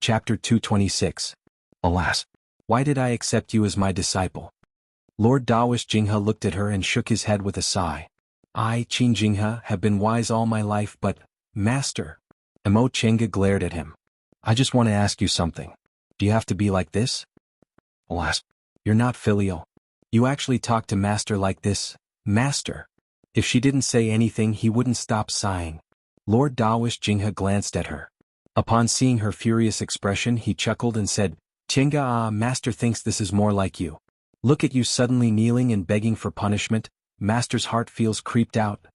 Chapter 226. Alas! Why did I accept you as my disciple? Lord Dawish Jinghe looked at her and shook his head with a sigh. I, Qin Jinghe, have been wise all my life but, Master. Mo Chenga glared at him. I just want to ask you something. Do you have to be like this? Alas! You're not filial. You actually talk to Master like this, Master. If she didn't say anything he wouldn't stop sighing. Lord Dawish Jinghe glanced at her. Upon seeing her furious expression he chuckled and said, Chenga, Master thinks this is more like you. Look at you suddenly kneeling and begging for punishment. Master's heart feels creeped out.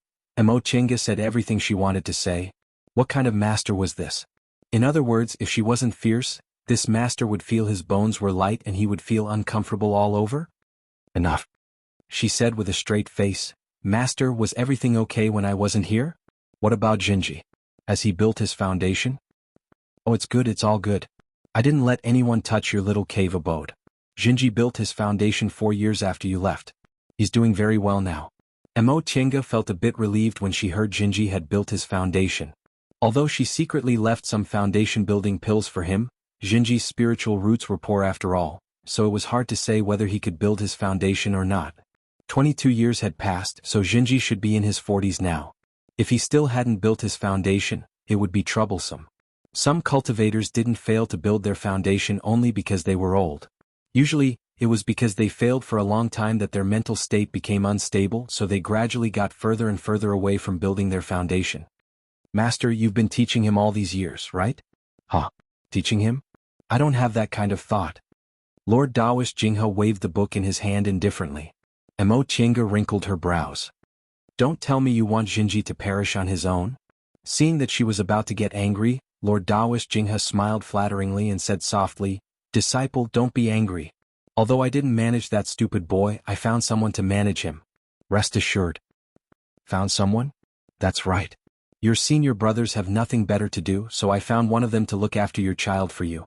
Mo Chenga said everything she wanted to say. What kind of master was this? In other words, if she wasn't fierce, this master would feel his bones were light and he would feel uncomfortable all over? Enough. She said with a straight face. Master, was everything okay when I wasn't here? What about Jinji? Has he built his foundation? Oh, it's good, it's all good. I didn't let anyone touch your little cave abode. Jinji built his foundation 4 years after you left. He's doing very well now. Mo Chenga felt a bit relieved when she heard Jinji had built his foundation. Although she secretly left some foundation building pills for him, Jinji's spiritual roots were poor after all, so it was hard to say whether he could build his foundation or not. 22 years had passed, so Jinji should be in his 40s now. If he still hadn't built his foundation, it would be troublesome. Some cultivators didn't fail to build their foundation only because they were old. Usually, it was because they failed for a long time that their mental state became unstable, so they gradually got further and further away from building their foundation. Master, you've been teaching him all these years, right? Huh? Teaching him? I don't have that kind of thought. Lord Dawish Jinghe waved the book in his hand indifferently. Mo Chenga wrinkled her brows. Don't tell me you want Jinji to perish on his own? Seeing that she was about to get angry, Lord Dawish Jinghe smiled flatteringly and said softly, Disciple, don't be angry. Although I didn't manage that stupid boy, I found someone to manage him. Rest assured. Found someone? That's right. Your senior brothers have nothing better to do, so I found one of them to look after your child for you.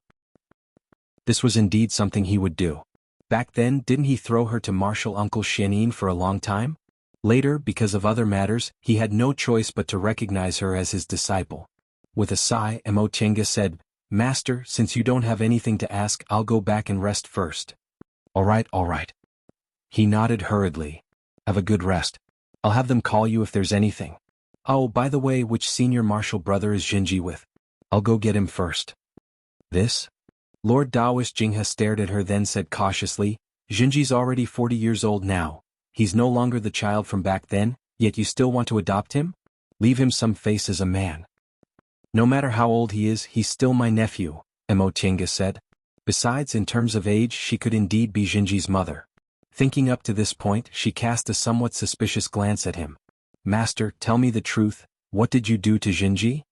This was indeed something he would do. Back then, didn't he throw her to Marshal Uncle Xianin for a long time? Later, because of other matters, he had no choice but to recognize her as his disciple. With a sigh, Mo Chenga said, Master, since you don't have anything to ask, I'll go back and rest first. All right. He nodded hurriedly. Have a good rest. I'll have them call you if there's anything. Oh, by the way, which senior marshal brother is Jinji with? I'll go get him first. This? Lord Dawish Jinghe stared at her then said cautiously, Jinji's already 40 years old now. He's no longer the child from back then, yet you still want to adopt him? Leave him some face as a man. No matter how old he is, he's still my nephew, Mo Chenga said. Besides, in terms of age, she could indeed be Jinji's mother. Thinking up to this point, she cast a somewhat suspicious glance at him. Master, tell me the truth, what did you do to Jinji?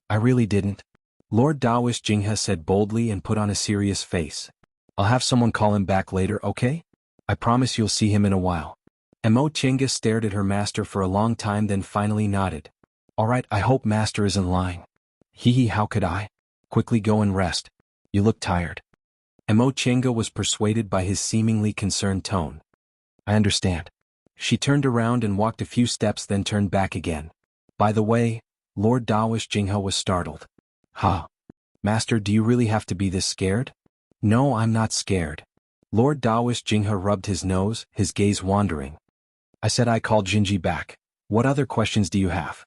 I really didn't. Lord Dawish Jinghe said boldly and put on a serious face. I'll have someone call him back later, okay? I promise you'll see him in a while. Mo Chenga stared at her master for a long time then finally nodded. All right, I hope Master isn't lying. Hee, how could I? Quickly go and rest. You look tired. Mo Chenga was persuaded by his seemingly concerned tone. I understand. She turned around and walked a few steps then turned back again. By the way, Lord Dawish Jinghe was startled. Ha! Master, do you really have to be this scared? No, I'm not scared. Lord Dawish Jinghe rubbed his nose, his gaze wandering. I said I called Jinji back. What other questions do you have?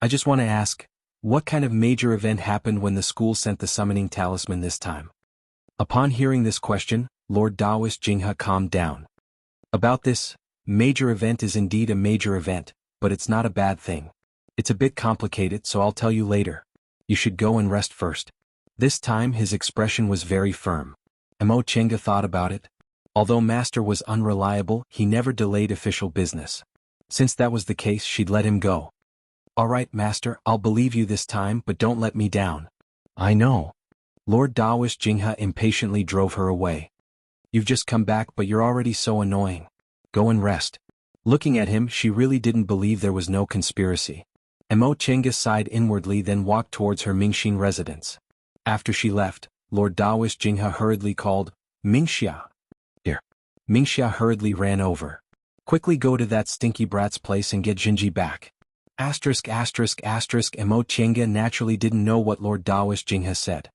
I just want to ask, what kind of major event happened when the school sent the summoning talisman this time? Upon hearing this question, Lord Dawish Jinghe calmed down. About this, major event is indeed a major event, but it's not a bad thing. It's a bit complicated, so I'll tell you later. You should go and rest first. This time his expression was very firm. Mo Chenga thought about it. Although Master was unreliable, he never delayed official business. Since that was the case, she'd let him go. All right, Master, I'll believe you this time, but don't let me down. I know. Lord Dawish Jinghe impatiently drove her away. You've just come back, but you're already so annoying. Go and rest. Looking at him, she really didn't believe there was no conspiracy. Mo Chenga sighed inwardly then walked towards her Mingxin residence. After she left, Lord Dawish Jinghe hurriedly called, Mingxia. Here. Mingxia hurriedly ran over. Quickly go to that stinky brat's place and get Jinji back. Mo Chenga naturally didn't know what Lord Dawish Jinghe said.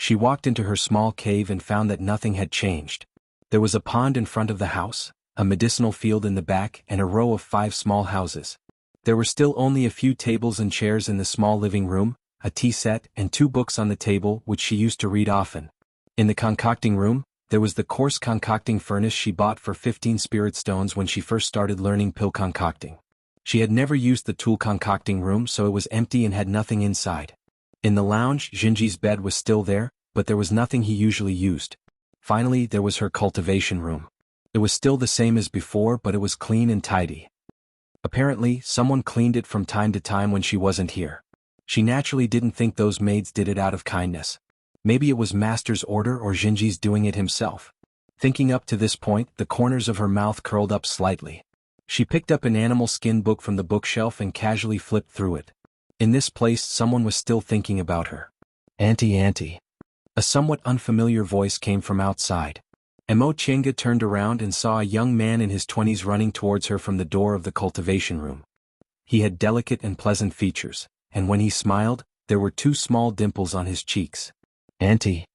She walked into her small cave and found that nothing had changed. There was a pond in front of the house, a medicinal field in the back, and a row of 5 small houses. There were still only a few tables and chairs in the small living room, a tea set, and 2 books on the table which she used to read often. In the concocting room, there was the coarse concocting furnace she bought for 15 spirit stones when she first started learning pill concocting. She had never used the tool concocting room, so it was empty and had nothing inside. In the lounge, Jinji's bed was still there, but there was nothing he usually used. Finally, there was her cultivation room. It was still the same as before, but it was clean and tidy. Apparently, someone cleaned it from time to time when she wasn't here. She naturally didn't think those maids did it out of kindness. Maybe it was Master's order or Jinji's doing it himself. Thinking up to this point, the corners of her mouth curled up slightly. She picked up an animal skin book from the bookshelf and casually flipped through it. In this place, someone was still thinking about her. Auntie. A somewhat unfamiliar voice came from outside. Emo Chenga turned around and saw a young man in his 20s running towards her from the door of the cultivation room. He had delicate and pleasant features, and when he smiled, there were 2 small dimples on his cheeks. Auntie.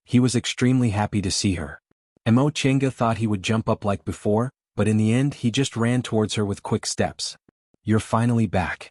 He was extremely happy to see her. Emo Chenga thought he would jump up like before, but in the end he just ran towards her with quick steps. You're finally back.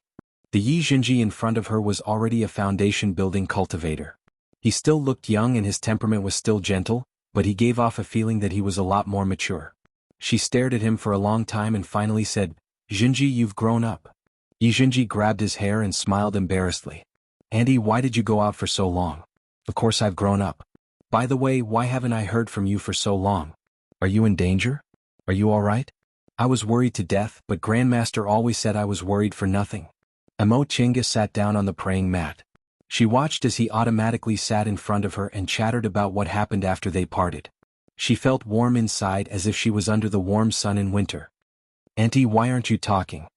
The Yi Jinji in front of her was already a foundation-building cultivator. He still looked young and his temperament was still gentle, but he gave off a feeling that he was a lot more mature. She stared at him for a long time and finally said, Jinji, you've grown up. Yi Jinji grabbed his hair and smiled embarrassedly. Auntie, why did you go out for so long? Of course I've grown up. By the way, why haven't I heard from you for so long? Are you in danger? Are you alright? I was worried to death, but Grandmaster always said I was worried for nothing. Emo Chenga sat down on the praying mat. She watched as he automatically sat in front of her and chattered about what happened after they parted. She felt warm inside as if she was under the warm sun in winter. Auntie, why aren't you talking?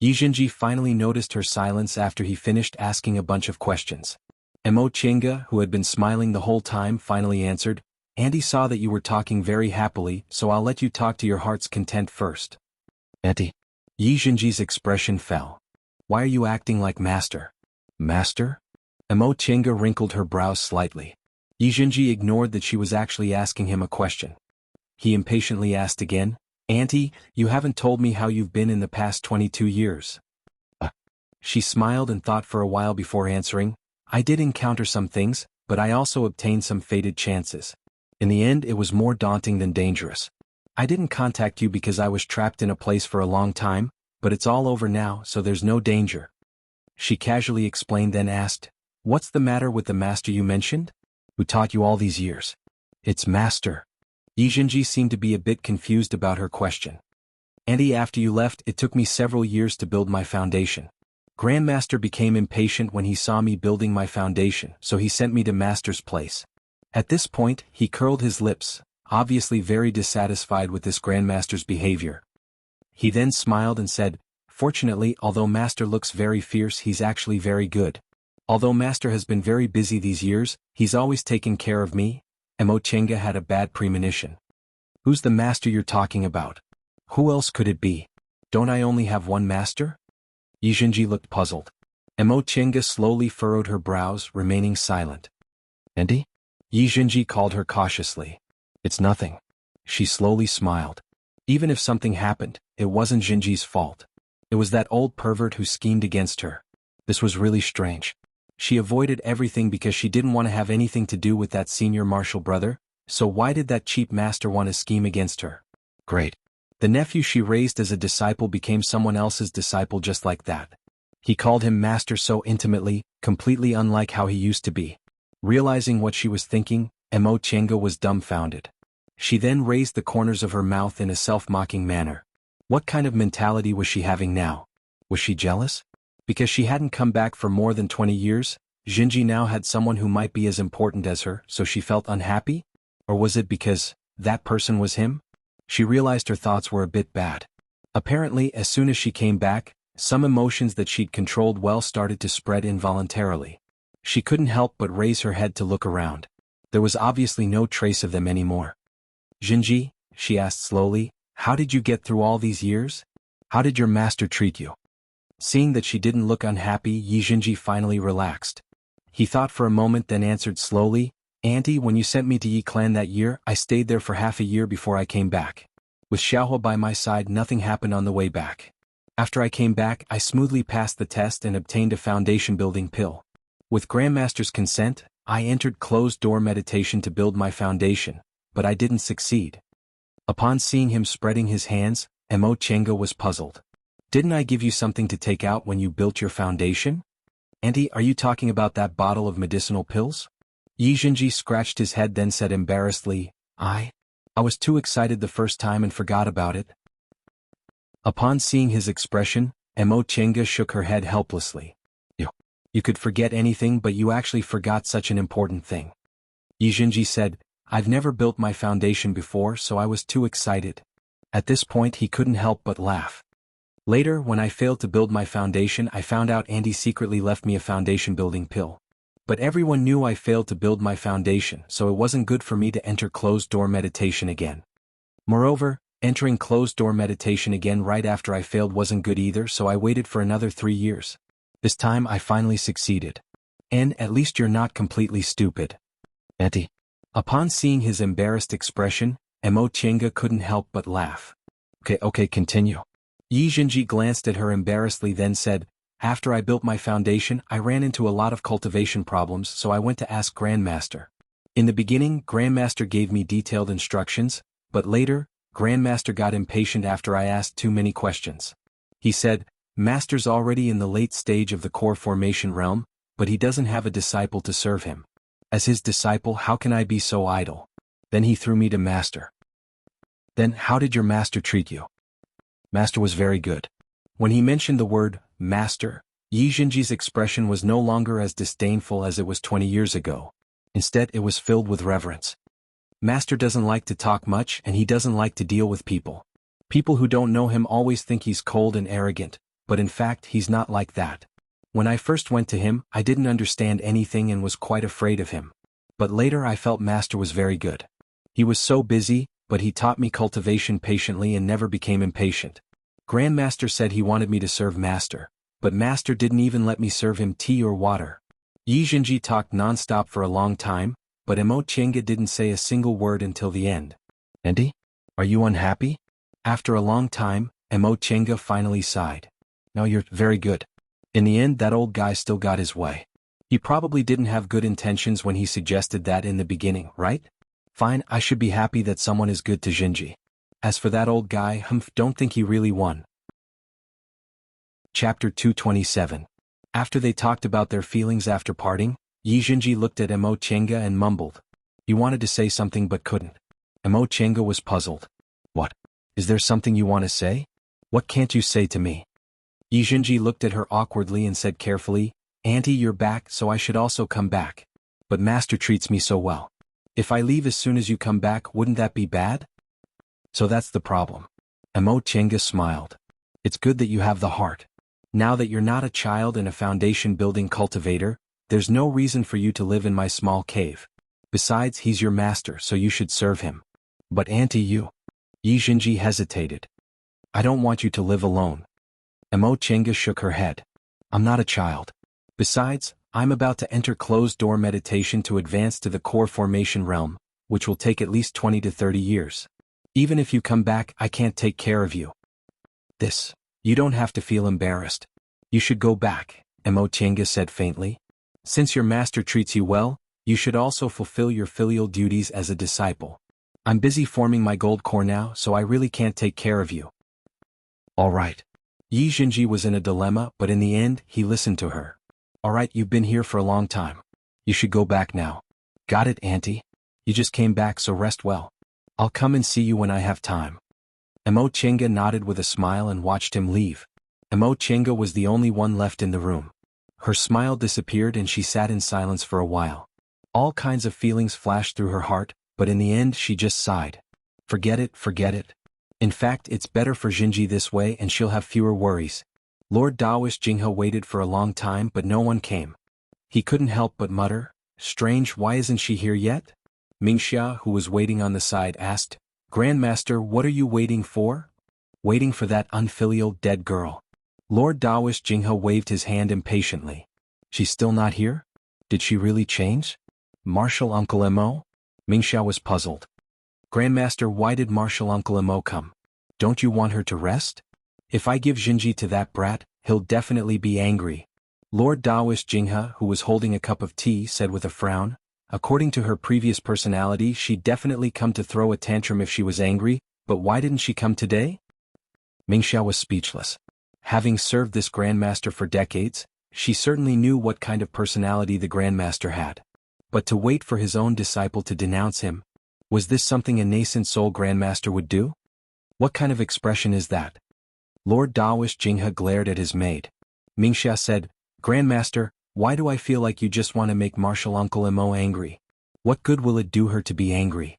Yi Jinji finally noticed her silence after he finished asking a bunch of questions. Emo Chenga, who had been smiling the whole time, finally answered, Auntie saw that you were talking very happily, so I'll let you talk to your heart's content first. Auntie. Yi Jinji's expression fell. Why are you acting like Master? Master? Emo Chenga wrinkled her brows slightly. Yi Jinji ignored that she was actually asking him a question. He impatiently asked again, Auntie, you haven't told me how you've been in the past 22 years. She smiled and thought for a while before answering, I did encounter some things, but I also obtained some fated chances. In the end, it was more daunting than dangerous. I didn't contact you because I was trapped in a place for a long time, but it's all over now, so there's no danger. She casually explained, then asked, What's the matter with the master you mentioned? Who taught you all these years? It's Master. Yi Jinji seemed to be a bit confused about her question. Auntie, after you left, it took me several years to build my foundation. Grandmaster became impatient when he saw me building my foundation, so he sent me to Master's place. At this point, he curled his lips, obviously very dissatisfied with this Grandmaster's behavior. He then smiled and said, Fortunately, although Master looks very fierce, he's actually very good. Although Master has been very busy these years, he's always taken care of me. Emo Chenga had a bad premonition. Who's the Master you're talking about? Who else could it be? Don't I only have one Master? Yi Jinji looked puzzled. Emo Chenga slowly furrowed her brows, remaining silent. Auntie? Yi Jinji called her cautiously. It's nothing. She slowly smiled. Even if something happened, it wasn't Jinji's fault. It was that old pervert who schemed against her. This was really strange. She avoided everything because she didn't want to have anything to do with that senior martial brother, so why did that cheap master want to scheme against her? Great. The nephew she raised as a disciple became someone else's disciple just like that. He called him master so intimately, completely unlike how he used to be. Realizing what she was thinking, Emo Chenga was dumbfounded. She then raised the corners of her mouth in a self-mocking manner. What kind of mentality was she having now? Was she jealous? Because she hadn't come back for more than 20 years, Jinji now had someone who might be as important as her, so she felt unhappy? Or was it because that person was him? She realized her thoughts were a bit bad. Apparently, as soon as she came back, some emotions that she'd controlled well started to spread involuntarily. She couldn't help but raise her head to look around. There was obviously no trace of them anymore. Jinji, she asked slowly, how did you get through all these years? How did your master treat you? Seeing that she didn't look unhappy, Yi Jinji finally relaxed. He thought for a moment, then answered slowly, Auntie, when you sent me to Yi Clan that year, I stayed there for half a year before I came back. With Xiaohua by my side, nothing happened on the way back. After I came back, I smoothly passed the test and obtained a foundation-building pill. With Grandmaster's consent, I entered closed-door meditation to build my foundation, but I didn't succeed. Upon seeing him spreading his hands, Mo Chenga was puzzled. Didn't I give you something to take out when you built your foundation? Auntie, are you talking about that bottle of medicinal pills? Yi Jinji scratched his head, then said embarrassedly, I was too excited the first time and forgot about it. Upon seeing his expression, Mo Chenga shook her head helplessly. You could forget anything, but you actually forgot such an important thing. Yi Jinji said, I've never built my foundation before, so I was too excited. At this point he couldn't help but laugh. Later, when I failed to build my foundation, I found out Andy secretly left me a foundation building pill. But everyone knew I failed to build my foundation, so it wasn't good for me to enter closed-door meditation again. Moreover, entering closed-door meditation again right after I failed wasn't good either, so I waited for another 3 years. This time I finally succeeded. And at least you're not completely stupid. Auntie. Upon seeing his embarrassed expression, Mo Chenga couldn't help but laugh. Okay, continue. Yi Jinji glanced at her embarrassedly, then said, After I built my foundation, I ran into a lot of cultivation problems, so I went to ask Grandmaster. In the beginning, Grandmaster gave me detailed instructions, but later, Grandmaster got impatient after I asked too many questions. He said, Master's already in the late stage of the core formation realm, but he doesn't have a disciple to serve him. As his disciple, how can I be so idle? Then he threw me to Master. Then how did your master treat you? Master was very good. When he mentioned the word, master, Yi Jinji's expression was no longer as disdainful as it was 20 years ago. Instead, it was filled with reverence. Master doesn't like to talk much, and he doesn't like to deal with people. People who don't know him always think he's cold and arrogant, but in fact he's not like that. When I first went to him, I didn't understand anything and was quite afraid of him. But later I felt Master was very good. He was so busy, but he taught me cultivation patiently and never became impatient. Grandmaster said he wanted me to serve Master, but Master didn't even let me serve him tea or water. Yi Jinji talked non-stop for a long time, but Mo Chenga didn't say a single word until the end. Auntie? Are you unhappy? After a long time, Mo Chenga finally sighed. No, you're very good. In the end, that old guy still got his way. He probably didn't have good intentions when he suggested that in the beginning, right? Fine, I should be happy that someone is good to Jinji. As for that old guy, don't think he really won. Chapter 227. After they talked about their feelings after parting, Yi Jinji looked at Mo Chenga and mumbled. He wanted to say something but couldn't. Mo Chenga was puzzled. What? Is there something you want to say? What can't you say to me? Yi Jinji looked at her awkwardly and said carefully, Auntie, you're back, so I should also come back. But Master treats me so well. If I leave as soon as you come back, wouldn't that be bad? So that's the problem. Mo Chenga smiled. It's good that you have the heart. Now that you're not a child and a foundation-building cultivator, there's no reason for you to live in my small cave. Besides, he's your master, so you should serve him. But Auntie, you... Yi Jinji hesitated. I don't want you to live alone. Mo Chenga shook her head. I'm not a child. Besides, I'm about to enter closed-door meditation to advance to the core formation realm, which will take at least 20 to 30 years. Even if you come back, I can't take care of you. You don't have to feel embarrassed. You should go back, Mo Chenga said faintly. Since your master treats you well, you should also fulfill your filial duties as a disciple. I'm busy forming my gold core now, so I really can't take care of you. All right. Yi Jinji was in a dilemma, but in the end, he listened to her. All right, you've been here for a long time. You should go back now. Got it, Auntie? You just came back, so rest well. I'll come and see you when I have time. Mo Chenga nodded with a smile and watched him leave. Mo Chenga was the only one left in the room. Her smile disappeared and she sat in silence for a while. All kinds of feelings flashed through her heart, but in the end she just sighed. Forget it. In fact, it's better for Jinji this way and she'll have fewer worries. Lord Daoist Jinghe waited for a long time but no one came. He couldn't help but mutter, strange, why isn't she here yet? Mingxia, who was waiting on the side, asked, Grandmaster, what are you waiting for? Waiting for that unfilial dead girl. Lord Daoist Jinghe waved his hand impatiently. She's still not here? Did she really change? Martial Uncle Mo? Mingxia was puzzled. Grandmaster, why did Martial Uncle Mo come? Don't you want her to rest? If I give Jinji to that brat, he'll definitely be angry. Lord Daoist Jinghe, who was holding a cup of tea, said with a frown. According to her previous personality, she'd definitely come to throw a tantrum if she was angry, but why didn't she come today? Mingxia was speechless. Having served this grandmaster for decades, she certainly knew what kind of personality the grandmaster had. But to wait for his own disciple to denounce him, was this something a nascent soul grandmaster would do? What kind of expression is that? Lord Daoist Jinghe glared at his maid. Mingxia said, Grandmaster, why do I feel like you just want to make Martial Uncle Mo angry? What good will it do her to be angry?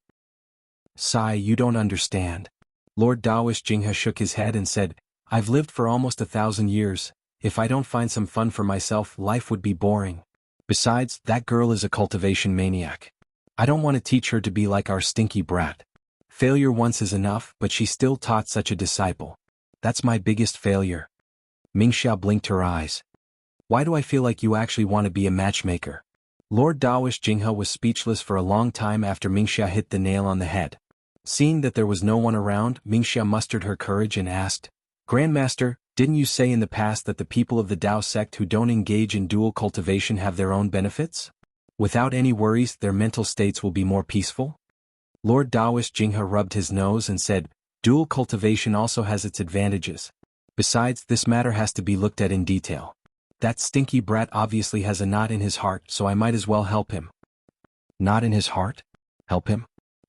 Sigh, you don't understand. Lord Daoist Jinghe shook his head and said, I've lived for almost 1,000 years. If I don't find some fun for myself, life would be boring. Besides, that girl is a cultivation maniac. I don't want to teach her to be like our stinky brat. Failure once is enough, but she still taught such a disciple. That's my biggest failure. Mingxia blinked her eyes. Why do I feel like you actually want to be a matchmaker? Lord Daoist Jinghe was speechless for a long time after Mingxia hit the nail on the head. Seeing that there was no one around, Mingxia mustered her courage and asked, Grandmaster, didn't you say in the past that the people of the Dao sect who don't engage in dual cultivation have their own benefits? Without any worries, their mental states will be more peaceful? Lord Daoist Jinghe rubbed his nose and said, Dual cultivation also has its advantages. Besides, this matter has to be looked at in detail. That stinky brat obviously has a knot in his heart, so I might as well help him. Knot in his heart? Help him?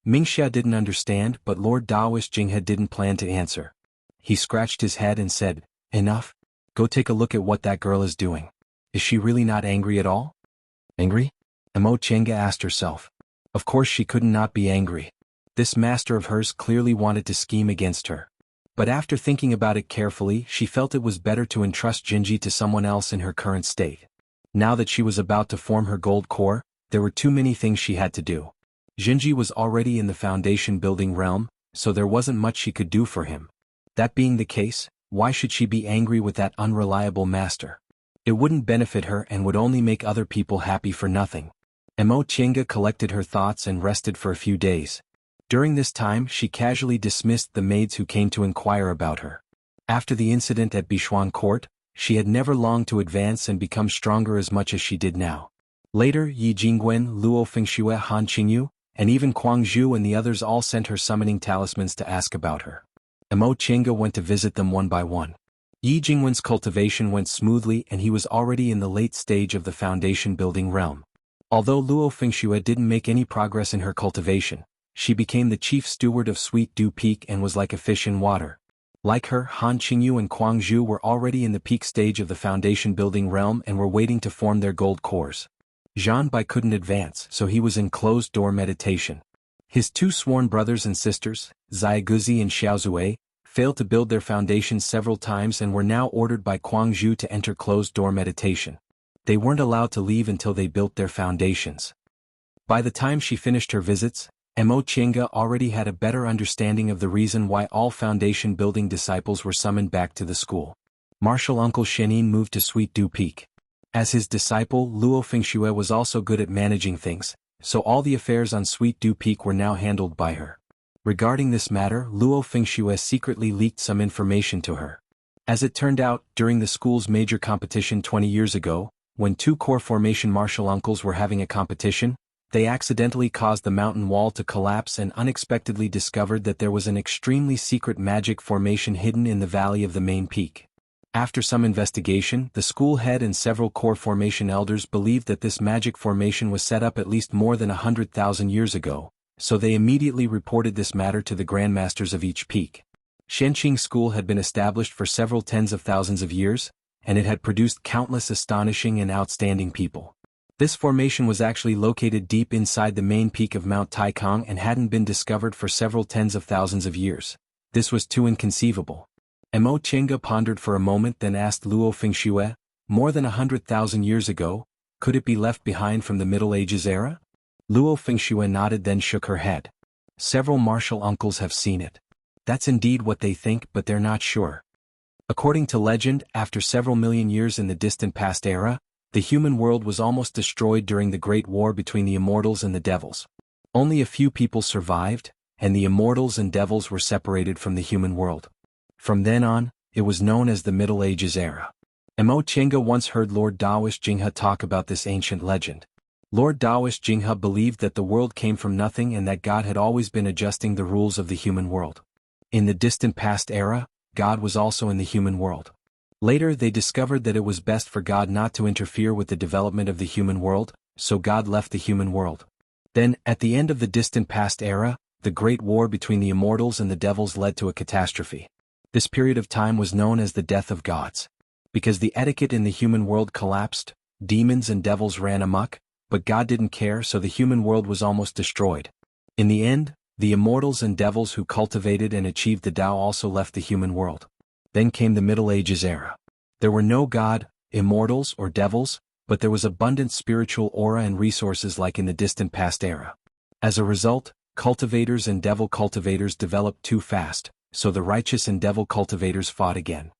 Mingxia didn't understand, but Lord Daoist Jinghe didn't plan to answer. He scratched his head and said, Enough. Go take a look at what that girl is doing. Is she really not angry at all? Angry? Mo Chenga asked herself. Of course she couldn't not be angry. This master of hers clearly wanted to scheme against her. But after thinking about it carefully, she felt it was better to entrust Jinji to someone else in her current state. Now that she was about to form her gold core, there were too many things she had to do. Jinji was already in the foundation building realm, so there wasn't much she could do for him. That being the case, why should she be angry with that unreliable master? It wouldn't benefit her and would only make other people happy for nothing. Mo Chenga collected her thoughts and rested for a few days. During this time, she casually dismissed the maids who came to inquire about her. After the incident at Bichuan Court, she had never longed to advance and become stronger as much as she did now. Later, Yi Jingwen, Luo Fengxue, Han Qingyu, and even Kuang Zhu and the others all sent her summoning talismans to ask about her. Mo Chenga went to visit them one by one. Yi Jingwen's cultivation went smoothly and he was already in the late stage of the foundation building realm. Although Luo Fengxue didn't make any progress in her cultivation, she became the chief steward of Sweet Dew Peak and was like a fish in water. Like her, Han Qingyu and Kuang Zhu were already in the peak stage of the foundation building realm and were waiting to form their gold cores. Zhan Bai couldn't advance, so he was in closed-door meditation. His two sworn brothers and sisters, Xiaoguzi and Xiaozue, failed to build their foundations several times and were now ordered by Kuang Zhu to enter closed-door meditation. They weren't allowed to leave until they built their foundations. By the time she finished her visits, Mo Chenga already had a better understanding of the reason why all foundation building disciples were summoned back to the school. Martial Uncle Shenin moved to Sweet Dew Peak. As his disciple, Luo Fengxue was also good at managing things, so all the affairs on Sweet Dew Peak were now handled by her. Regarding this matter, Luo Fengxue secretly leaked some information to her. As it turned out, during the school's major competition 20 years ago, when two core formation martial uncles were having a competition, they accidentally caused the mountain wall to collapse and unexpectedly discovered that there was an extremely secret magic formation hidden in the valley of the main peak. After some investigation, the school head and several core formation elders believed that this magic formation was set up at least more than 100,000 years ago, so they immediately reported this matter to the grandmasters of each peak. Shenqing School had been established for several tens of thousands of years, and it had produced countless astonishing and outstanding people. This formation was actually located deep inside the main peak of Mount Taikang and hadn't been discovered for several tens of thousands of years. This was too inconceivable. Mo Chenga pondered for a moment, then asked Luo Fengxue, more than 100,000 years ago, could it be left behind from the Middle Ages era? Luo Fengxue nodded, then shook her head. Several martial uncles have seen it. That's indeed what they think, but they're not sure. According to legend, after several million years in the distant past era, The human world was almost destroyed during the Great War between the immortals and the devils. Only a few people survived, and the immortals and devils were separated from the human world. From then on, it was known as the Middle Ages era. Mo Chenga once heard Lord Dawish Jinghe talk about this ancient legend. Lord Dawish Jinghe believed that the world came from nothing and that God had always been adjusting the rules of the human world. In the distant past era, God was also in the human world. Later they discovered that it was best for God not to interfere with the development of the human world, so God left the human world. Then, at the end of the distant past era, the great war between the immortals and the devils led to a catastrophe. This period of time was known as the death of gods. Because the etiquette in the human world collapsed, demons and devils ran amok, but God didn't care, so the human world was almost destroyed. In the end, the immortals and devils who cultivated and achieved the Tao also left the human world. Then came the Middle Ages era. There were no God, immortals or devils, but there was abundant spiritual aura and resources like in the distant past era. As a result, cultivators and devil cultivators developed too fast, so the righteous and devil cultivators fought again.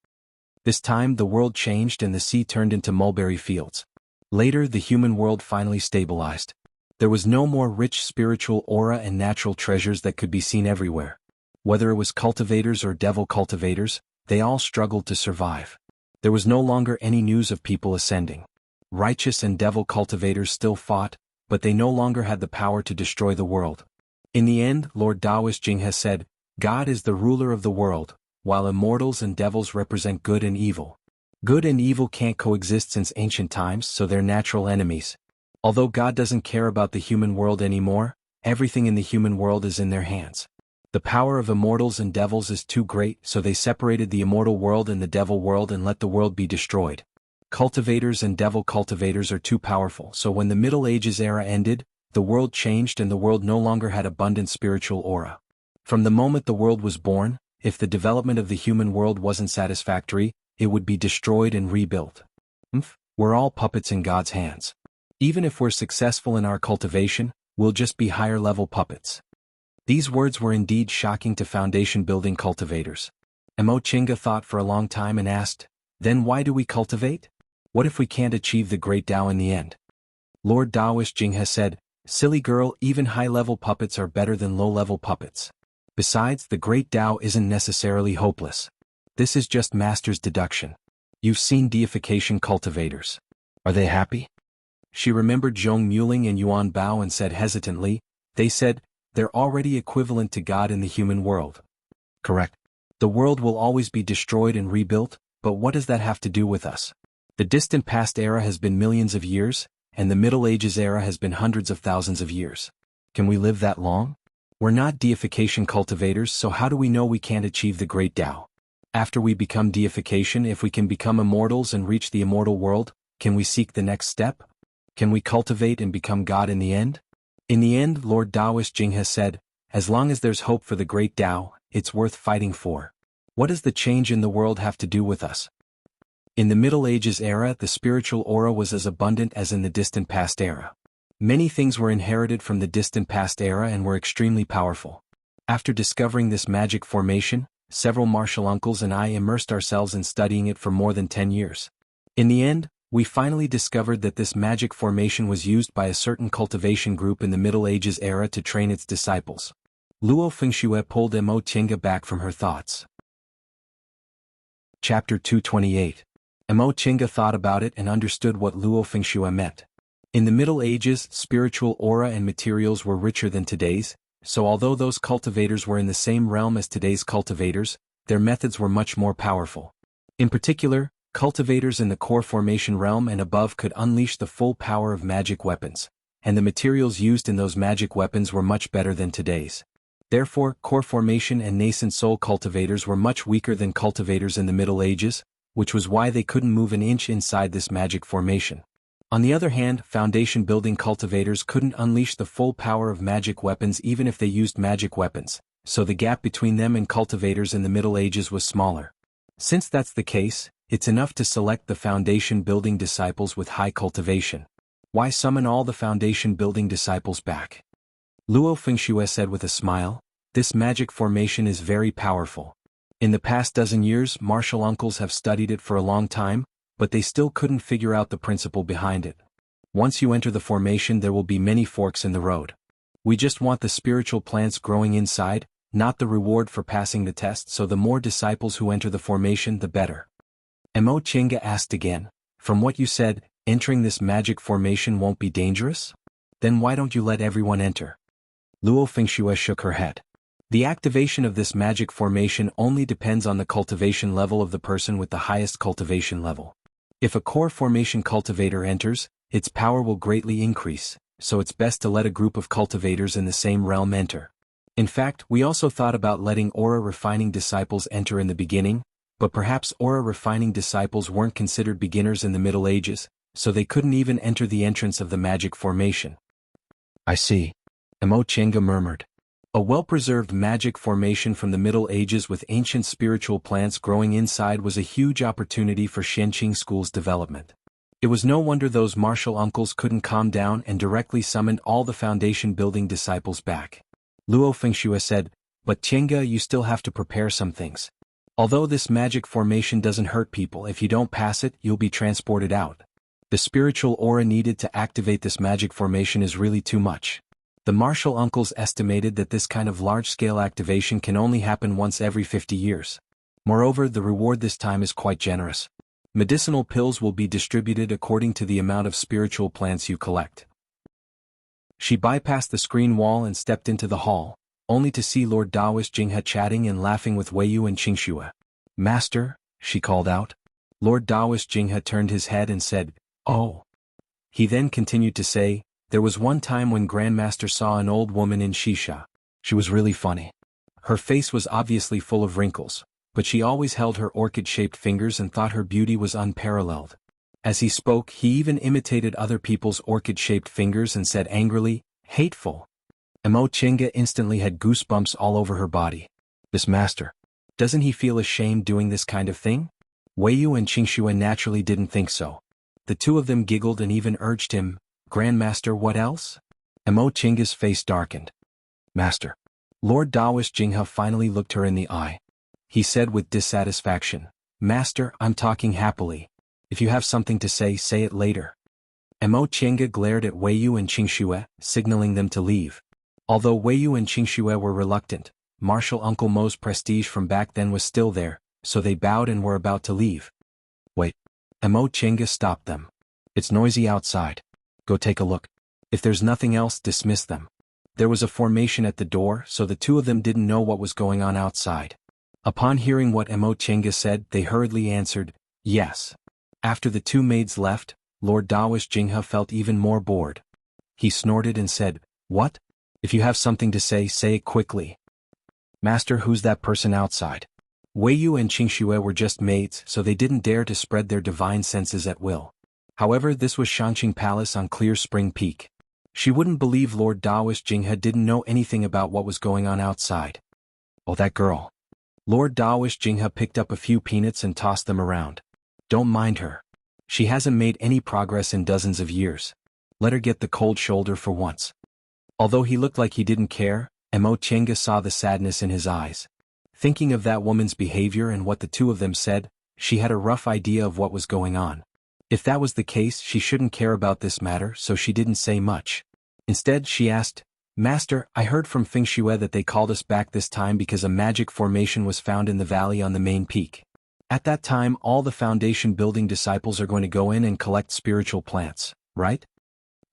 This time the world changed and the sea turned into mulberry fields. Later the human world finally stabilized. There was no more rich spiritual aura and natural treasures that could be seen everywhere. Whether it was cultivators or devil cultivators, they all struggled to survive. There was no longer any news of people ascending. Righteous and devil cultivators still fought, but they no longer had the power to destroy the world. In the end, Lord Dawish Jinghe said, God is the ruler of the world, while immortals and devils represent good and evil. Good and evil can't coexist since ancient times, so they're natural enemies. Although God doesn't care about the human world anymore, everything in the human world is in their hands. The power of immortals and devils is too great, so they separated the immortal world and the devil world and let the world be destroyed. Cultivators and devil cultivators are too powerful, so when the Middle Ages era ended, the world changed and the world no longer had abundant spiritual aura. From the moment the world was born, if the development of the human world wasn't satisfactory, it would be destroyed and rebuilt. We're all puppets in God's hands. Even if we're successful in our cultivation, we'll just be higher-level puppets. These words were indeed shocking to foundation-building cultivators. Mo Chenga thought for a long time and asked, then why do we cultivate? What if we can't achieve the great Tao in the end? Lord Dawish Jinghe said, silly girl, even high-level puppets are better than low-level puppets. Besides, the great Tao isn't necessarily hopeless. This is just master's deduction. You've seen deification cultivators. Are they happy? She remembered Zhong Muling and Yuan Bao and said hesitantly, they said, they're already equivalent to God in the human world. Correct. The world will always be destroyed and rebuilt, but what does that have to do with us? The distant past era has been millions of years, and the Middle Ages era has been hundreds of thousands of years. Can we live that long? We're not deification cultivators, so how do we know we can't achieve the great Tao? After we become deification, if we can become immortals and reach the immortal world, can we seek the next step? Can we cultivate and become God in the end? In the end, Lord Dawish Jinghe said, as long as there's hope for the great Tao, it's worth fighting for. What does the change in the world have to do with us? In the Middle Ages era, the spiritual aura was as abundant as in the distant past era. Many things were inherited from the distant past era and were extremely powerful. After discovering this magic formation, several martial uncles and I immersed ourselves in studying it for more than 10 years. In the end, we finally discovered that this magic formation was used by a certain cultivation group in the Middle Ages era to train its disciples. Luo Fengxue pulled Mo Chenga back from her thoughts. Chapter 228. Mo Chenga thought about it and understood what Luo Fengxue meant. In the Middle Ages, spiritual aura and materials were richer than today's, so although those cultivators were in the same realm as today's cultivators, their methods were much more powerful. In particular, cultivators in the core formation realm and above could unleash the full power of magic weapons, and the materials used in those magic weapons were much better than today's. Therefore, core formation and nascent soul cultivators were much weaker than cultivators in the Middle Ages, which was why they couldn't move an inch inside this magic formation. On the other hand, foundation-building cultivators couldn't unleash the full power of magic weapons even if they used magic weapons, so the gap between them and cultivators in the Middle Ages was smaller. Since that's the case, it's enough to select the foundation-building disciples with high cultivation. Why summon all the foundation-building disciples back? Luo Fengxue said with a smile, this magic formation is very powerful. In the past dozen years, martial uncles have studied it for a long time, but they still couldn't figure out the principle behind it. Once you enter the formation, there will be many forks in the road. We just want the spiritual plants growing inside, not the reward for passing the test, so the more disciples who enter the formation, the better. Mo Chinga asked again, from what you said, entering this magic formation won't be dangerous? Then why don't you let everyone enter? Luo Fengxue shook her head. The activation of this magic formation only depends on the cultivation level of the person with the highest cultivation level. If a core formation cultivator enters, its power will greatly increase, so it's best to let a group of cultivators in the same realm enter. In fact, we also thought about letting aura refining disciples enter in the beginning, but perhaps aura refining disciples weren't considered beginners in the Middle Ages, so they couldn't even enter the entrance of the magic formation. I see. Mo Chinga murmured. A well-preserved magic formation from the Middle Ages with ancient spiritual plants growing inside was a huge opportunity for Shenqing School's development. It was no wonder those martial uncles couldn't calm down and directly summoned all the foundation-building disciples back. Luo Fengxue said, but Chinga, you still have to prepare some things. Although this magic formation doesn't hurt people, if you don't pass it, you'll be transported out. The spiritual aura needed to activate this magic formation is really too much. The martial uncles estimated that this kind of large-scale activation can only happen once every 50 years. Moreover, the reward this time is quite generous. Medicinal pills will be distributed according to the amount of spiritual plants you collect. She bypassed the screen wall and stepped into the hall, only to see Lord Daoist Jinghe chatting and laughing with Weiyu and Qingxue. Master, she called out. Lord Daoist Jinghe turned his head and said, oh. He then continued to say, there was one time when Grandmaster saw an old woman in Shisha. She was really funny. Her face was obviously full of wrinkles, but she always held her orchid-shaped fingers and thought her beauty was unparalleled. As he spoke, he even imitated other people's orchid-shaped fingers and said angrily, hateful. Mo Chinga instantly had goosebumps all over her body. This master. Doesn't he feel ashamed doing this kind of thing? Weiyu and Qingxue naturally didn't think so. The two of them giggled and even urged him, Grandmaster, what else? Mo Chinga's face darkened. Master. Lord Daoist Jinghe finally looked her in the eye. He said with dissatisfaction, Master, I'm talking happily. If you have something to say, say it later. Mo Chinga glared at Weiyu and Qingxue, signaling them to leave. Although Weiyu and Qingxue were reluctant, Martial Uncle Mo's prestige from back then was still there, so they bowed and were about to leave. Wait. Mo Chinga stopped them. It's noisy outside. Go take a look. If there's nothing else, dismiss them. There was a formation at the door, so the two of them didn't know what was going on outside. Upon hearing what Mo Chinga said, they hurriedly answered, yes. After the two maids left, Lord Daoist Jinghe felt even more bored. He snorted and said, what? If you have something to say, say it quickly. Master, who's that person outside? Weiyu and Qingxue were just maids, so they didn't dare to spread their divine senses at will. However, this was Shanqing Palace on Clear Spring Peak. She wouldn't believe Lord Daoist Jinghe didn't know anything about what was going on outside. Oh, that girl. Lord Daoist Jinghe picked up a few peanuts and tossed them around. Don't mind her. She hasn't made any progress in dozens of years. Let her get the cold shoulder for once. Although he looked like he didn't care, Mo Chinga saw the sadness in his eyes. Thinking of that woman's behavior and what the two of them said, she had a rough idea of what was going on. If that was the case, she shouldn't care about this matter, so she didn't say much. Instead, she asked, Master, I heard from Fengxue that they called us back this time because a magic formation was found in the valley on the main peak. At that time, all the foundation building disciples are going to go in and collect spiritual plants, right?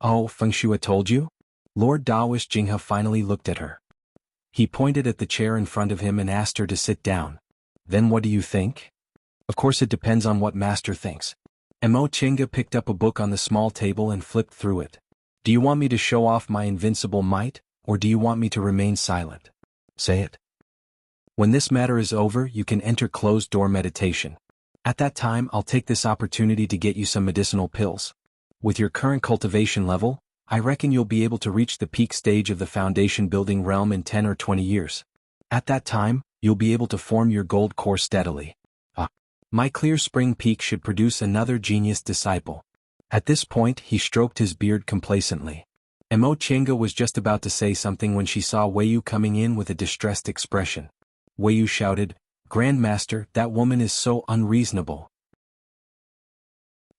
Oh, Fengxue told you? Lord Daoist Jinghe finally looked at her. He pointed at the chair in front of him and asked her to sit down. Then what do you think? Of course it depends on what Master thinks. Mo Chinga picked up a book on the small table and flipped through it. Do you want me to show off my invincible might, or do you want me to remain silent? Say it. When this matter is over, you can enter closed-door meditation. At that time, I'll take this opportunity to get you some medicinal pills. With your current cultivation level, I reckon you'll be able to reach the peak stage of the foundation building realm in 10 or 20 years. At that time, you'll be able to form your gold core steadily. My Clear Spring Peak should produce another genius disciple. At this point, he stroked his beard complacently. Mo Chinga was just about to say something when she saw Weiyu coming in with a distressed expression. Weiyu shouted, Grandmaster, that woman is so unreasonable.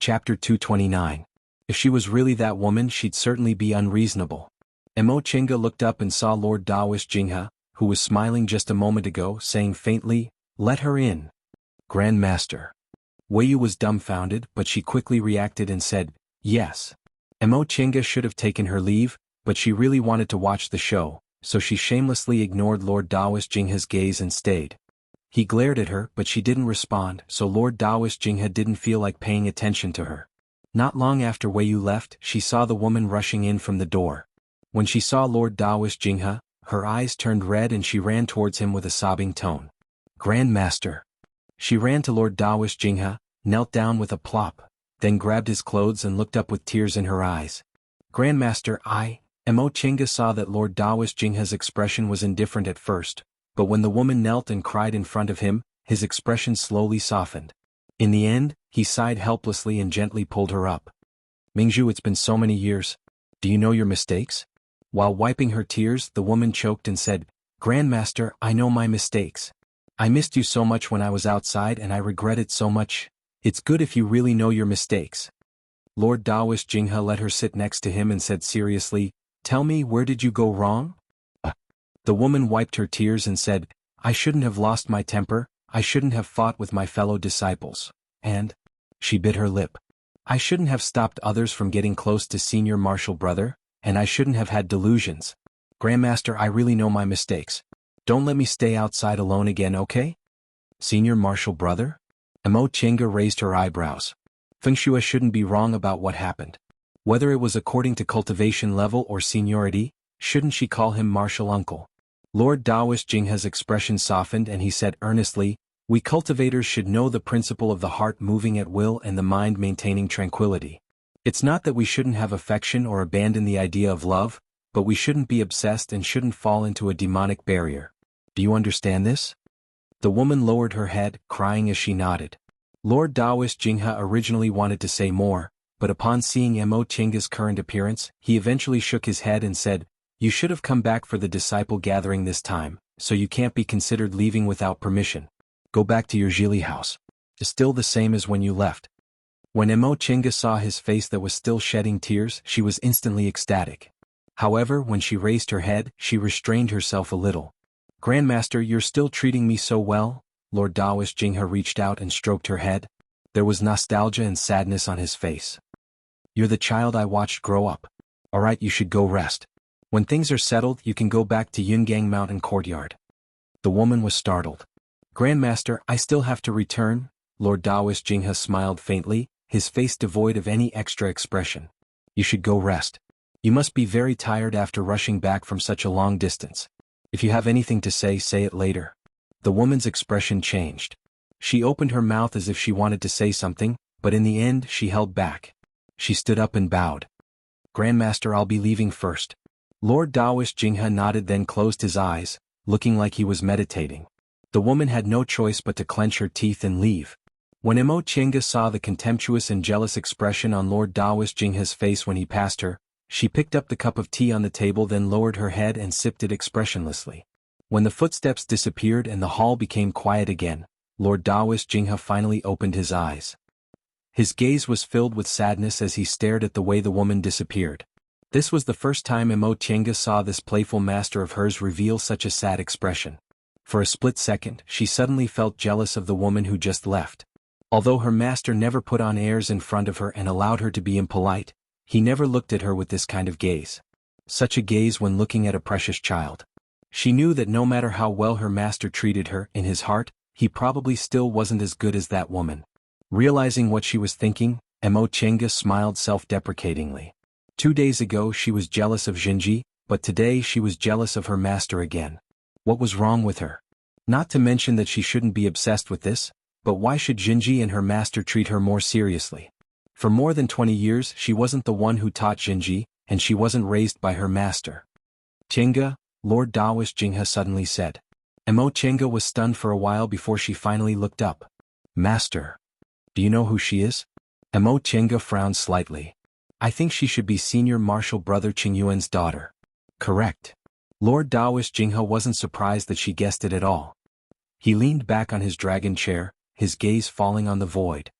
Chapter 229. If she was really that woman, she'd certainly be unreasonable. Mo Chinga looked up and saw Lord Daoist Jinghe, who was smiling just a moment ago, saying faintly, "Let her in." Grand Master. Weiyu was dumbfounded, but she quickly reacted and said, "Yes." Mo Chinga should have taken her leave, but she really wanted to watch the show, so she shamelessly ignored Lord Daoist Jinghe's gaze and stayed. He glared at her, but she didn't respond, so Lord Daoist Jinghe didn't feel like paying attention to her. Not long after Weiyu left, she saw the woman rushing in from the door. When she saw Lord Daoist Jinghe, her eyes turned red and she ran towards him with a sobbing tone. "Grand Master." She ran to Lord Daoist Jinghe, knelt down with a plop, then grabbed his clothes and looked up with tears in her eyes. "Grand Master, Mo Chinga saw that Lord Daoist Jinghe's expression was indifferent at first, but when the woman knelt and cried in front of him, his expression slowly softened. In the end, he sighed helplessly and gently pulled her up. "Mingzhu, it's been so many years. Do you know your mistakes?" While wiping her tears, the woman choked and said, "Grand Master, I know my mistakes. I missed you so much when I was outside and I regret it so much. It's good if you really know your mistakes." Lord Daoist Jinghe let her sit next to him and said seriously, "Tell me, where did you go wrong?" The woman wiped her tears and said, "I shouldn't have lost my temper, I shouldn't have fought with my fellow disciples, and..." She bit her lip. "I shouldn't have stopped others from getting close to Senior Marshal Brother, and I shouldn't have had delusions. Grandmaster, I really know my mistakes. Don't let me stay outside alone again, okay?" "Senior Marshal Brother?" Mo Chinga raised her eyebrows. Fengshua shouldn't be wrong about what happened. Whether it was according to cultivation level or seniority, shouldn't she call him Marshal Uncle? Lord Daoist Jinghe's expression softened and he said earnestly, "We cultivators should know the principle of the heart moving at will and the mind maintaining tranquility. It's not that we shouldn't have affection or abandon the idea of love, but we shouldn't be obsessed and shouldn't fall into a demonic barrier. Do you understand this?" The woman lowered her head, crying as she nodded. Lord Daoist Jinghe originally wanted to say more, but upon seeing Mo Chinga's current appearance, he eventually shook his head and said, "You should have come back for the disciple gathering this time, so you can't be considered leaving without permission. Go back to your Zhili house. It's still the same as when you left." When Mo Chinga saw his face that was still shedding tears, she was instantly ecstatic. However, when she raised her head, she restrained herself a little. "Grandmaster, you're still treating me so well?" Lord Daoist Jinghe reached out and stroked her head. There was nostalgia and sadness on his face. "You're the child I watched grow up. Alright, you should go rest. When things are settled, you can go back to Yungang Mountain Courtyard." The woman was startled. "Grandmaster, I still have to return?" Lord Daoist Jinghe smiled faintly, his face devoid of any extra expression. "You should go rest. You must be very tired after rushing back from such a long distance. If you have anything to say, say it later." The woman's expression changed. She opened her mouth as if she wanted to say something, but in the end she held back. She stood up and bowed. "Grandmaster, I'll be leaving first." Lord Daoist Jinghe nodded, then closed his eyes, looking like he was meditating. The woman had no choice but to clench her teeth and leave. When Mo Chinga saw the contemptuous and jealous expression on Lord Daoist Jinghe's face when he passed her, she picked up the cup of tea on the table, then lowered her head and sipped it expressionlessly. When the footsteps disappeared and the hall became quiet again, Lord Daoist Jinghe finally opened his eyes. His gaze was filled with sadness as he stared at the way the woman disappeared. This was the first time Mo Chinga saw this playful master of hers reveal such a sad expression. For a split second, she suddenly felt jealous of the woman who just left. Although her master never put on airs in front of her and allowed her to be impolite, he never looked at her with this kind of gaze. Such a gaze when looking at a precious child. She knew that no matter how well her master treated her, in his heart, he probably still wasn't as good as that woman. Realizing what she was thinking, Mo Chinga smiled self-deprecatingly. 2 days ago she was jealous of Jinji, but today she was jealous of her master again. What was wrong with her? Not to mention that she shouldn't be obsessed with this, but why should Jinji and her master treat her more seriously? For more than 20 years she wasn't the one who taught Jinji, and she wasn't raised by her master. "Chinga," Lord Daoist Jinghe suddenly said. Mo Chinga was stunned for a while before she finally looked up. "Master. Do you know who she is?" Mo Chinga frowned slightly. "I think she should be Senior Marshal Brother Qingyuan's daughter." "Correct." Lord Daoist Jinghe wasn't surprised that she guessed it at all. He leaned back on his dragon chair, his gaze falling on the void.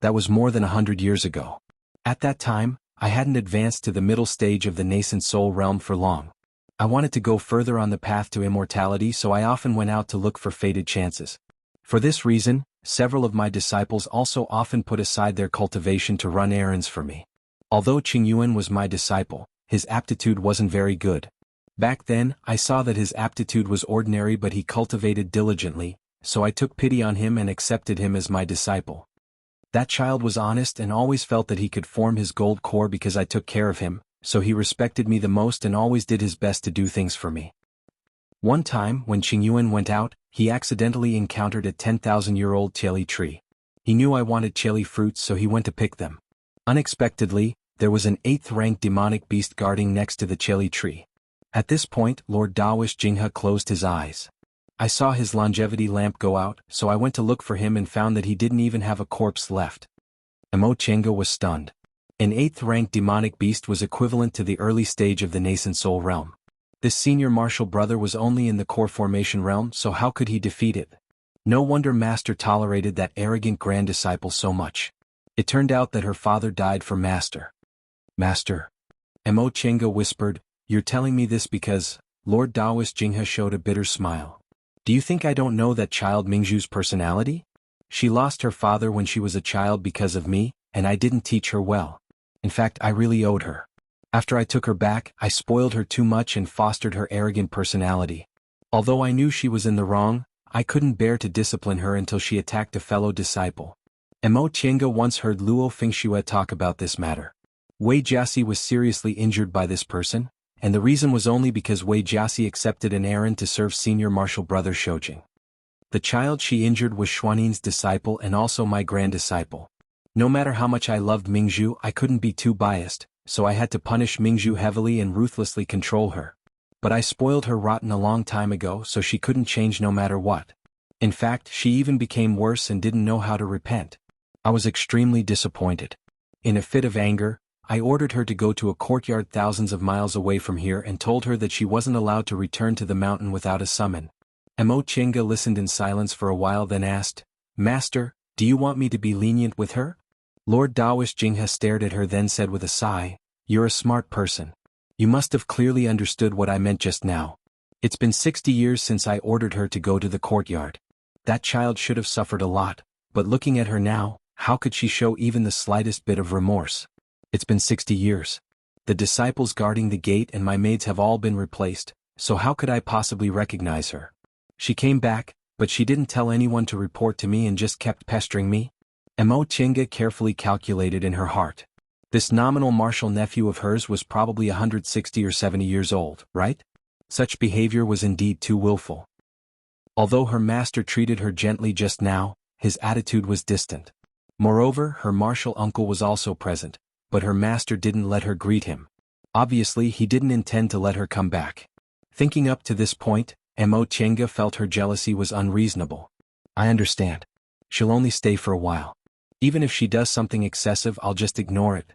That was more than 100 years ago. At that time, I hadn't advanced to the middle stage of the nascent soul realm for long. I wanted to go further on the path to immortality, so I often went out to look for fated chances. For this reason, several of my disciples also often put aside their cultivation to run errands for me. Although Qingyuan was my disciple, his aptitude wasn't very good. Back then, I saw that his aptitude was ordinary, but he cultivated diligently, so I took pity on him and accepted him as my disciple. That child was honest and always felt that he could form his gold core because I took care of him, so he respected me the most and always did his best to do things for me. One time, when Qingyuan went out, he accidentally encountered a 10,000-year-old cherry tree. He knew I wanted cherry fruits, so he went to pick them. Unexpectedly, there was an 8th-ranked demonic beast guarding next to the cherry tree. At this point, Lord Daoist Jinghe closed his eyes. I saw his longevity lamp go out, so I went to look for him and found that he didn't even have a corpse left. Mo Chenga was stunned. An 8th-ranked demonic beast was equivalent to the early stage of the nascent soul realm. This senior martial brother was only in the core formation realm, so how could he defeat it? No wonder Master tolerated that arrogant grand disciple so much. It turned out that her father died for Master. Master. Mo Chenga whispered, "You're telling me this because..." Lord Daoist Jinghe showed a bitter smile. "Do you think I don't know that child Mingzhu's personality? She lost her father when she was a child because of me, and I didn't teach her well. In fact, I really owed her. After I took her back, I spoiled her too much and fostered her arrogant personality. Although I knew she was in the wrong, I couldn't bear to discipline her until she attacked a fellow disciple." Mo Chenga once heard Luo Fengxue talk about this matter. Wei Jiaxi was seriously injured by this person, and the reason was only because Wei Jiaxi accepted an errand to serve senior martial brother Shoujing. The child she injured was Xuanin's disciple and also my grand disciple. No matter how much I loved Mingzhu, I couldn't be too biased, so I had to punish Mingzhu heavily and ruthlessly control her. But I spoiled her rotten a long time ago, so she couldn't change no matter what. In fact, she even became worse and didn't know how to repent. I was extremely disappointed. In a fit of anger, I ordered her to go to a courtyard thousands of miles away from here and told her that she wasn't allowed to return to the mountain without a summon. Mo Chenga listened in silence for a while, then asked, "Master, do you want me to be lenient with her?" Lord Daoist Jinghe stared at her, then said with a sigh, "You're a smart person. You must have clearly understood what I meant just now. It's been 60 years since I ordered her to go to the courtyard. That child should have suffered a lot, but looking at her now, how could she show even the slightest bit of remorse? It's been 60 years. The disciples guarding the gate and my maids have all been replaced, so how could I possibly recognize her? She came back, but she didn't tell anyone to report to me and just kept pestering me." Mo Chenga carefully calculated in her heart. This nominal martial nephew of hers was probably 160 or 70 years old, right? Such behavior was indeed too willful. Although her master treated her gently just now, his attitude was distant. Moreover, her martial uncle was also present, but her master didn't let her greet him. Obviously, he didn't intend to let her come back. Thinking up to this point, Mo Chenga felt her jealousy was unreasonable. "I understand. She'll only stay for a while. Even if she does something excessive, I'll just ignore it."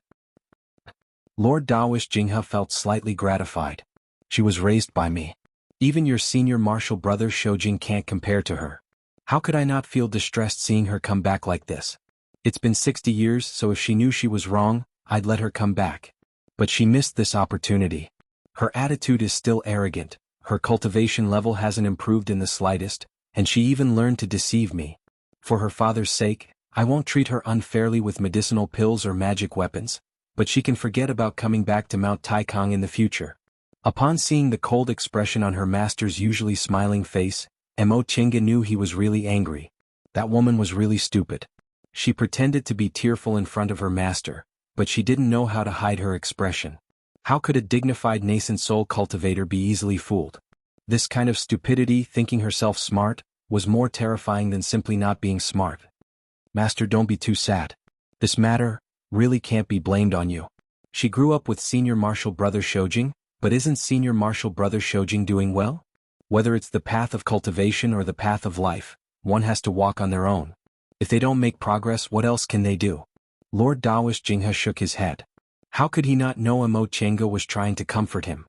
Lord Daoist Jinghe felt slightly gratified. "She was raised by me. Even your senior martial brother Shoujing can't compare to her. How could I not feel distressed seeing her come back like this? It's been 60 years, so if she knew she was wrong, I'd let her come back. But she missed this opportunity. Her attitude is still arrogant, her cultivation level hasn't improved in the slightest, and she even learned to deceive me. For her father's sake, I won't treat her unfairly with medicinal pills or magic weapons, but she can forget about coming back to Mount Taikang in the future." Upon seeing the cold expression on her master's usually smiling face, Mo Chenga knew he was really angry. That woman was really stupid. She pretended to be tearful in front of her master, but she didn't know how to hide her expression. How could a dignified nascent soul cultivator be easily fooled? This kind of stupidity, thinking herself smart, was more terrifying than simply not being smart. "Master, don't be too sad. This matter really can't be blamed on you. She grew up with senior martial brother Shoujing, but isn't senior martial brother Shoujing doing well? Whether it's the path of cultivation or the path of life, one has to walk on their own. If they don't make progress, what else can they do?" Lord Daoist Jinghe shook his head. How could he not know Mo Chenga was trying to comfort him?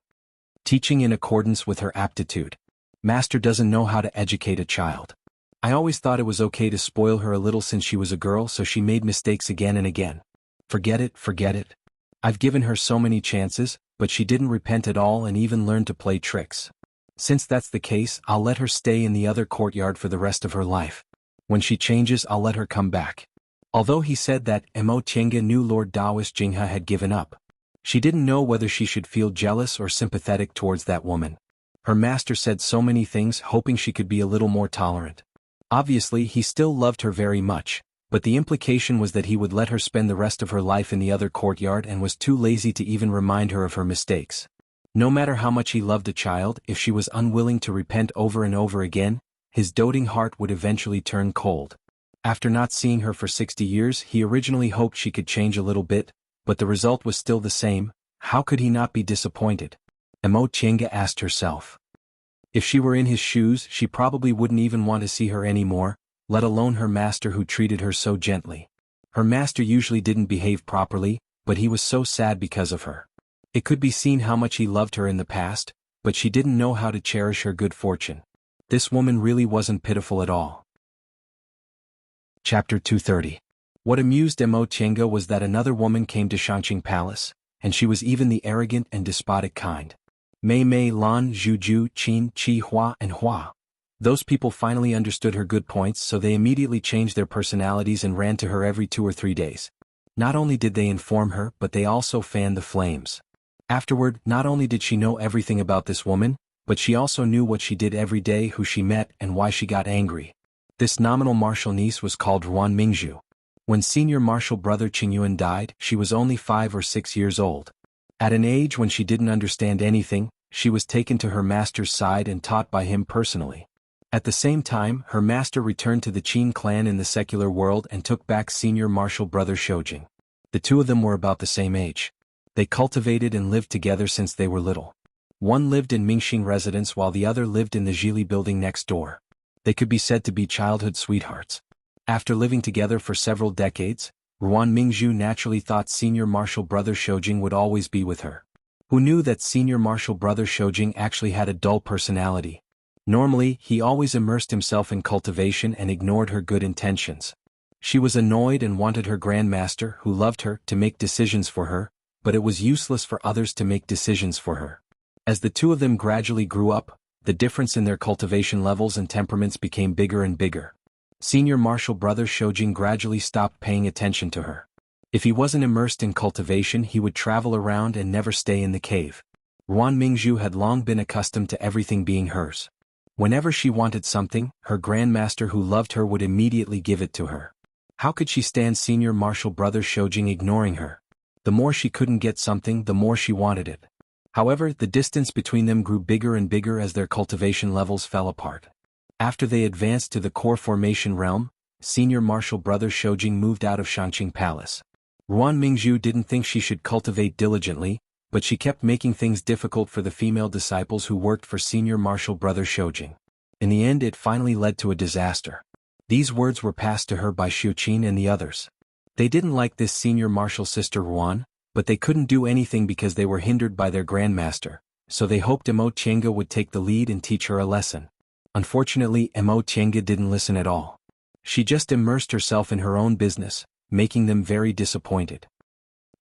Teaching in accordance with her aptitude. Master doesn't know how to educate a child. I always thought it was okay to spoil her a little since she was a girl, so she made mistakes again and again. Forget it, forget it. I've given her so many chances, but she didn't repent at all and even learned to play tricks. Since that's the case, I'll let her stay in the other courtyard for the rest of her life. When she changes, I'll let her come back. Although he said that, Mo Tiange knew Lord Daoist Jinghe had given up. She didn't know whether she should feel jealous or sympathetic towards that woman. Her master said so many things, hoping she could be a little more tolerant. Obviously, he still loved her very much, but the implication was that he would let her spend the rest of her life in the other courtyard and was too lazy to even remind her of her mistakes. No matter how much he loved a child, if she was unwilling to repent over and over again, his doting heart would eventually turn cold. After not seeing her for 60 years, he originally hoped she could change a little bit, but the result was still the same. How could he not be disappointed? Mo Tiange asked herself. If she were in his shoes, she probably wouldn't even want to see her anymore, let alone her master who treated her so gently. Her master usually didn't behave properly, but he was so sad because of her. It could be seen how much he loved her in the past, but she didn't know how to cherish her good fortune. This woman really wasn't pitiful at all. Chapter 230. What amused Mo Tiange was that another woman came to Shanqing Palace, and she was even the arrogant and despotic kind. Mei Mei, Lan, Zhu, Qin, Qi Hua and Hua. Those people finally understood her good points, so they immediately changed their personalities and ran to her every 2 or 3 days. Not only did they inform her, but they also fanned the flames. Afterward, not only did she know everything about this woman, but she also knew what she did every day, who she met, and why she got angry. This nominal martial niece was called Ruan Mingzhu. When senior martial brother Qingyuan died, she was only 5 or 6 years old. At an age when she didn't understand anything, she was taken to her master's side and taught by him personally. At the same time, her master returned to the Qin clan in the secular world and took back senior martial brother Shoujing. The two of them were about the same age. They cultivated and lived together since they were little. One lived in Mingxing residence while the other lived in the Zhili building next door. They could be said to be childhood sweethearts. After living together for several decades, Ruan Mingzhu naturally thought senior martial brother Shoujing would always be with her. Who knew that senior martial brother Shoujing actually had a dull personality? Normally, he always immersed himself in cultivation and ignored her good intentions. She was annoyed and wanted her grandmaster, who loved her, to make decisions for her, but it was useless for others to make decisions for her. As the two of them gradually grew up, the difference in their cultivation levels and temperaments became bigger and bigger. Senior martial brother Shoujing gradually stopped paying attention to her. If he wasn't immersed in cultivation, he would travel around and never stay in the cave. Ruan Mingzhu had long been accustomed to everything being hers. Whenever she wanted something, her grandmaster who loved her would immediately give it to her. How could she stand senior martial brother Shoujing ignoring her? The more she couldn't get something, the more she wanted it. However, the distance between them grew bigger and bigger as their cultivation levels fell apart. After they advanced to the core formation realm, senior martial brother Shoujing moved out of Shanqing Palace. Ruan Mingzhu didn't think she should cultivate diligently, but she kept making things difficult for the female disciples who worked for senior martial brother Shoujing. In the end, it finally led to a disaster. These words were passed to her by Xiuqin and the others. They didn't like this senior martial sister Ruan, but they couldn't do anything because they were hindered by their grandmaster, so they hoped Mo Tiange would take the lead and teach her a lesson. Unfortunately, Mo Tiange didn't listen at all. She just immersed herself in her own business, making them very disappointed.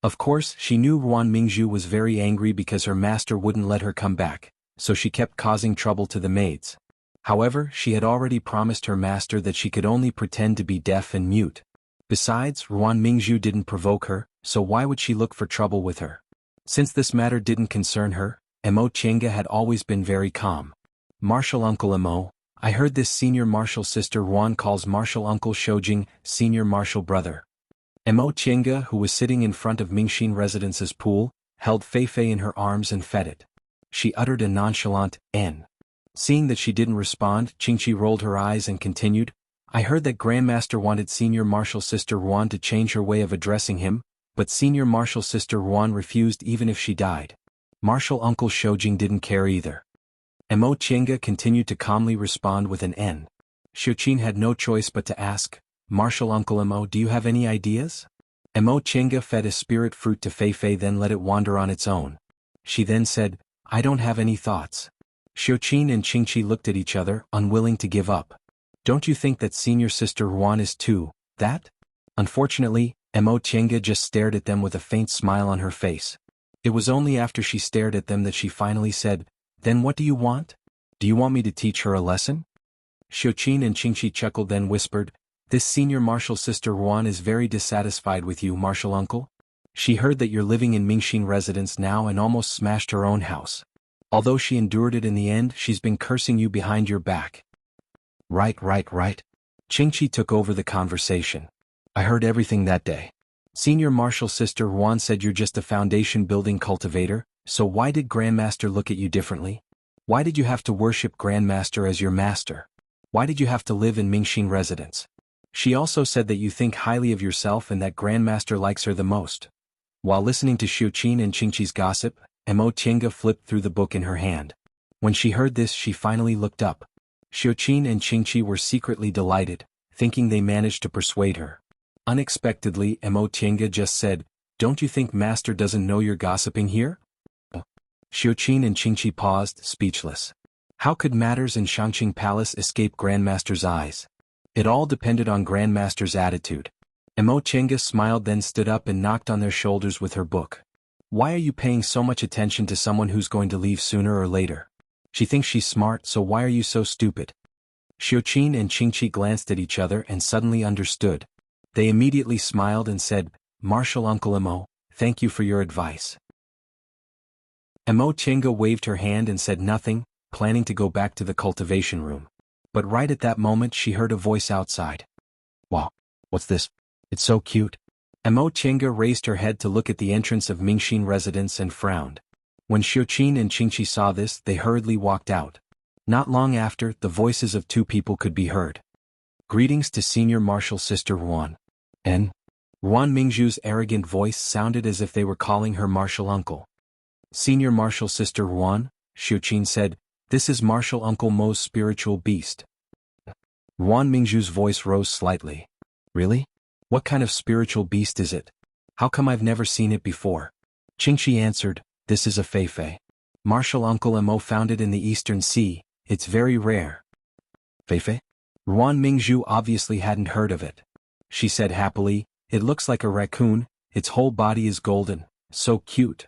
Of course, she knew Ruan Mingzhu was very angry because her master wouldn't let her come back, so she kept causing trouble to the maids. However, she had already promised her master that she could only pretend to be deaf and mute. Besides, Ruan Mingzhu didn't provoke her, so why would she look for trouble with her? Since this matter didn't concern her, Mo Tiange had always been very calm. Martial Uncle Mo, I heard this senior martial sister Ruan calls martial uncle Shoujing senior martial brother. Mo Tiange, who was sitting in front of Mingxin Residence's pool, held Fei Fei in her arms and fed it. She uttered a nonchalant "N." Seeing that she didn't respond, Qingqi rolled her eyes and continued, I heard that Grandmaster wanted senior martial sister Ruan to change her way of addressing him, but senior martial sister Ruan refused even if she died. Martial uncle Shoujing didn't care either. Mo Tiange continued to calmly respond with an N. Xiuqin had no choice but to ask, Martial Uncle Mo, do you have any ideas? Mo Tiange fed a spirit fruit to Fei Fei, then let it wander on its own. She then said, I don't have any thoughts. Xiuqin and Qingqi looked at each other, unwilling to give up. Don't you think that senior sister Ruan is too, that? Unfortunately, Mo Tienga just stared at them with a faint smile on her face. It was only after she stared at them that she finally said, "Then what do you want? Do you want me to teach her a lesson?" Xiuqin and Qingqi chuckled, then whispered, "This senior martial sister Ruan is very dissatisfied with you, martial uncle. She heard that you're living in Mingxin residence now and almost smashed her own house. Although she endured it in the end, she's been cursing you behind your back." Right. Qingqi took over the conversation. "I heard everything that day. Senior martial sister Ruan said you're just a foundation building cultivator, so why did Grandmaster look at you differently? Why did you have to worship Grandmaster as your master? Why did you have to live in Mingxin residence? She also said that you think highly of yourself and that Grandmaster likes her the most." While listening to Xiuqin and Qingqi's gossip, Mo Tienga flipped through the book in her hand. When she heard this, she finally looked up. Xiuqin and Qingqi were secretly delighted, thinking they managed to persuade her. Unexpectedly, Mo Tienga just said, "Don't you think Master doesn't know you're gossiping here?" Xiuqin and Qingqi paused, speechless. How could matters in Shangqing Palace escape Grandmaster's eyes? It all depended on Grandmaster's attitude. Mo Tienga smiled, then stood up and knocked on their shoulders with her book. "Why are you paying so much attention to someone who's going to leave sooner or later? She thinks she's smart, so why are you so stupid?" Xiuqin and Qingqi glanced at each other and suddenly understood. They immediately smiled and said, "Martial Uncle Mo, thank you for your advice." Mo Tienga waved her hand and said nothing, planning to go back to the cultivation room. But right at that moment she heard a voice outside. "Wow, what's this? It's so cute." Mo Tienga raised her head to look at the entrance of Mingxin residence and frowned. When Xiuqin and Qingqi saw this, they hurriedly walked out. Not long after, the voices of two people could be heard. "Greetings to senior martial sister Ruan." And Ruan Mingzhu's arrogant voice sounded as if they were calling her martial uncle. "Senior martial sister Ruan," Xiuqin said, "this is martial uncle Mo's spiritual beast." Ruan Mingzhu's voice rose slightly. "Really? What kind of spiritual beast is it? How come I've never seen it before?" Qingqi answered, "This is a feifei. Martial uncle Mo found it in the Eastern Sea. It's very rare." "Feifei?" Ruan Mingzhu obviously hadn't heard of it. She said happily, "It looks like a raccoon, its whole body is golden, so cute."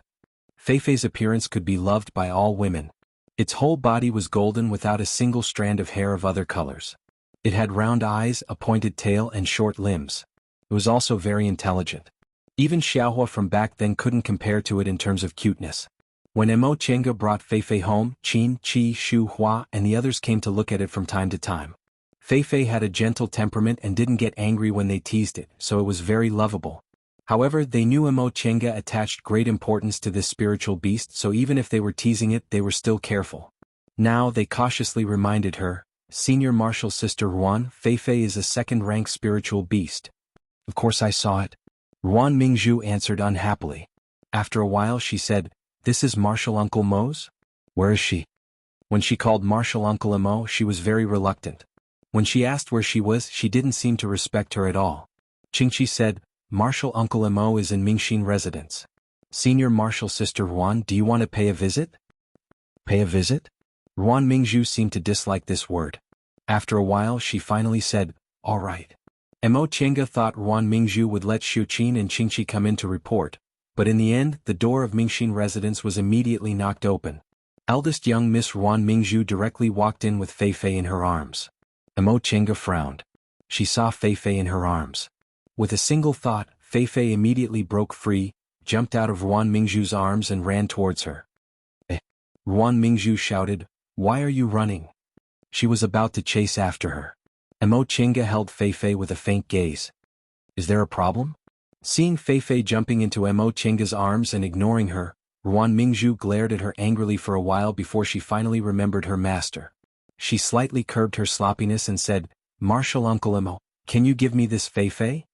Feifei's appearance could be loved by all women. Its whole body was golden without a single strand of hair of other colors. It had round eyes, a pointed tail and short limbs. It was also very intelligent. Even Xiaohua from back then couldn't compare to it in terms of cuteness. When Mo Tienga brought Feifei home, Qin, Qi, Shu Hua and the others came to look at it from time to time. Feifei had a gentle temperament and didn't get angry when they teased it, so it was very lovable. However, they knew Mo Tienga attached great importance to this spiritual beast, so even if they were teasing it, they were still careful. Now they cautiously reminded her, "Senior martial sister Ruan, Feifei is a second-rank spiritual beast." "Of course I saw it." Ruan Mingzhu answered unhappily. After a while she said, "This is martial uncle Mo's? Where is she?" When she called martial uncle Mo, she was very reluctant. When she asked where she was, she didn't seem to respect her at all. Qingqi said, "Martial uncle Mo is in Mingxin residence. Senior martial sister Ruan, do you want to pay a visit?" "Pay a visit?" Ruan Mingzhu seemed to dislike this word. After a while she finally said, "All right." Mo Tienga thought Ruan Mingzhu would let Xiuqin and Qingqi come in to report, but in the end the door of Mingxin residence was immediately knocked open. Eldest young Miss Ruan Mingzhu directly walked in with Feifei in her arms. Mo Tienga frowned. She saw Feifei in her arms. With a single thought, Feifei immediately broke free, jumped out of Ruan Mingzhu's arms and ran towards her. Ruan Mingzhu shouted, "Why are you running?" She was about to chase after her. Mo Tienga held Feifei with a faint gaze. "Is there a problem?" Seeing Feifei jumping into Mo Tienga's arms and ignoring her, Ruan Mingzhu glared at her angrily for a while before she finally remembered her master. She slightly curbed her sloppiness and said, "Martial uncle Mo, can you give me this Feifei?"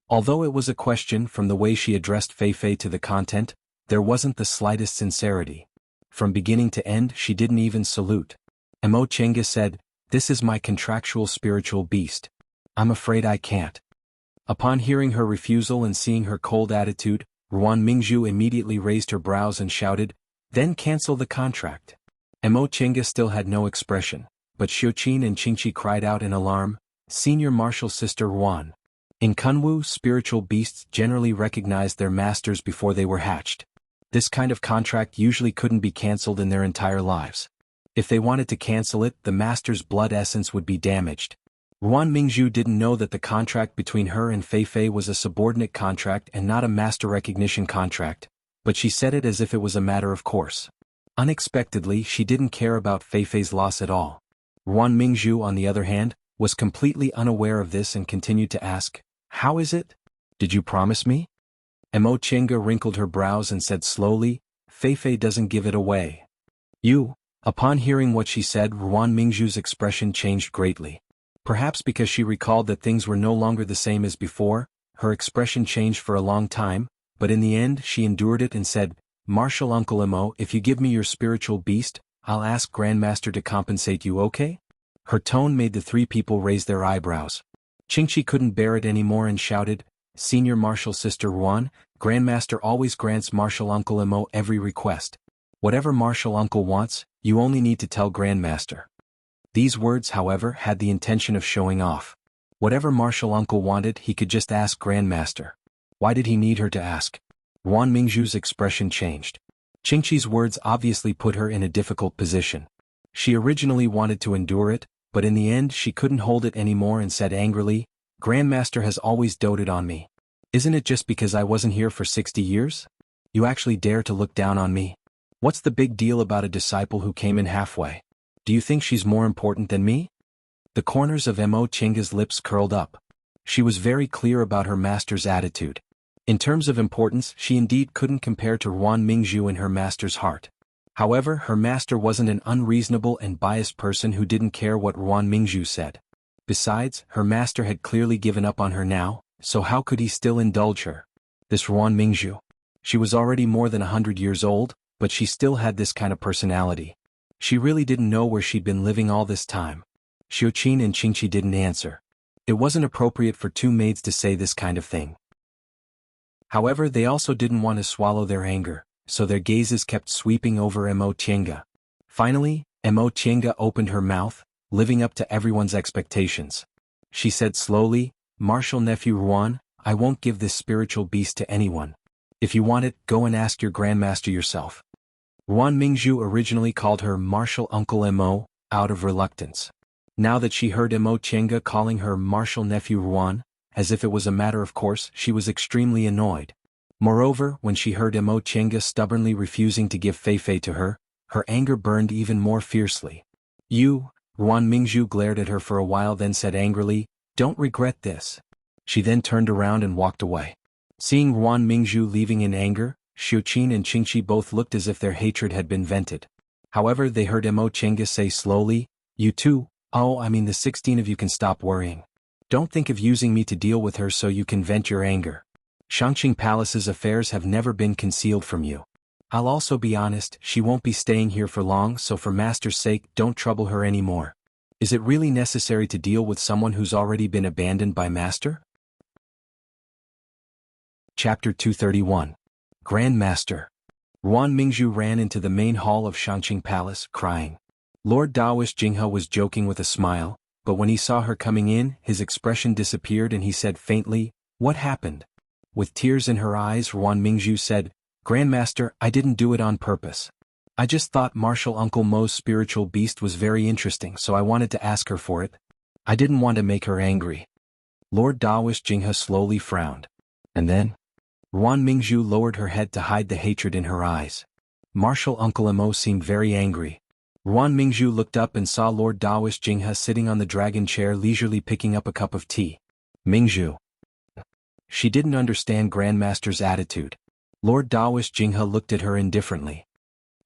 Although it was a question, from the way she addressed Feifei to the content, there wasn't the slightest sincerity. From beginning to end she didn't even salute. Mo Tienga said, "This is my contractual spiritual beast. I'm afraid I can't." Upon hearing her refusal and seeing her cold attitude, Ruan Mingzhu immediately raised her brows and shouted, "Then cancel the contract." Mo Tienga still had no expression, but Xiuqin and Qingqi cried out in alarm, "Senior Martial Sister Ruan." In Kunwu, spiritual beasts generally recognized their masters before they were hatched. This kind of contract usually couldn't be cancelled in their entire lives. If they wanted to cancel it, the master's blood essence would be damaged. Ruan Mingzhu didn't know that the contract between her and Fei Fei was a subordinate contract and not a master recognition contract, but she said it as if it was a matter of course. Unexpectedly, she didn't care about Fei Fei's loss at all. Ruan Mingzhu, on the other hand, was completely unaware of this and continued to ask, "How is it? Did you promise me?" Mo Chenga wrinkled her brows and said slowly, "Fei Fei doesn't give it away." "You?" Upon hearing what she said, Ruan Mingzhu's expression changed greatly. Perhaps because she recalled that things were no longer the same as before, her expression changed for a long time, but in the end she endured it and said, "Martial Uncle Mo, if you give me your spiritual beast, I'll ask Grandmaster to compensate you, okay?" Her tone made the three people raise their eyebrows. Qingqi couldn't bear it anymore and shouted, "Senior Martial Sister Ruan, Grandmaster always grants Martial Uncle Mo every request. Whatever Martial Uncle wants, you only need to tell Grandmaster." These words, however, had the intention of showing off. Whatever Martial Uncle wanted, he could just ask Grandmaster. Why did he need her to ask? Ruan Mingzhu's expression changed. Qingqi's words obviously put her in a difficult position. She originally wanted to endure it, but in the end she couldn't hold it anymore and said angrily, "Grandmaster has always doted on me. Isn't it just because I wasn't here for 60 years? You actually dare to look down on me? What's the big deal about a disciple who came in halfway? Do you think she's more important than me?" The corners of Mo Chenga's lips curled up. She was very clear about her master's attitude. In terms of importance, she indeed couldn't compare to Ruan Mingzhu in her master's heart. However, her master wasn't an unreasonable and biased person who didn't care what Ruan Mingzhu said. Besides, her master had clearly given up on her now, so how could he still indulge her? This Ruan Mingzhu. She was already more than 100 years old, but she still had this kind of personality. She really didn't know where she'd been living all this time. Xiuqin and Qingqi didn't answer. It wasn't appropriate for two maids to say this kind of thing. However, they also didn't want to swallow their anger, so their gazes kept sweeping over Mo Chenga. Finally, Mo Chenga opened her mouth, living up to everyone's expectations. She said slowly, "Martial Nephew Ruan, I won't give this spiritual beast to anyone. If you want it, go and ask your Grandmaster yourself." Ruan Mingzhu originally called her Martial Uncle Mo, out of reluctance. Now that she heard Mo Chenga calling her Martial Nephew Ruan, as if it was a matter of course, she was extremely annoyed. Moreover, when she heard Mo Chenga stubbornly refusing to give Fei Fei to her, her anger burned even more fiercely. "You," Ruan Mingzhu glared at her for a while, then said angrily, "Don't regret this." She then turned around and walked away. Seeing Ruan Mingzhu leaving in anger, Xiuqin and Qingqi both looked as if their hatred had been vented. However, they heard Mo Chenga say slowly, "You two, the 16 of you can stop worrying. Don't think of using me to deal with her so you can vent your anger. Shangqing Palace's affairs have never been concealed from you. I'll also be honest, she won't be staying here for long, so for Master's sake, don't trouble her anymore. Is it really necessary to deal with someone who's already been abandoned by Master?" Chapter 231. Grandmaster. Ruan Mingzhu ran into the main hall of Shangqing Palace, crying. Lord Daoist Jinghe was joking with a smile, but when he saw her coming in, his expression disappeared and he said faintly, "What happened?" With tears in her eyes, Ruan Mingzhu said, "Grandmaster, I didn't do it on purpose. I just thought Martial Uncle Mo's spiritual beast was very interesting, so I wanted to ask her for it. I didn't want to make her angry." Lord Daoist Jinghe slowly frowned. And then? Ruan Mingzhu lowered her head to hide the hatred in her eyes. Martial Uncle Mo seemed very angry. Ruan Mingzhu looked up and saw Lord Daoist Jinghe sitting on the dragon chair leisurely picking up a cup of tea. Mingzhu. She didn't understand Grandmaster's attitude. Lord Daoist Jinghe looked at her indifferently.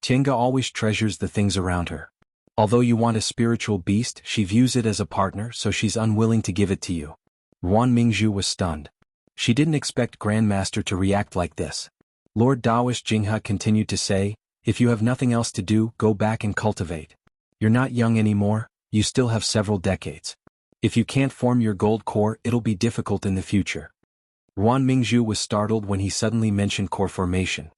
Tiange always treasures the things around her. Although you want a spiritual beast, she views it as a partner, so she's unwilling to give it to you. Ruan Mingzhu was stunned. She didn't expect Grandmaster to react like this. Lord Daoist Jinghe continued to say, "If you have nothing else to do, go back and cultivate. You're not young anymore, you still have several decades. If you can't form your gold core, it'll be difficult in the future." Ruan Mingzhu was startled when he suddenly mentioned core formation.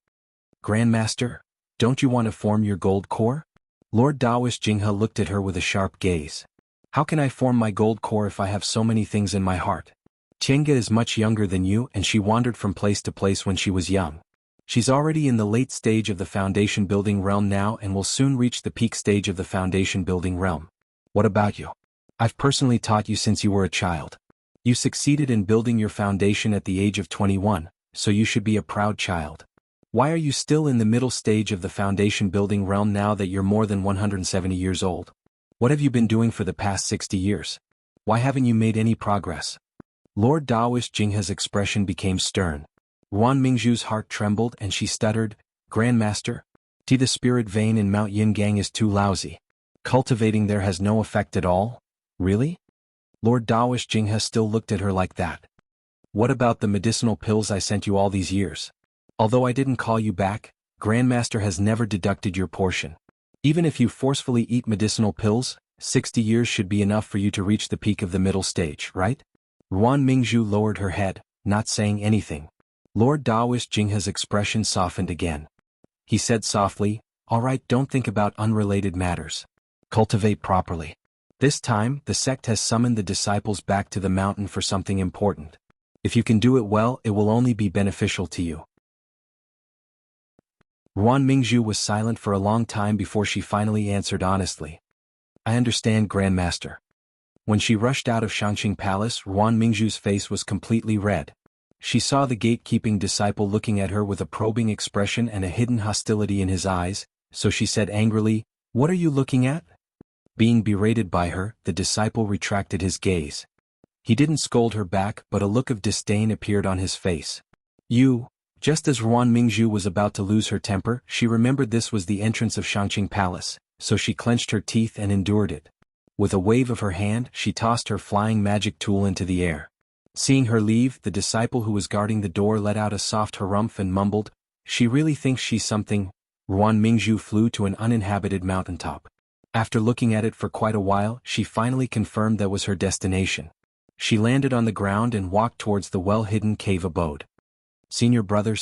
"Grandmaster, don't you want to form your gold core?" Lord Daoist Jinghe looked at her with a sharp gaze. How can I form my gold core if I have so many things in my heart? Tiange is much younger than you and she wandered from place to place when she was young. She's already in the late stage of the foundation building realm now and will soon reach the peak stage of the foundation building realm. What about you? I've personally taught you since you were a child. You succeeded in building your foundation at the age of 21, so you should be a proud child. Why are you still in the middle stage of the foundation building realm now that you're more than 170 years old? What have you been doing for the past 60 years? Why haven't you made any progress? Lord Daoist Jinghe's expression became stern. Ruan Mingzhu's heart trembled and she stuttered, Grandmaster, the spirit vein in Mount Yingang is too lousy. Cultivating there has no effect at all? Really? Lord Daoist Jinghe still looked at her like that. What about the medicinal pills I sent you all these years? Although I didn't call you back, Grandmaster has never deducted your portion. Even if you forcefully eat medicinal pills, 60 years should be enough for you to reach the peak of the middle stage, right? Ruan Mingzhu lowered her head, not saying anything. Lord Daoist Jinghe's expression softened again. He said softly, all right, don't think about unrelated matters. Cultivate properly. This time, the sect has summoned the disciples back to the mountain for something important. If you can do it well, it will only be beneficial to you. Ruan Mingzhu was silent for a long time before she finally answered honestly. I understand, Grandmaster. When she rushed out of Shangqing Palace, Ruan Mingzhu's face was completely red. She saw the gatekeeping disciple looking at her with a probing expression and a hidden hostility in his eyes, so she said angrily, What are you looking at? Being berated by her, the disciple retracted his gaze. He didn't scold her back, but a look of disdain appeared on his face. You. Just as Ruan Mingzhu was about to lose her temper, she remembered this was the entrance of Shangqing Palace, so she clenched her teeth and endured it. With a wave of her hand, she tossed her flying magic tool into the air. Seeing her leave, the disciple who was guarding the door let out a soft harumph and mumbled, She really thinks she's something. Ruan Mingzhu flew to an uninhabited mountaintop. After looking at it for quite a while, she finally confirmed that was her destination. She landed on the ground and walked towards the well-hidden cave abode. Senior brother,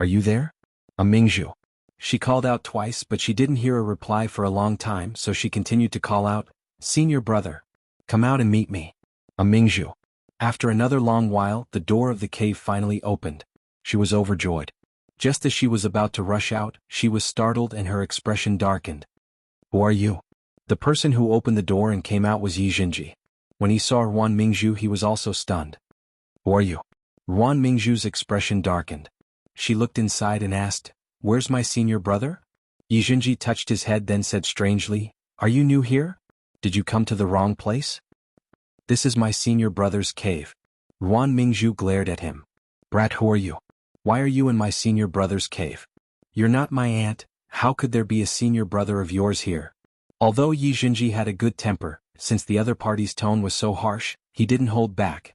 are you there? Mingzhu. She called out twice but she didn't hear a reply for a long time, so she continued to call out, Senior brother. Come out and meet me. Mingzhu. After another long while, the door of the cave finally opened. She was overjoyed. Just as she was about to rush out, she was startled and her expression darkened. Who are you? The person who opened the door and came out was Yi Jinji. When he saw Ruan Mingzhu, he was also stunned. Who are you? Ruan Mingzhu's expression darkened. She looked inside and asked, Where's my senior brother? Yi Jinji touched his head then said strangely, Are you new here? Did you come to the wrong place? This is my senior brother's cave. Ruan Mingzhu glared at him. Brat, who are you? Why are you in my senior brother's cave? You're not my aunt, how could there be a senior brother of yours here? Although Yi Jinji had a good temper, since the other party's tone was so harsh, he didn't hold back.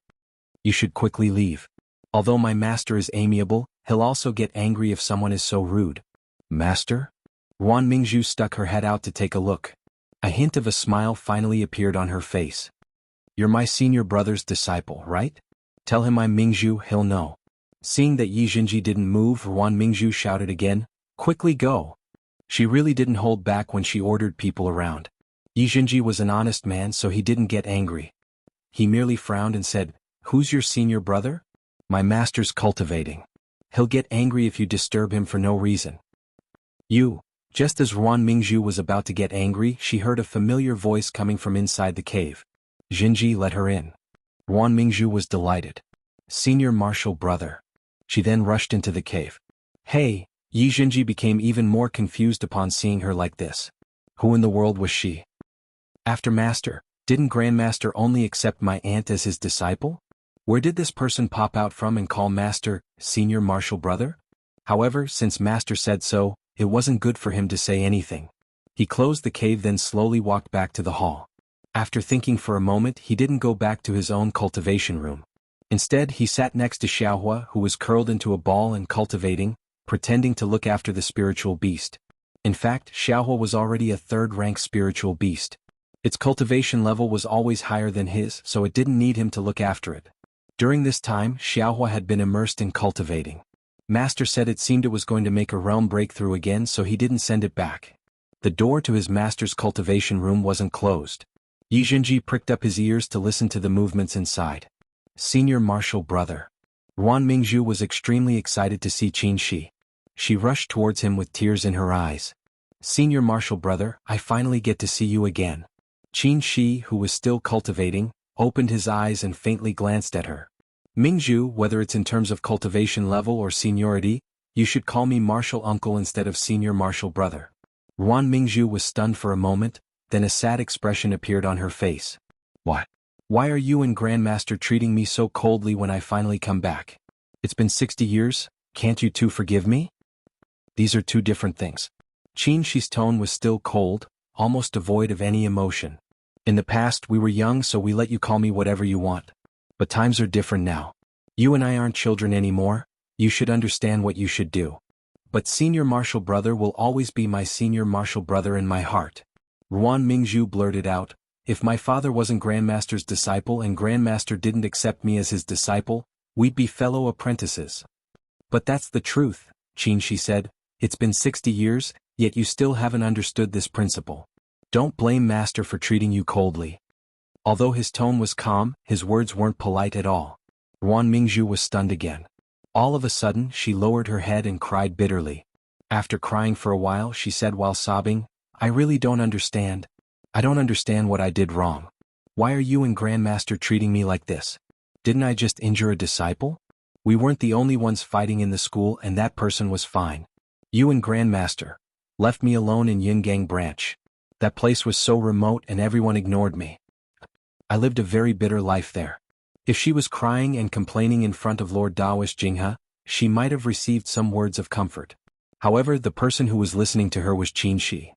You should quickly leave. Although my master is amiable, he'll also get angry if someone is so rude. Master? Ruan Mingzhu stuck her head out to take a look. A hint of a smile finally appeared on her face. You're my senior brother's disciple, right? Tell him I'm Mingzhu, he'll know. Seeing that Yi Jinji didn't move, Ruan Mingzhu shouted again, Quickly go. She really didn't hold back when she ordered people around. Yi Jinji was an honest man, so he didn't get angry. He merely frowned and said, Who's your senior brother? My master's cultivating. He'll get angry if you disturb him for no reason. You. Just as Ruan Mingzhu was about to get angry, she heard a familiar voice coming from inside the cave. Jinji let her in. Ruan Mingzhu was delighted. Senior martial brother. She then rushed into the cave. Hey! Yi Jinji became even more confused upon seeing her like this. Who in the world was she? After Master, didn't Grandmaster only accept my aunt as his disciple? Where did this person pop out from and call Master, senior martial brother? However, since Master said so, it wasn't good for him to say anything. He closed the cave then slowly walked back to the hall. After thinking for a moment, he didn't go back to his own cultivation room. Instead, he sat next to Xiaohua, who was curled into a ball and cultivating, pretending to look after the spiritual beast. In fact, Xiaohua was already a third-rank spiritual beast. Its cultivation level was always higher than his, so it didn't need him to look after it. During this time, Xiaohua had been immersed in cultivating. Master said it seemed it was going to make a realm breakthrough again, so he didn't send it back. The door to his master's cultivation room wasn't closed. Yi Jinji pricked up his ears to listen to the movements inside. Senior Marshal Brother. Ruan Mingzhu was extremely excited to see Qin Shi. She rushed towards him with tears in her eyes. Senior Marshal Brother, I finally get to see you again. Qin Shi, who was still cultivating, opened his eyes and faintly glanced at her. Mingzhu, whether it's in terms of cultivation level or seniority, you should call me Marshal Uncle instead of Senior Marshal Brother. Ruan Mingzhu was stunned for a moment, then a sad expression appeared on her face. What? Why are you and Grandmaster treating me so coldly when I finally come back? It's been 60 years, can't you two forgive me? These are two different things. Qin Shi's tone was still cold, almost devoid of any emotion. In the past we were young, so we let you call me whatever you want. But times are different now. You and I aren't children anymore, you should understand what you should do. But Senior Marshal Brother will always be my Senior Marshal Brother in my heart. Ruan Mingzhu blurted out, if my father wasn't Grandmaster's disciple and Grandmaster didn't accept me as his disciple, we'd be fellow apprentices. But that's the truth, Qin Shi said. It's been 60 years, yet you still haven't understood this principle. Don't blame Master for treating you coldly. Although his tone was calm, his words weren't polite at all. Ruan Mingzhu was stunned again. All of a sudden, she lowered her head and cried bitterly. After crying for a while, she said while sobbing, I really don't understand. I don't understand what I did wrong. Why are you and Grandmaster treating me like this? Didn't I just injure a disciple? We weren't the only ones fighting in the school and that person was fine. You and Grandmaster left me alone in Yingang branch. That place was so remote and everyone ignored me. I lived a very bitter life there. If she was crying and complaining in front of Lord Daoist Jinghe, she might have received some words of comfort. However, the person who was listening to her was Qin Shi.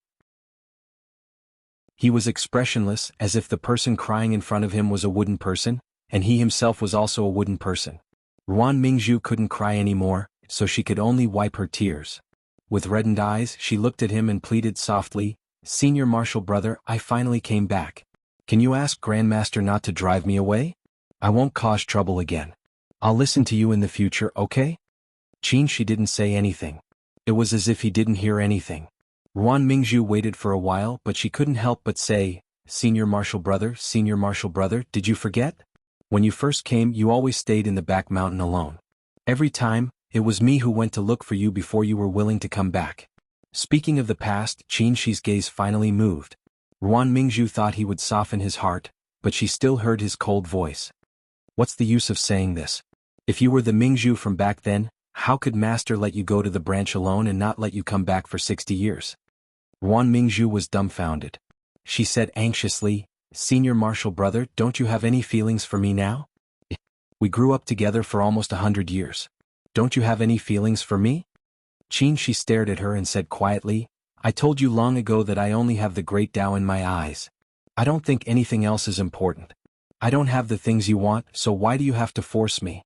He was expressionless, as if the person crying in front of him was a wooden person, and he himself was also a wooden person. Ruan Mingzhu couldn't cry anymore, so she could only wipe her tears. With reddened eyes, she looked at him and pleaded softly, Senior Marshal Brother, I finally came back. Can you ask Grandmaster not to drive me away? I won't cause trouble again. I'll listen to you in the future, okay? Qin Shi didn't say anything. It was as if he didn't hear anything. Ruan Mingzhu waited for a while, but she couldn't help but say, Senior Marshal Brother, did you forget? When you first came, you always stayed in the back mountain alone. Every time, it was me who went to look for you before you were willing to come back. Speaking of the past, Qin Shi's gaze finally moved. Ruan Mingzhu thought he would soften his heart, but she still heard his cold voice. What's the use of saying this? If you were the Mingzhu from back then, how could Master let you go to the branch alone and not let you come back for 60 years? Ruan Mingzhu was dumbfounded. She said anxiously, Senior Marshal Brother, don't you have any feelings for me now? We grew up together for almost 100 years. Don't you have any feelings for me? Qin Shi stared at her and said quietly, I told you long ago that I only have the great Tao in my eyes. I don't think anything else is important. I don't have the things you want, so why do you have to force me?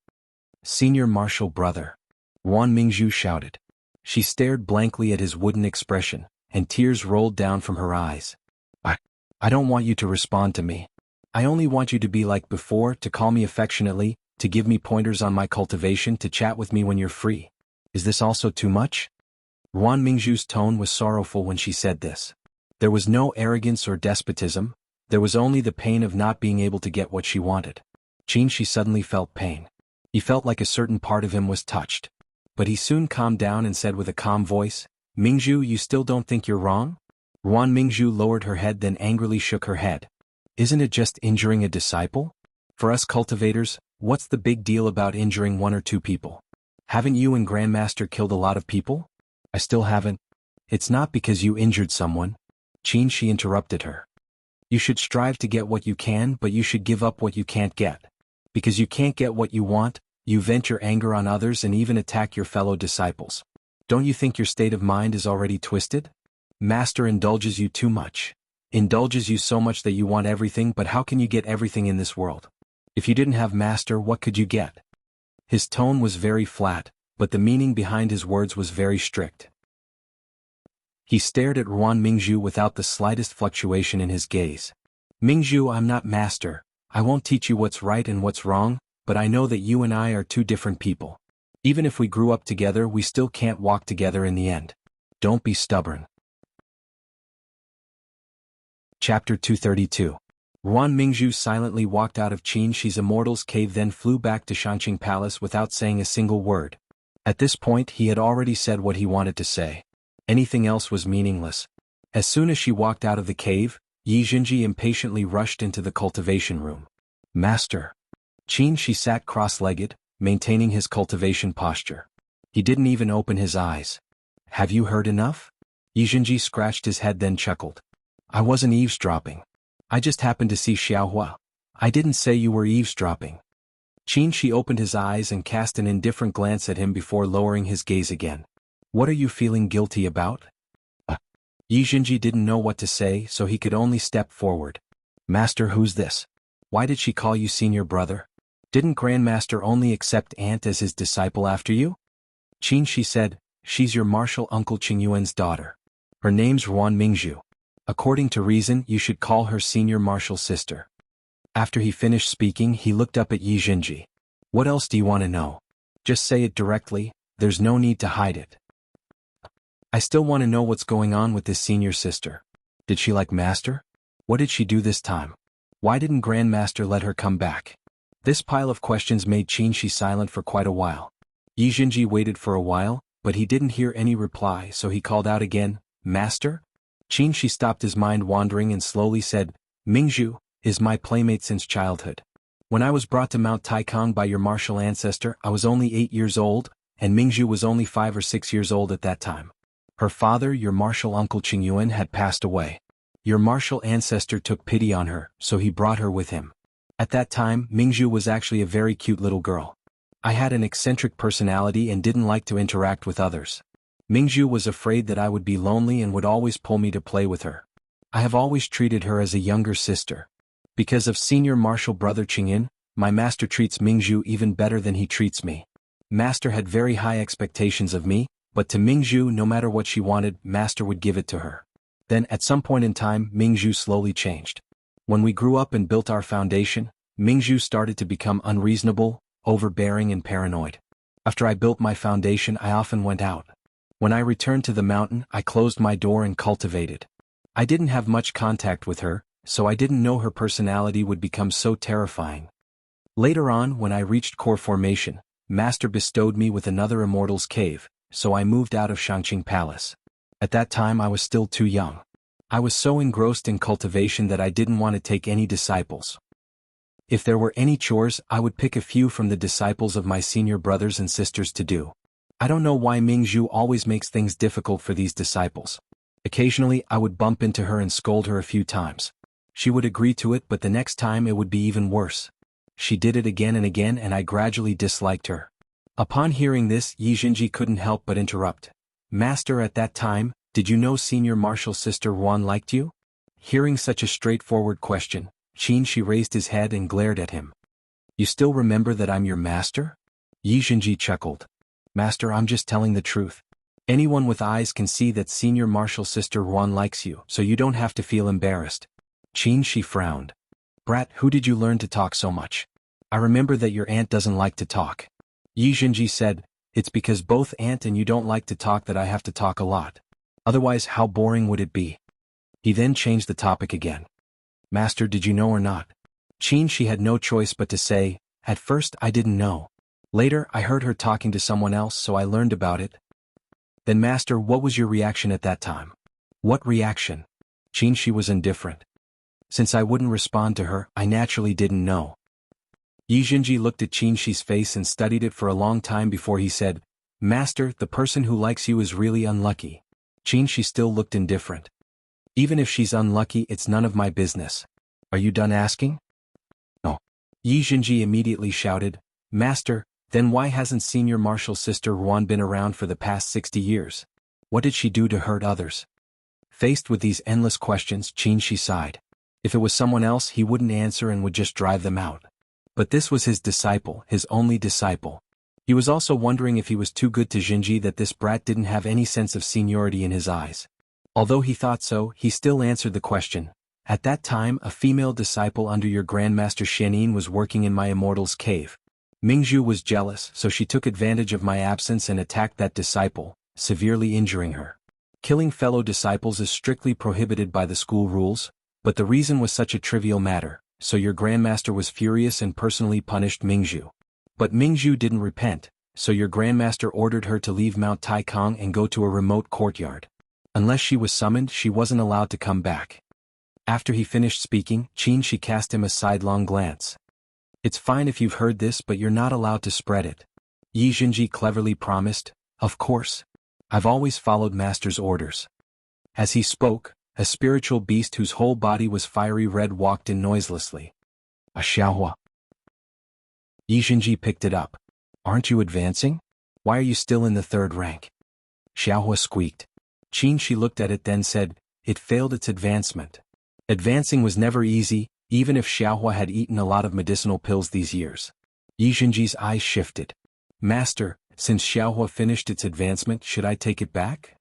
Senior Marshal Brother. Ruan Mingzhu shouted. She stared blankly at his wooden expression, and tears rolled down from her eyes. I don't want you to respond to me. I only want you to be like before, to call me affectionately, to give me pointers on my cultivation, to chat with me when you're free. Is this also too much? Ruan Mingzhu's tone was sorrowful when she said this. There was no arrogance or despotism, there was only the pain of not being able to get what she wanted. Qin Shi suddenly felt pain. He felt like a certain part of him was touched. But he soon calmed down and said with a calm voice, Mingzhu, you still don't think you're wrong? Ruan Mingzhu lowered her head then angrily shook her head. Isn't it just injuring a disciple? For us cultivators, what's the big deal about injuring one or two people? Haven't you and Grandmaster killed a lot of people? I still haven't. It's not because you injured someone. Qin Shi interrupted her. You should strive to get what you can, but you should give up what you can't get. Because you can't get what you want, you vent your anger on others and even attack your fellow disciples. Don't you think your state of mind is already twisted? Master indulges you too much. Indulges you so much that you want everything, but how can you get everything in this world? If you didn't have Master, what could you get? His tone was very flat, but the meaning behind his words was very strict. He stared at Ruan Mingzhu without the slightest fluctuation in his gaze. Mingzhu, I'm not Master. I won't teach you what's right and what's wrong, but I know that you and I are two different people. Even if we grew up together, we still can't walk together in the end. Don't be stubborn. Chapter 232. Ruan Mingzhu silently walked out of Qin Shi's immortal's cave, then flew back to Shanqing Palace without saying a single word. At this point he had already said what he wanted to say. Anything else was meaningless. As soon as she walked out of the cave, Yi Jinji impatiently rushed into the cultivation room. Master. Qin Shi sat cross-legged, maintaining his cultivation posture. He didn't even open his eyes. Have you heard enough? Yi Jinji scratched his head then chuckled. I wasn't eavesdropping. I just happened to see Xiaohua. I didn't say you were eavesdropping. Qin Shi opened his eyes and cast an indifferent glance at him before lowering his gaze again. What are you feeling guilty about? Yi Jinji didn't know what to say, so he could only step forward. Master, who's this? Why did she call you senior brother? Didn't Grandmaster only accept Aunt as his disciple after you? Qin Shi said, she's your martial uncle Qingyuan's daughter. Her name's Ruan Mingzhu. According to reason, you should call her senior martial sister. After he finished speaking, he looked up at Yi Jinji. What else do you want to know? Just say it directly, there's no need to hide it. I still want to know what's going on with this senior sister. Did she like Master? What did she do this time? Why didn't Grandmaster let her come back? This pile of questions made Qin Shi silent for quite a while. Yi Jinji waited for a while, but he didn't hear any reply, so he called out again, Master? Qin Shi stopped his mind wandering and slowly said, Mingzhu is my playmate since childhood. When I was brought to Mount Taikang by your martial ancestor, I was only 8 years old, and Mingzhu was only 5 or 6 years old at that time. Her father, your martial uncle Qingyuan, had passed away. Your martial ancestor took pity on her, so he brought her with him. At that time, Mingzhu was actually a very cute little girl. I had an eccentric personality and didn't like to interact with others. Mingzhu was afraid that I would be lonely and would always pull me to play with her. I have always treated her as a younger sister. Because of senior martial brother Qingyin, my master treats Mingzhu even better than he treats me. Master had very high expectations of me, but to Mingzhu, no matter what she wanted, Master would give it to her. Then, at some point in time, Mingzhu slowly changed. When we grew up and built our foundation, Mingzhu started to become unreasonable, overbearing and paranoid. After I built my foundation, I often went out. When I returned to the mountain, I closed my door and cultivated. I didn't have much contact with her, so I didn't know her personality would become so terrifying. Later on, when I reached core formation, Master bestowed me with another immortal's cave, so I moved out of Shanqing Palace. At that time I was still too young. I was so engrossed in cultivation that I didn't want to take any disciples. If there were any chores, I would pick a few from the disciples of my senior brothers and sisters to do. I don't know why Mingzhu always makes things difficult for these disciples. Occasionally I would bump into her and scold her a few times. She would agree to it, but the next time it would be even worse. She did it again and again, and I gradually disliked her. Upon hearing this, Yi Jinji couldn't help but interrupt. Master, at that time, did you know senior martial sister Ruan liked you? Hearing such a straightforward question, Qin Shi raised his head and glared at him. You still remember that I'm your master? Yi Jinji chuckled. Master, I'm just telling the truth. Anyone with eyes can see that senior martial sister Ruan likes you, so you don't have to feel embarrassed. Qin Shi frowned. Brat, who did you learn to talk so much? I remember that your aunt doesn't like to talk. Yi Jinji said, it's because both aunt and you don't like to talk that I have to talk a lot. Otherwise, how boring would it be? He then changed the topic again. Master, did you know or not? Qin Shi had no choice but to say, at first I didn't know. Later, I heard her talking to someone else, so I learned about it. Then Master, what was your reaction at that time? What reaction? Qin Shi was indifferent. Since I wouldn't respond to her, I naturally didn't know. Yi Jinji looked at Qin Shi's face and studied it for a long time before he said, Master, the person who likes you is really unlucky. Qin Shi still looked indifferent. Even if she's unlucky, it's none of my business. Are you done asking? No. Yi Jinji immediately shouted, Master, then why hasn't senior martial sister Ruan been around for the past 60 years? What did she do to hurt others? Faced with these endless questions, Qin Shi sighed. If it was someone else, he wouldn't answer and would just drive them out. But this was his disciple, his only disciple. He was also wondering if he was too good to Jinji, that this brat didn't have any sense of seniority in his eyes. Although he thought so, he still answered the question. At that time, a female disciple under your Grandmaster Xianyin was working in my immortal's cave. Mingzhu was jealous, so she took advantage of my absence and attacked that disciple, severely injuring her. Killing fellow disciples is strictly prohibited by the school rules, But the reason was such a trivial matter, so your grandmaster was furious and personally punished Mingzhu. But Mingzhu didn't repent, so your grandmaster ordered her to leave Mount Taikang and go to a remote courtyard. Unless she was summoned, she wasn't allowed to come back. After he finished speaking, she cast him a sidelong glance. It's fine if you've heard this, but you're not allowed to spread it. Yi Xinji cleverly promised, of course. I've always followed master's orders. As he spoke, a spiritual beast whose whole body was fiery red walked in noiselessly. A Xiaohua. Yi Xinji picked it up. Aren't you advancing? Why are you still in the third rank? Xiaohua squeaked. She looked at it then said, it failed its advancement. Advancing was never easy, even if Xiaohua had eaten a lot of medicinal pills these years. Yi Xinji's eyes shifted. Master, since Xiaohua finished its advancement, should I take it back?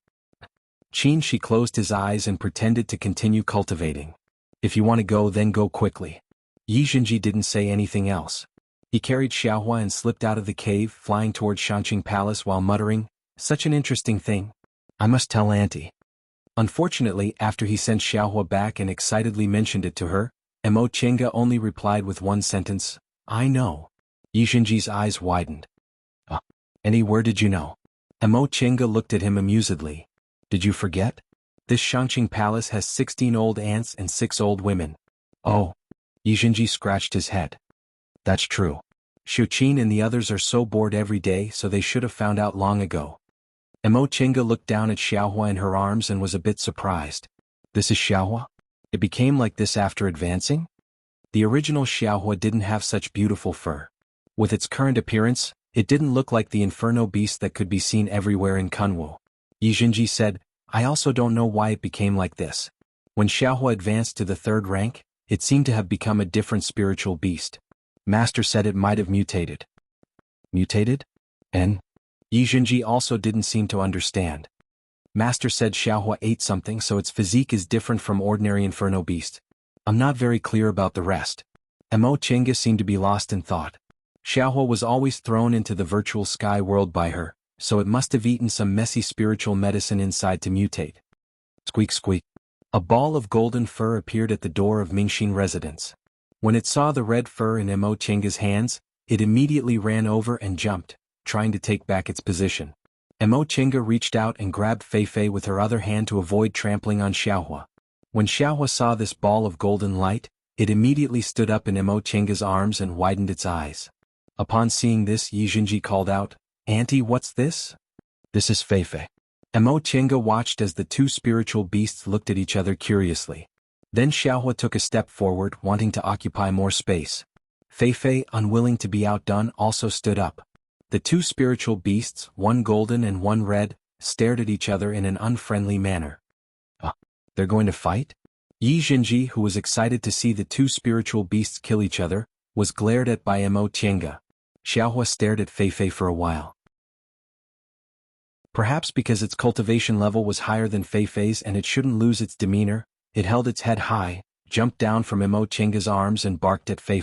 She closed his eyes and pretended to continue cultivating. If you want to go, then go quickly. Yi Xinji didn't say anything else. He carried Xiaohua and slipped out of the cave, flying toward Shanqing Palace while muttering, such an interesting thing. I must tell Auntie. Unfortunately, after he sent Xiaohua back and excitedly mentioned it to her, Mo Chenga only replied with one sentence, I know. Yi Xinji's eyes widened. Auntie, where did you know? Mo Chenga looked at him amusedly. Did you forget? This Shanqing Palace has 16 old aunts and 6 old women. Oh. Yi Xinji scratched his head. That's true. Xuqin and the others are so bored every day, so they should have found out long ago. Mo Chenga looked down at Xiaohua in her arms and was a bit surprised. This is Xiaohua? It became like this after advancing? The original Xiaohua didn't have such beautiful fur. With its current appearance, it didn't look like the inferno beast that could be seen everywhere in Kunwu. Yi Xinji said, I also don't know why it became like this. When Xiaohua advanced to the third rank, it seemed to have become a different spiritual beast. Master said it might have mutated. Mutated? And? Yi Xinji also didn't seem to understand. Master said Xiaohua ate something, so its physique is different from ordinary inferno beast. I'm not very clear about the rest. Mo Chenga seemed to be lost in thought. Xiaohua was always thrown into the virtual sky world by her, so it must have eaten some messy spiritual medicine inside to mutate. Squeak squeak. A ball of golden fur appeared at the door of Mingxin residence. When it saw the red fur in Mo Chenga's hands, it immediately ran over and jumped, trying to take back its position. Mo Chenga reached out and grabbed Fei with her other hand to avoid trampling on Xiaohua. When Xiaohua saw this ball of golden light, it immediately stood up in Mo Chenga's arms and widened its eyes. Upon seeing this, Yi Xinji called out, Auntie, what's this? This is Fei. Mo Chenga watched as the two spiritual beasts looked at each other curiously. Then Xiaohua took a step forward, wanting to occupy more space. Fei, unwilling to be outdone, also stood up. The two spiritual beasts, one golden and one red, stared at each other in an unfriendly manner. They're going to fight? Yi Xinji, who was excited to see the two spiritual beasts kill each other, was glared at by Mo Chenga. Xiaohua stared at Fei for a while. Perhaps because its cultivation level was higher than Fei's and it shouldn't lose its demeanor, it held its head high, jumped down from Mo Chenga's arms and barked at Fei.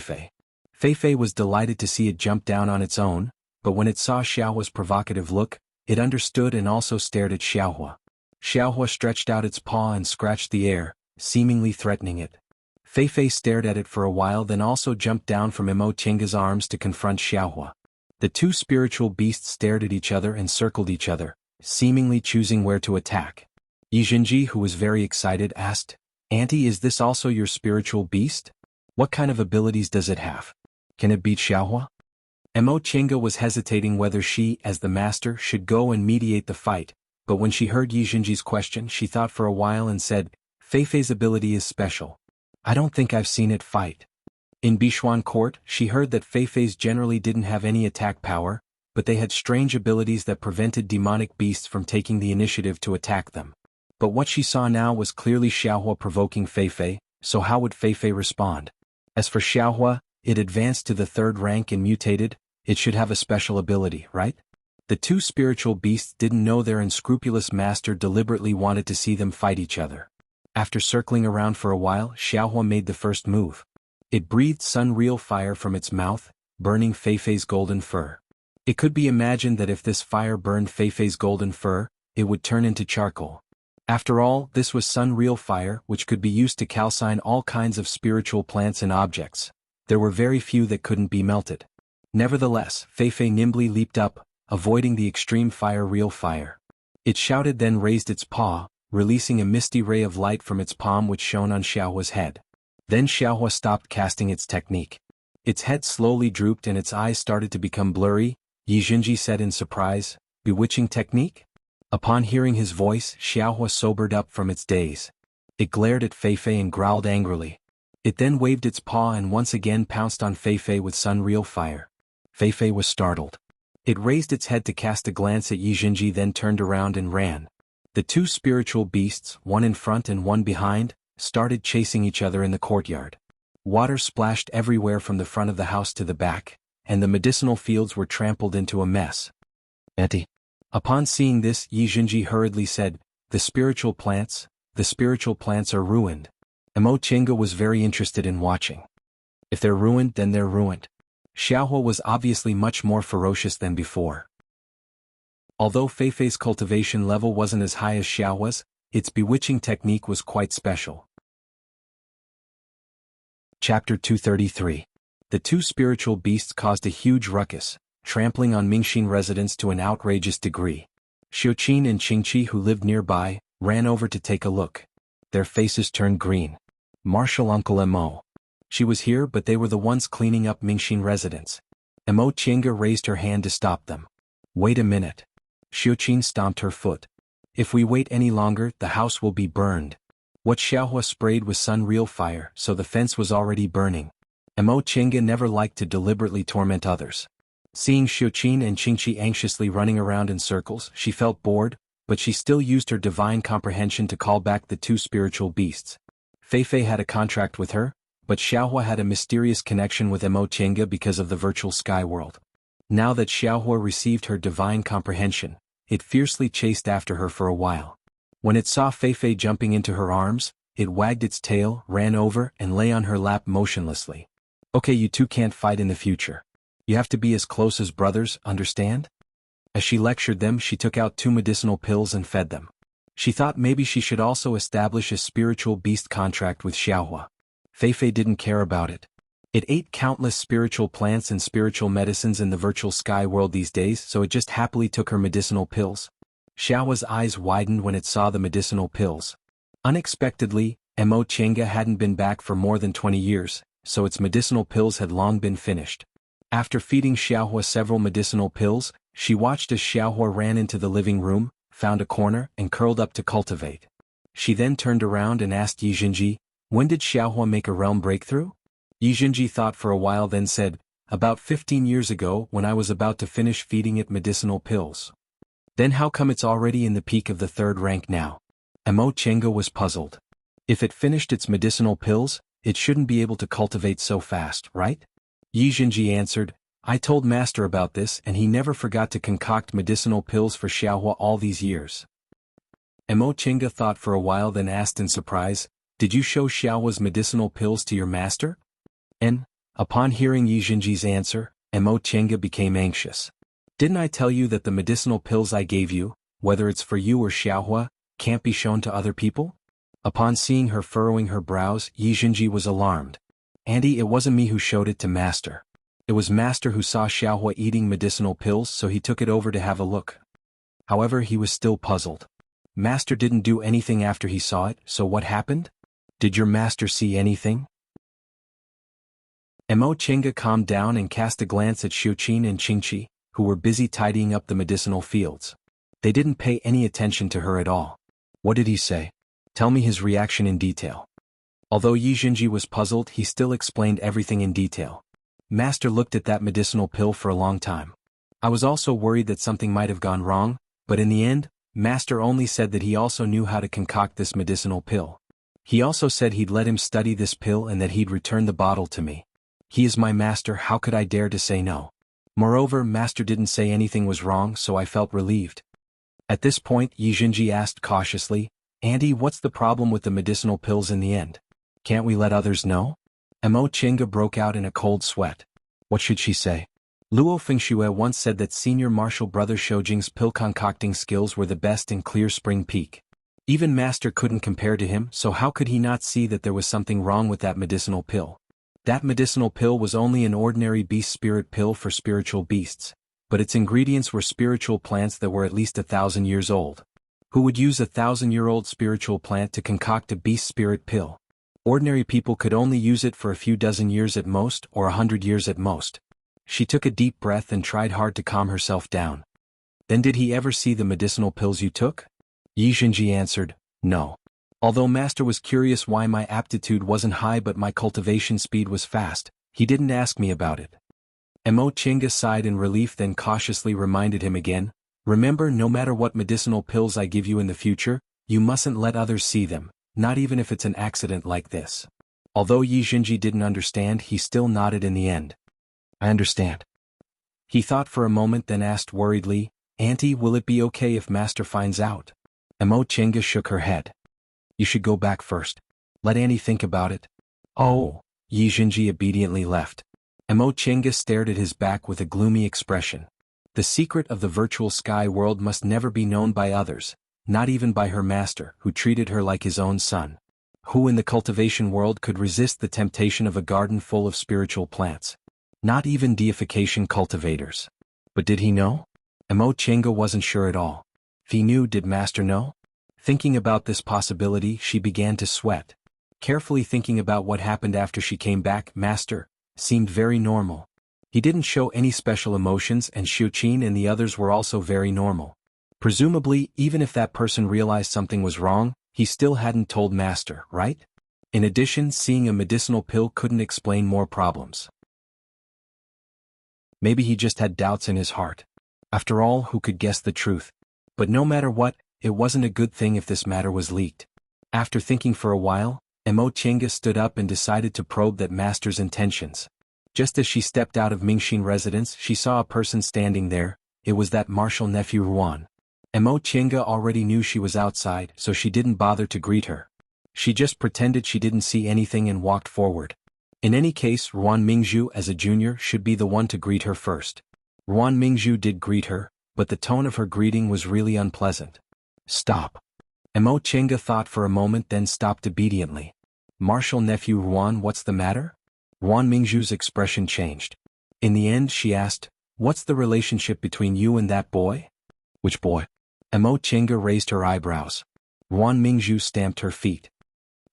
Fei was delighted to see it jump down on its own, but when it saw Xiaohua's provocative look, it understood and also stared at Xiaohua. Xiaohua stretched out its paw and scratched the air, seemingly threatening it. Fei stared at it for a while, then also jumped down from Mo Chenga's arms to confront Xiaohua. The two spiritual beasts stared at each other and circled each other, seemingly choosing where to attack. Yi Xinji, who was very excited, asked, Auntie, is this also your spiritual beast? What kind of abilities does it have? Can it beat Xiaohua? Mo Chenga was hesitating whether she, as the master, should go and mediate the fight, but when she heard Yi Xinji's question, she thought for a while and said, Fei's ability is special. I don't think I've seen it fight. In Bishuan Court, she heard that Fei's generally didn't have any attack power, but they had strange abilities that prevented demonic beasts from taking the initiative to attack them. But what she saw now was clearly Xiaohua provoking Fei, so how would Fei respond? As for Xiaohua, it advanced to the third rank and mutated. It should have a special ability, right? The two spiritual beasts didn't know their unscrupulous master deliberately wanted to see them fight each other. After circling around for a while, Xiaohua made the first move. It breathed sun-real fire from its mouth, burning Fei's golden fur. It could be imagined that if this fire burned Fei's golden fur, it would turn into charcoal. After all, this was Sun Real Fire, which could be used to calcine all kinds of spiritual plants and objects. There were very few that couldn't be melted. Nevertheless, Feifei nimbly leaped up, avoiding the extreme fire Real Fire. It shouted, then raised its paw, releasing a misty ray of light from its palm which shone on Xiaohua's head. Then Xiaohua stopped casting its technique. Its head slowly drooped and its eyes started to become blurry. Yi Jinji said in surprise, "Bewitching technique?" Upon hearing his voice, Xiaohua sobered up from its daze. It glared at Feifei and growled angrily. It then waved its paw and once again pounced on Feifei with Sun Real Fire. Feifei was startled. It raised its head to cast a glance at Yi Jinji, then turned around and ran. The two spiritual beasts, one in front and one behind, started chasing each other in the courtyard. Water splashed everywhere from the front of the house to the back, and the medicinal fields were trampled into a mess. Auntie. Upon seeing this, Yi Jinji hurriedly said, the spiritual plants are ruined." Emo Chenga was very interested in watching. If they're ruined, then they're ruined. Xiaohua was obviously much more ferocious than before. Although Feifei's cultivation level wasn't as high as Xiaohua's, its bewitching technique was quite special. Chapter 233. The two spiritual beasts caused a huge ruckus, trampling on Mingxin residents to an outrageous degree. Xiuqin and Qingqi, who lived nearby, ran over to take a look. Their faces turned green. Martial Uncle Emo. She was here, but they were the ones cleaning up Mingxin residents. Emo Chenga raised her hand to stop them. Wait a minute. Xiuqin stomped her foot. If we wait any longer, the house will be burned. What Xiaohua sprayed was Sun Real Fire, so the fence was already burning. Emo Chenga never liked to deliberately torment others. Seeing Xiuqin and Qingqi anxiously running around in circles, she felt bored, but she still used her divine comprehension to call back the two spiritual beasts. Feifei had a contract with her, but Xiaohua had a mysterious connection with Emo Chenga because of the virtual sky world. Now that Xiaohua received her divine comprehension, it fiercely chased after her for a while. When it saw Feifei jumping into her arms, it wagged its tail, ran over, and lay on her lap motionlessly. Okay, you two can't fight in the future. You have to be as close as brothers, understand? As she lectured them, she took out 2 medicinal pills and fed them. She thought maybe she should also establish a spiritual beast contract with Xiaohua. Feifei didn't care about it. It ate countless spiritual plants and spiritual medicines in the virtual sky world these days, so it just happily took her medicinal pills. Xiaohua's eyes widened when it saw the medicinal pills. Unexpectedly, Emo Chenga hadn't been back for more than 20 years, so its medicinal pills had long been finished. After feeding Xiaohua several medicinal pills, she watched as Xiaohua ran into the living room, found a corner, and curled up to cultivate. She then turned around and asked Yi Jinji, when did Xiaohua make a realm breakthrough? Yi Jinji thought for a while, then said, about 15 years ago when I was about to finish feeding it medicinal pills. Then how come it's already in the peak of the 3rd rank now? Emo Chenga was puzzled. If it finished its medicinal pills, it shouldn't be able to cultivate so fast, right? Yi Jinji answered, I told Master about this and he never forgot to concoct medicinal pills for Xiaohua all these years. Emo Chenga thought for a while, then asked in surprise, did you show Xiaohua's medicinal pills to your master? And, upon hearing Yi Jinji's answer, Emo Chenga became anxious. Didn't I tell you that the medicinal pills I gave you, whether it's for you or Xiaohua, can't be shown to other people? Upon seeing her furrowing her brows, Yi Jinji was alarmed. Auntie, it wasn't me who showed it to Master. It was Master who saw Xiaohua eating medicinal pills, so he took it over to have a look. However, he was still puzzled. Master didn't do anything after he saw it, so what happened? Did your master see anything? Emo Chenga calmed down and cast a glance at Xiuqin and Qingqi, who were busy tidying up the medicinal fields. They didn't pay any attention to her at all. What did he say? Tell me his reaction in detail. Although Yi Jinji was puzzled, he still explained everything in detail. Master looked at that medicinal pill for a long time. I was also worried that something might have gone wrong, but in the end, Master only said that he also knew how to concoct this medicinal pill. He also said he'd let him study this pill and that he'd return the bottle to me. He is my master, how could I dare to say no? Moreover, Master didn't say anything was wrong, so I felt relieved. At this point, Yi Jinji asked cautiously, Auntie, what's the problem with the medicinal pills in the end? Can't we let others know? Emo Chenga broke out in a cold sweat. What should she say? Luo Fengxue once said that senior martial brother Shoujing's pill concocting skills were the best in Clear Spring Peak. Even Master couldn't compare to him, so how could he not see that there was something wrong with that medicinal pill? That medicinal pill was only an ordinary beast spirit pill for spiritual beasts, but its ingredients were spiritual plants that were at least 1,000 years old. Who would use 1,000-year-old spiritual plant to concoct a beast spirit pill? Ordinary people could only use it for a few dozen years at most, or 100 years at most. She took a deep breath and tried hard to calm herself down. Then did he ever see the medicinal pills you took? Yi Xinji answered, no. Although Master was curious why my aptitude wasn't high but my cultivation speed was fast, he didn't ask me about it. Mo Chinga sighed in relief, then cautiously reminded him again, remember, no matter what medicinal pills I give you in the future, you mustn't let others see them, not even if it's an accident like this. Although Yi Xinji didn't understand, he still nodded in the end. I understand. He thought for a moment, then asked worriedly, Auntie, will it be okay if Master finds out? Mo Chinga shook her head. You should go back first. Let Annie think about it. Oh. Yi Xinji obediently left. Mo Chinga stared at his back with a gloomy expression. The secret of the virtual sky world must never be known by others, not even by her master, who treated her like his own son. Who in the cultivation world could resist the temptation of a garden full of spiritual plants? Not even deification cultivators. But did he know? Mo Chinga wasn't sure at all. If he knew, did Master know? Thinking about this possibility, she began to sweat. Carefully thinking about what happened after she came back, Master seemed very normal. He didn't show any special emotions, and Xiuqin and the others were also very normal. Presumably, even if that person realized something was wrong, he still hadn't told Master, right? In addition, seeing a medicinal pill couldn't explain more problems. Maybe he just had doubts in his heart. After all, who could guess the truth? But no matter what, it wasn't a good thing if this matter was leaked. After thinking for a while, Mo Chinga stood up and decided to probe that Master's intentions. Just as she stepped out of Mingxin residence, she saw a person standing there. It was that martial nephew Ruan. Mo Chinga already knew she was outside, so she didn't bother to greet her. She just pretended she didn't see anything and walked forward. In any case, Ruan Mingzhu as a junior should be the one to greet her first. Ruan Mingzhu did greet her, but the tone of her greeting was really unpleasant. Stop. Mo Chinga thought for a moment, then stopped obediently. Martial nephew Ruan, what's the matter? Ruan Mingzhu's expression changed. In the end, she asked, what's the relationship between you and that boy? Which boy? Mo Chinga raised her eyebrows. Ruan Mingzhu stamped her feet.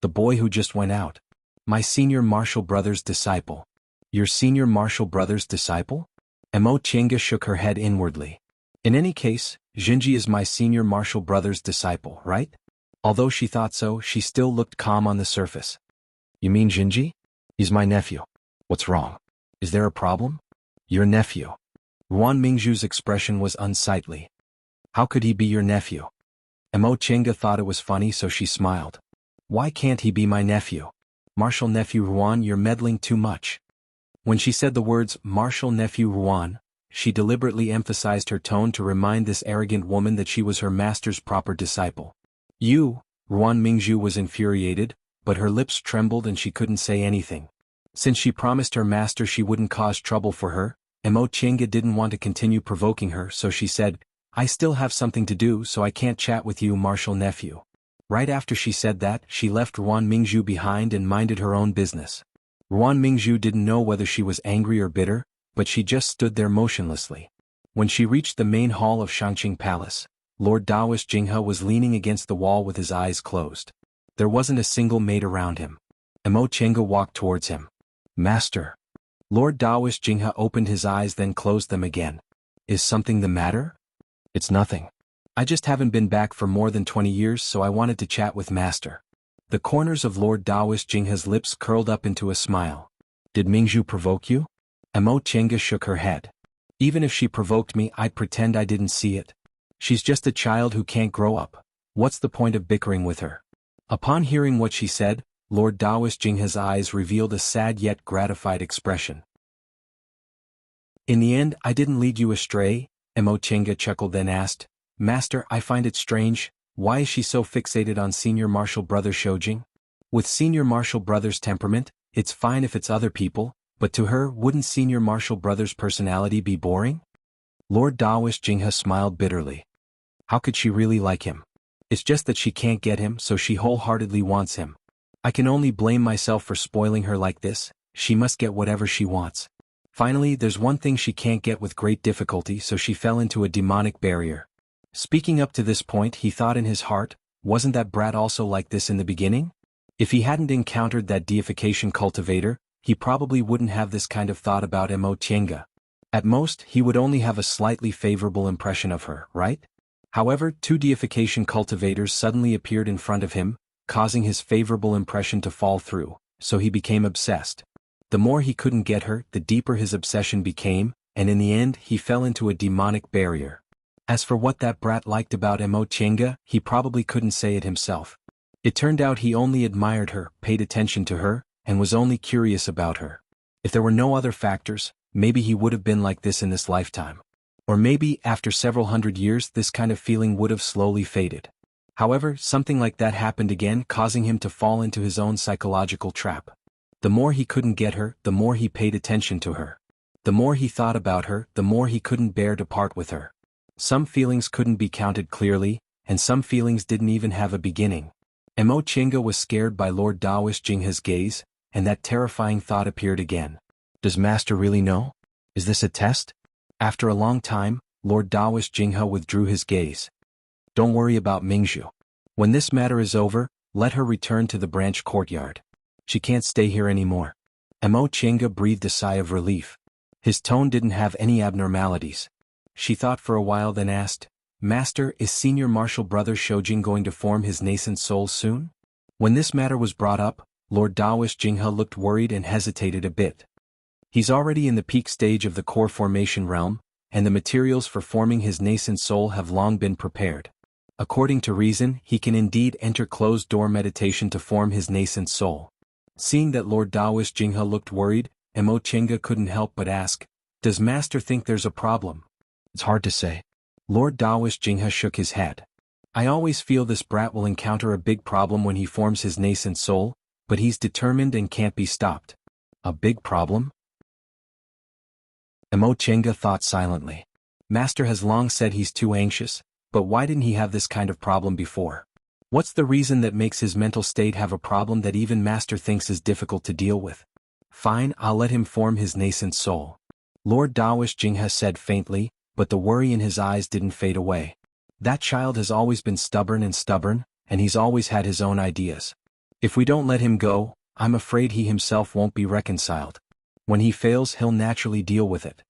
The boy who just went out. My senior martial brother's disciple. Your senior martial brother's disciple? Mo Chinga shook her head inwardly. In any case, Xinji is my senior martial brother's disciple, right? Although she thought so, she still looked calm on the surface. You mean Xinji? He's my nephew. What's wrong? Is there a problem? Your nephew. Ruan Mingzhu's expression was unsightly. How could he be your nephew? Mo Chinga thought it was funny, so she smiled. Why can't he be my nephew? Martial nephew Ruan, you're meddling too much. When she said the words, martial nephew Ruan, she deliberately emphasized her tone to remind this arrogant woman that she was her master's proper disciple. You, Ruan Mingzhu was infuriated, but her lips trembled and she couldn't say anything. Since she promised her master she wouldn't cause trouble for her, Mo Chinga didn't want to continue provoking her, so she said, I still have something to do, so I can't chat with you, martial nephew. Right after she said that, she left Ruan Mingzhu behind and minded her own business. Ruan Mingzhu didn't know whether she was angry or bitter, but she just stood there motionlessly. When she reached the main hall of Shangqing Palace, Lord Daoist Jinghe was leaning against the wall with his eyes closed. There wasn't a single maid around him. Mo Chinga walked towards him. Master. Lord Daoist Jinghe opened his eyes, then closed them again. Is something the matter? It's nothing. I just haven't been back for more than 20 years, so I wanted to chat with Master. The corners of Lord Daoist Jinghe's lips curled up into a smile. Did Mingzhu provoke you? Mo Chinga shook her head. Even if she provoked me, I'd pretend I didn't see it. She's just a child who can't grow up. What's the point of bickering with her? Upon hearing what she said, Lord Daoist Jinghe's eyes revealed a sad yet gratified expression. In the end, I didn't lead you astray, Mo Chinga chuckled, then asked, Master, I find it strange, why is she so fixated on senior martial brother Shoujing? With senior martial brother's temperament, it's fine if it's other people, but to her, wouldn't senior martial brother's personality be boring? Lord Daoist Jinghe smiled bitterly. How could she really like him? It's just that she can't get him, so she wholeheartedly wants him. I can only blame myself for spoiling her like this. She must get whatever she wants. Finally, there's one thing she can't get with great difficulty, so she fell into a demonic barrier. Speaking up to this point, he thought in his heart, wasn't that brat also like this in the beginning? If he hadn't encountered that deification cultivator, he probably wouldn't have this kind of thought about Mo Tienga. At most, he would only have a slightly favorable impression of her, right? However, two deification cultivators suddenly appeared in front of him, causing his favorable impression to fall through, so he became obsessed. The more he couldn't get her, the deeper his obsession became, and in the end he fell into a demonic barrier. As for what that brat liked about Mo Tienga, he probably couldn't say it himself. It turned out he only admired her, paid attention to her, and was only curious about her. If there were no other factors, maybe he would have been like this in this lifetime. Or maybe, after several hundred years, this kind of feeling would have slowly faded. However, something like that happened again, causing him to fall into his own psychological trap. The more he couldn't get her, the more he paid attention to her. The more he thought about her, the more he couldn't bear to part with her. Some feelings couldn't be counted clearly, and some feelings didn't even have a beginning. Mo Tienga was scared by Lord Daoist Jinghe's gaze, and that terrifying thought appeared again. Does Master really know? Is this a test? After a long time, Lord Daoist Jinghe withdrew his gaze. Don't worry about Mingzhu. When this matter is over, let her return to the branch courtyard. She can't stay here anymore. Mo Tienga breathed a sigh of relief. His tone didn't have any abnormalities. She thought for a while, then asked, Master, is Senior Martial Brother Shoujing going to form his nascent soul soon? When this matter was brought up, Lord Daoist Jinghe looked worried and hesitated a bit. He's already in the peak stage of the core formation realm, and the materials for forming his nascent soul have long been prepared. According to reason, he can indeed enter closed-door meditation to form his nascent soul. Seeing that Lord Daoist Jinghe looked worried, Mo Tienga couldn't help but ask, Does Master think there's a problem? It's hard to say. Lord Daoist Jinghe shook his head. I always feel this brat will encounter a big problem when he forms his nascent soul, but he's determined and can't be stopped. A big problem? Mo Tienga thought silently. Master has long said he's too anxious, but why didn't he have this kind of problem before? What's the reason that makes his mental state have a problem that even Master thinks is difficult to deal with? Fine, I'll let him form his nascent soul. Lord Daoist Jinghe said faintly, but the worry in his eyes didn't fade away. That child has always been stubborn, and he's always had his own ideas. If we don't let him go, I'm afraid he himself won't be reconciled. When he fails, he'll naturally deal with it.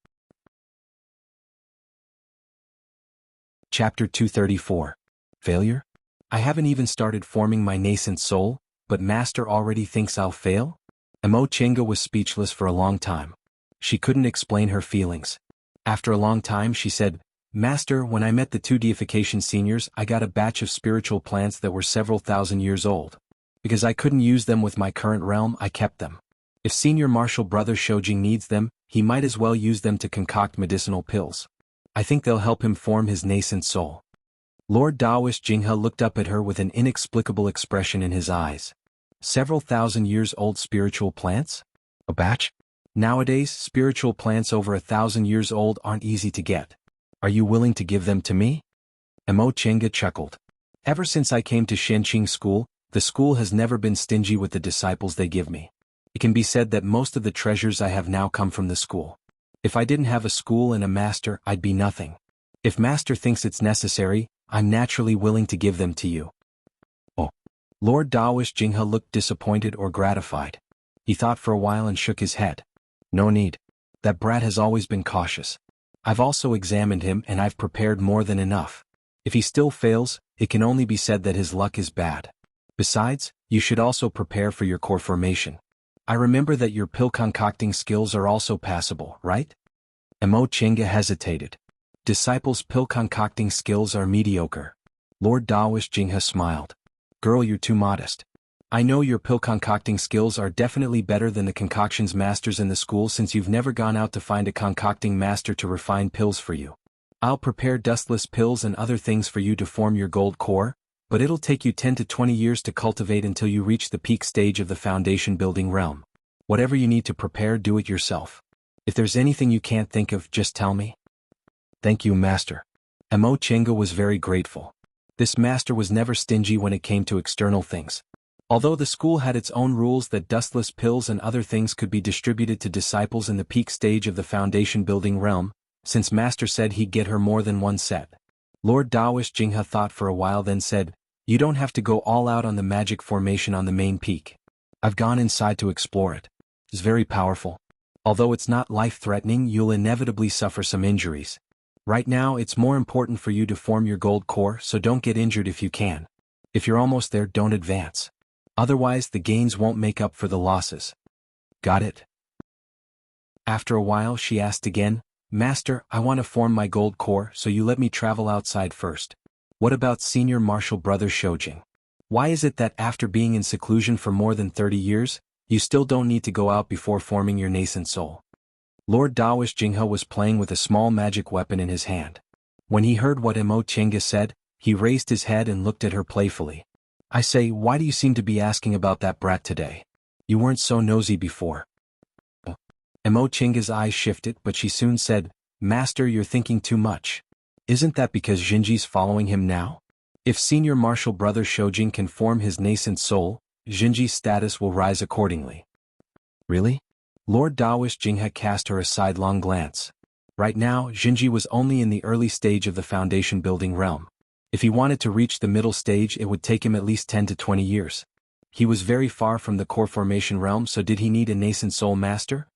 Chapter 234. Failure? I haven't even started forming my nascent soul, but Master already thinks I'll fail? Mo Tienga was speechless for a long time. She couldn't explain her feelings. After a long time she said, Master, when I met the two deification seniors, I got a batch of spiritual plants that were several thousand years old. Because I couldn't use them with my current realm, I kept them. If Senior Martial Brother Shoujing needs them, he might as well use them to concoct medicinal pills. I think they'll help him form his nascent soul. Lord Daoist Jinghe looked up at her with an inexplicable expression in his eyes. Several thousand years old spiritual plants? A batch? Nowadays, spiritual plants over 1,000 years old aren't easy to get. Are you willing to give them to me? Mo Tienga chuckled. Ever since I came to Shenqing School, the school has never been stingy with the disciples they give me. It can be said that most of the treasures I have now come from the school. If I didn't have a school and a master, I'd be nothing. If Master thinks it's necessary, I'm naturally willing to give them to you. Oh. Lord Daoist Jinghe looked disappointed or gratified. He thought for a while and shook his head. No need. That brat has always been cautious. I've also examined him and I've prepared more than enough. If he still fails, it can only be said that his luck is bad. Besides, you should also prepare for your core formation. I remember that your pill concocting skills are also passable, right? Mo Tienga hesitated. Disciples' pill concocting skills are mediocre. Lord Daoist Jinghe smiled. Girl, you're too modest. I know your pill concocting skills are definitely better than the concoctions masters in the school since you've never gone out to find a concocting master to refine pills for you. I'll prepare dustless pills and other things for you to form your gold core, but it'll take you 10 to 20 years to cultivate until you reach the peak stage of the foundation building realm. Whatever you need to prepare, do it yourself. If there's anything you can't think of, just tell me. Thank you, Master. Mo Tienga was very grateful. This master was never stingy when it came to external things. Although the school had its own rules that dustless pills and other things could be distributed to disciples in the peak stage of the foundation building realm, since master said he'd get her more than one set. Lord Daoist Jinghe thought for a while then said, "You don't have to go all out on the magic formation on the main peak. I've gone inside to explore it. It's very powerful. Although it's not life-threatening, you'll inevitably suffer some injuries. Right now it's more important for you to form your gold core, so don't get injured if you can. If you're almost there, don't advance. Otherwise the gains won't make up for the losses." Got it? After a while she asked again, "Master, I want to form my gold core, so you let me travel outside first. What about senior martial brother Shoujing? Why is it that after being in seclusion for more than 30 years, you still don't need to go out before forming your nascent soul?" Lord Daoist Jinghe was playing with a small magic weapon in his hand. When he heard what Emo Chenga said, he raised his head and looked at her playfully. "I say, why do you seem to be asking about that brat today? You weren't so nosy before." Emo Chenga's eyes shifted, but she soon said, "Master, you're thinking too much. Isn't that because Jinji's following him now? If senior martial brother Shoujing can form his nascent soul, Jinji's status will rise accordingly." Really? Lord Daoist Jinghe cast her a sidelong glance. Right now, Jinji was only in the early stage of the foundation building realm. If he wanted to reach the middle stage, it would take him at least 10 to 20 years. He was very far from the core formation realm, so did he need a nascent soul master?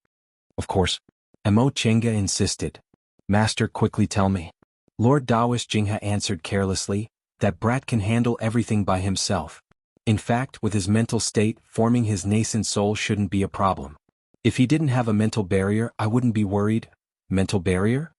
Of course. Emo Chenga insisted. "Master, quickly tell me." Lord Daoist Jinghe answered carelessly, "That brat can handle everything by himself. In fact, with his mental state, forming his nascent soul shouldn't be a problem. If he didn't have a mental barrier, I wouldn't be worried." Mental barrier?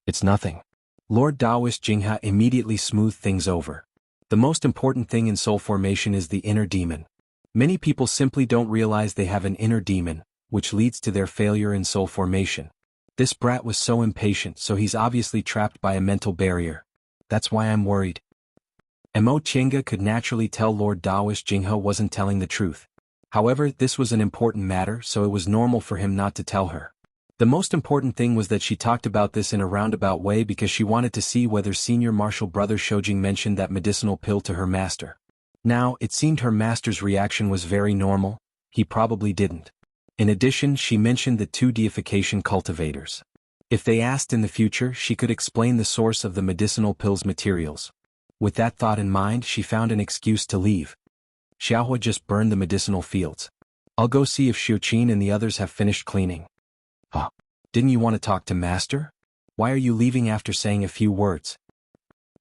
It's nothing. Lord Daoist Jinghe immediately smoothed things over. The most important thing in soul formation is the inner demon. Many people simply don't realize they have an inner demon, which leads to their failure in soul formation. This brat was so impatient, so he's obviously trapped by a mental barrier. That's why I'm worried. Emo Chenga could naturally tell Lord Daoist Jinghe wasn't telling the truth. However, this was an important matter, so it was normal for him not to tell her. The most important thing was that she talked about this in a roundabout way because she wanted to see whether senior martial brother Shoujing mentioned that medicinal pill to her master. Now, it seemed her master's reaction was very normal. He probably didn't. In addition, she mentioned the 2 deification cultivators. If they asked in the future, she could explain the source of the medicinal pill's materials. With that thought in mind, she found an excuse to leave. Xiaohua just burned the medicinal fields. I'll go see if Xiuqin and the others have finished cleaning. Huh? Didn't you want to talk to Master? Why are you leaving after saying a few words?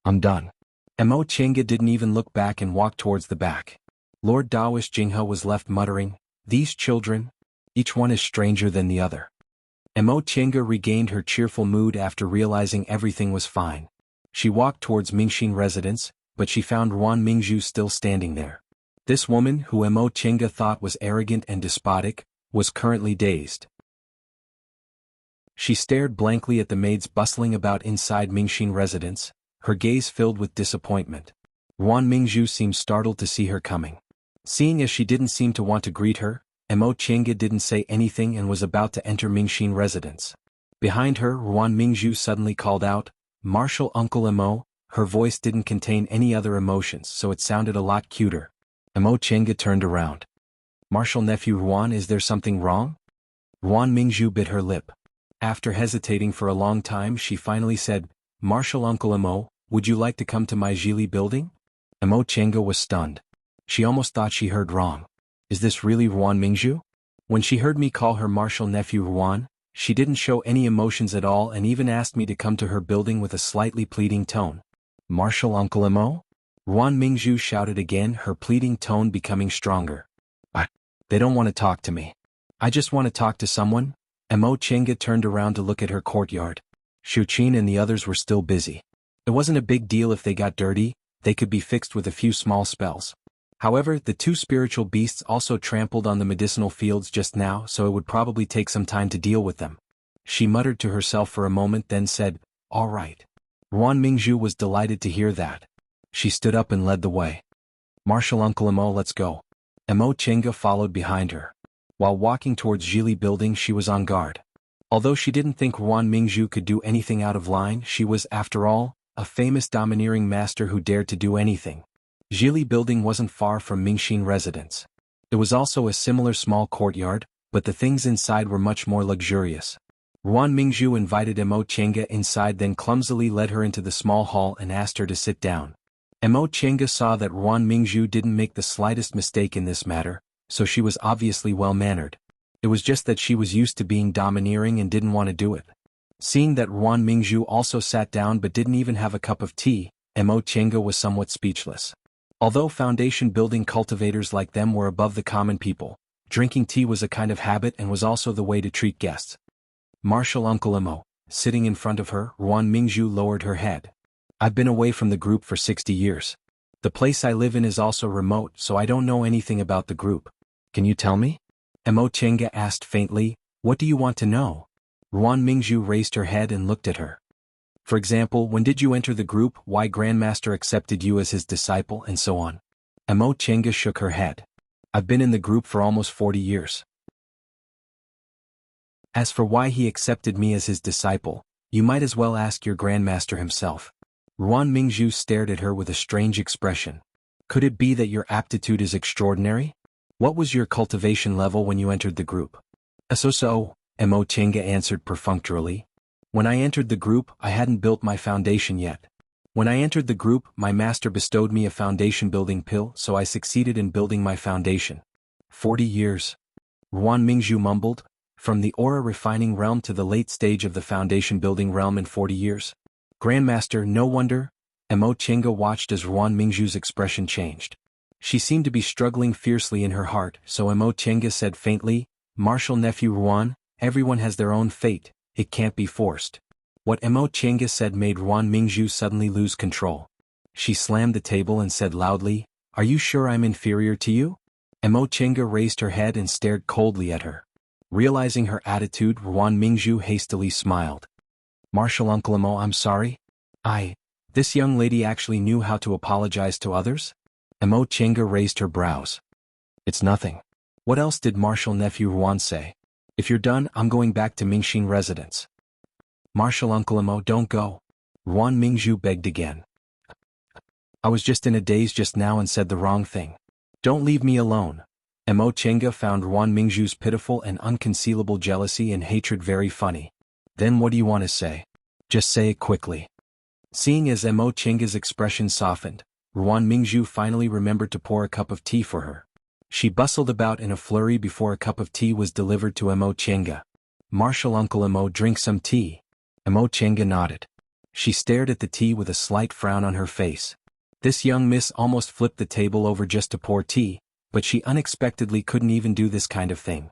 I'm done. Emo Chenga didn't even look back and walked towards the back. Lord Daoist Jinghe was left muttering, "These children, each one is stranger than the other." Emo Chenga regained her cheerful mood after realizing everything was fine. She walked towards Mingxin residence, but she found Ruan Mingzhu still standing there. This woman, who Emo Chenga thought was arrogant and despotic, was currently dazed. She stared blankly at the maids bustling about inside Mingxin residence, her gaze filled with disappointment. Ruan Mingzhu seemed startled to see her coming. Seeing as she didn't seem to want to greet her, Emo Chenga didn't say anything and was about to enter Mingxin residence. Behind her, Ruan Mingzhu suddenly called out, "Martial Uncle Emo." Her voice didn't contain any other emotions, so it sounded a lot cuter. Emo Chenga turned around. "Martial nephew Ruan, is there something wrong?" Ruan Mingzhu bit her lip. After hesitating for a long time, she finally said, "Martial Uncle Emo, would you like to come to my Zhili building?" Emo Chenga was stunned. She almost thought she heard wrong. Is this really Ruan Mingzhu? When she heard me call her martial nephew Ruan, she didn't show any emotions at all and even asked me to come to her building with a slightly pleading tone. "Martial Uncle Emo?" Ruan Mingzhu shouted again, her pleading tone becoming stronger. They don't want to talk to me. I just want to talk to someone." Emo Chenga turned around to look at her courtyard. Xiuqin and the others were still busy. It wasn't a big deal if they got dirty, they could be fixed with a few small spells. However, the 2 spiritual beasts also trampled on the medicinal fields just now, so it would probably take some time to deal with them. She muttered to herself for a moment, then said, "All right." Ruan Mingzhu was delighted to hear that. She stood up and led the way. "Martial Uncle Emo, let's go." Emo Chenga followed behind her. While walking towards Zhili building, she was on guard. Although she didn't think Ruan Mingzhu could do anything out of line, she was, after all, a famous domineering master who dared to do anything. Jili building wasn't far from Mingxin residence. It was also a similar small courtyard, but the things inside were much more luxurious. Ruan Mingzhu invited Mo Chenga inside, then clumsily led her into the small hall and asked her to sit down. Mo Chenga saw that Ruan Mingzhu didn't make the slightest mistake in this matter, so she was obviously well-mannered. It was just that she was used to being domineering and didn't want to do it. Seeing that Ruan Mingzhu also sat down but didn't even have a cup of tea, Mo Chenga was somewhat speechless. Although foundation building cultivators like them were above the common people, drinking tea was a kind of habit and was also the way to treat guests. Martial Uncle Mo, sitting in front of her, Ruan Mingzhu lowered her head. I've been away from the group for 60 years. The place I live in is also remote, so I don't know anything about the group. Can you tell me? Mo Chenga asked faintly. What do you want to know? Ruan Mingzhu raised her head and looked at her. For example, when did you enter the group, why Grandmaster accepted you as his disciple, and so on? Mo Chenga shook her head. I've been in the group for almost 40 years. As for why he accepted me as his disciple, you might as well ask your Grandmaster himself. Ruan Mingzhu stared at her with a strange expression. Could it be that your aptitude is extraordinary? What was your cultivation level when you entered the group? So, Mo Chenga answered perfunctorily. When I entered the group, I hadn't built my foundation yet. When I entered the group, my master bestowed me a foundation building pill, so I succeeded in building my foundation. 40 years. Ruan Mingzhu mumbled. From the aura refining realm to the late stage of the foundation building realm in 40 years. Grandmaster, no wonder. Mo Chenga watched as Ruan Mingzhu's expression changed. She seemed to be struggling fiercely in her heart, so Mo Chenga said faintly, Martial nephew Ruan, everyone has their own fate, it can't be forced. What Mo Chenga said made Ruan Mingzhu suddenly lose control. She slammed the table and said loudly, Are you sure I'm inferior to you? Mo Chenga raised her head and stared coldly at her. Realizing her attitude, Ruan Mingzhu hastily smiled. Martial Uncle Mo, I'm sorry. This young lady actually knew how to apologize to others? Mo Chenga raised her brows. It's nothing. What else did Martial nephew Ruan say? If you're done, I'm going back to Mingxin residence. Martial Uncle Mo, don't go. Ruan Mingzhu begged again. I was just in a daze just now and said the wrong thing. Don't leave me alone. Mo Chenga found Ruan Mingzhu's pitiful and unconcealable jealousy and hatred very funny. Then what do you want to say? Just say it quickly. Seeing as Mo Chenga's expression softened, Ruan Mingzhu finally remembered to pour a cup of tea for her. She bustled about in a flurry before a cup of tea was delivered to Mo Chenga. Martial Uncle Mo, drink some tea. Mo Chenga nodded. She stared at the tea with a slight frown on her face. This young miss almost flipped the table over just to pour tea, but she unexpectedly couldn't even do this kind of thing.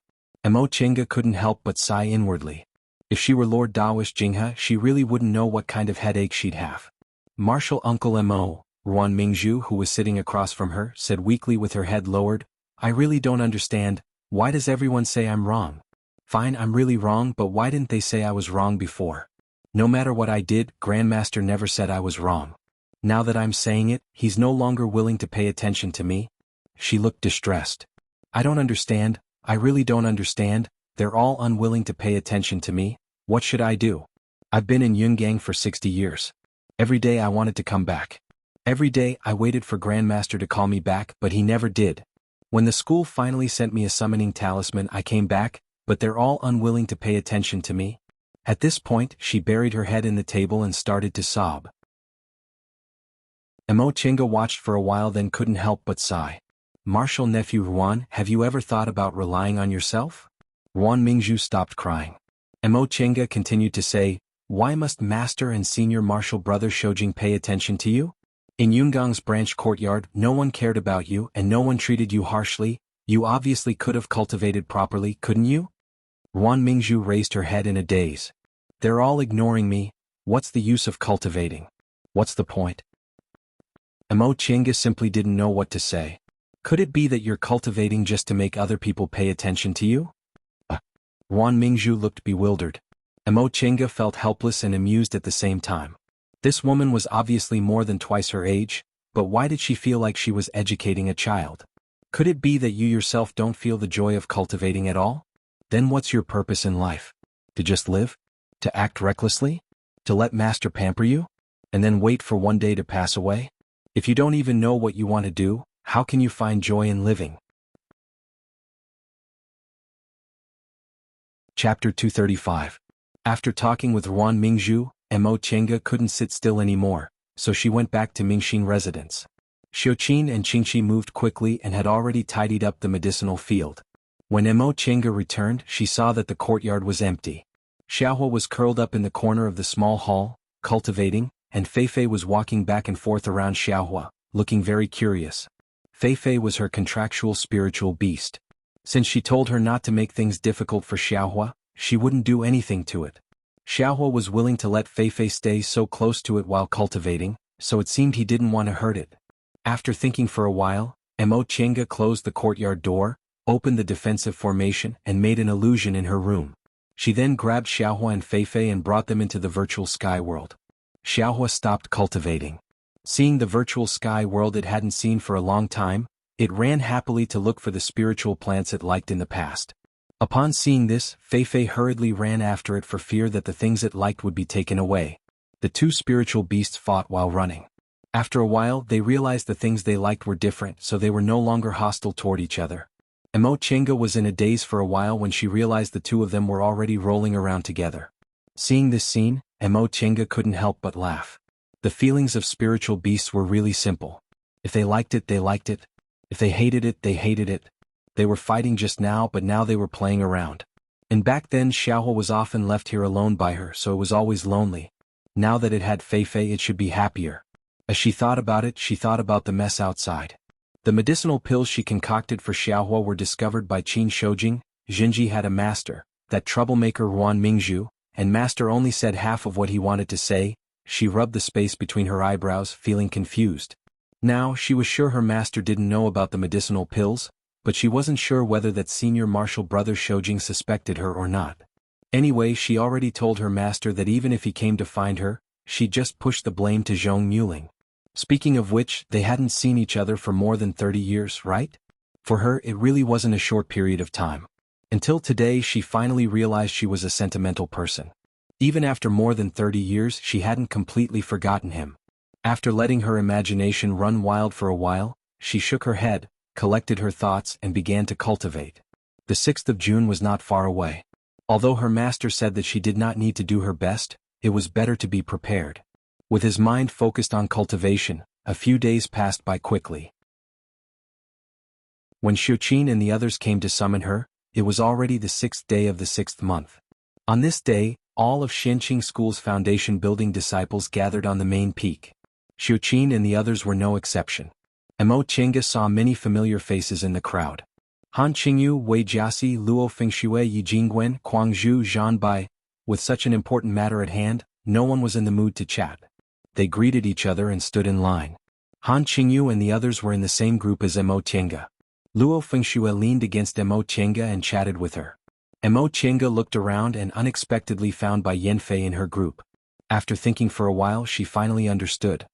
Mo Chenga couldn't help but sigh inwardly. If she were Lord Dawish Jinghe, she really wouldn't know what kind of headache she'd have. Martial Uncle Mo, Ruan Mingzhu, who was sitting across from her, said weakly with her head lowered, I really don't understand, why does everyone say I'm wrong? Fine, I'm really wrong, but why didn't they say I was wrong before? No matter what I did, Grandmaster never said I was wrong. Now that I'm saying it, he's no longer willing to pay attention to me. She looked distressed. I don't understand, I really don't understand, they're all unwilling to pay attention to me, what should I do? I've been in Yungang for 60 years. Every day I wanted to come back. Every day I waited for Grandmaster to call me back, but he never did. When the school finally sent me a summoning talisman, I came back, but they're all unwilling to pay attention to me. At this point, she buried her head in the table and started to sob. Mo Chenga watched for a while, then couldn't help but sigh. Martial nephew Ruan, have you ever thought about relying on yourself? Ruan Mingzhu stopped crying. Mo Chenga continued to say, why must master and senior martial brother Shoujing pay attention to you? In Yungang's branch courtyard, no one cared about you and no one treated you harshly, you obviously could have cultivated properly, couldn't you? Ruan Mingzhu raised her head in a daze. They're all ignoring me, what's the use of cultivating? What's the point? Mo Chenga simply didn't know what to say. Could it be that you're cultivating just to make other people pay attention to you? Ruan Mingzhu looked bewildered. Mo Chenga felt helpless and amused at the same time. This woman was obviously more than twice her age, but why did she feel like she was educating a child? Could it be that you yourself don't feel the joy of cultivating at all? Then what's your purpose in life? To just live? To act recklessly? To let master pamper you? and then wait for one day to pass away? If you don't even know what you want to do, how can you find joy in living? Chapter 235. After talking with Ruan Mingzhu, Mo Chenga couldn't sit still anymore, so she went back to Mingxin residence. Xiuqin and Qingxi moved quickly and had already tidied up the medicinal field. When Mo Chenga returned, she saw that the courtyard was empty. Xiaohua was curled up in the corner of the small hall, cultivating, and Feifei was walking back and forth around Xiaohua, looking very curious. Feifei was her contractual spiritual beast. Since she told her not to make things difficult for Xiaohua, she wouldn't do anything to it. Xiaohua was willing to let Feifei stay so close to it while cultivating, so it seemed he didn't want to hurt it. After thinking for a while, Mo Chenga closed the courtyard door, opened the defensive formation and made an illusion in her room. She then grabbed Xiaohua and Feifei and brought them into the virtual sky world. Xiaohua stopped cultivating. Seeing the virtual sky world it hadn't seen for a long time, it ran happily to look for the spiritual plants it liked in the past. Upon seeing this, Feifei hurriedly ran after it for fear that the things it liked would be taken away. The two spiritual beasts fought while running. After a while they realized the things they liked were different, so they were no longer hostile toward each other. Mo Chenga was in a daze for a while when she realized the two of them were already rolling around together. Seeing this scene, Mo Chenga couldn't help but laugh. The feelings of spiritual beasts were really simple. If they liked it, they liked it. If they hated it, they hated it. They were fighting just now, but now they were playing around. And back then Xiaohua was often left here alone by her, so it was always lonely. Now that it had Feifei, it should be happier. As she thought about it, she thought about the mess outside. The medicinal pills she concocted for Xiaohua were discovered by Qin Shoujing. Jinji had a master, that troublemaker Ruan Mingzhu, and master only said half of what he wanted to say. She rubbed the space between her eyebrows, feeling confused. Now, she was sure her master didn't know about the medicinal pills, but she wasn't sure whether that senior martial brother Shoujing suspected her or not. Anyway, she already told her master that even if he came to find her, she'd just push the blame to Zhong Muling. Speaking of which, they hadn't seen each other for more than 30 years, right? For her, it really wasn't a short period of time. Until today, she finally realized she was a sentimental person. Even after more than 30 years, she hadn't completely forgotten him. After letting her imagination run wild for a while, she shook her head, collected her thoughts and began to cultivate. The 6th of June was not far away. Although her master said that she did not need to do her best, it was better to be prepared. With his mind focused on cultivation, a few days passed by quickly. When Xiuqin and the others came to summon her, it was already the 6th day of the 6th month. On this day, all of Shenqing School's foundation building disciples gathered on the main peak. Xiuqin and the others were no exception. Mo Chenga saw many familiar faces in the crowd. Han Qingyu, Wei Jiasi, Luo Fengxue, Yi Jingwen, Guangzhu, Zhan Bai. With such an important matter at hand, no one was in the mood to chat. They greeted each other and stood in line. Han Qingyu and the others were in the same group as Mo Chenga. Luo Fengxue leaned against Mo Chenga and chatted with her. Mo Chenga looked around and unexpectedly found Bai Yanfei in her group. After thinking for a while, she finally understood.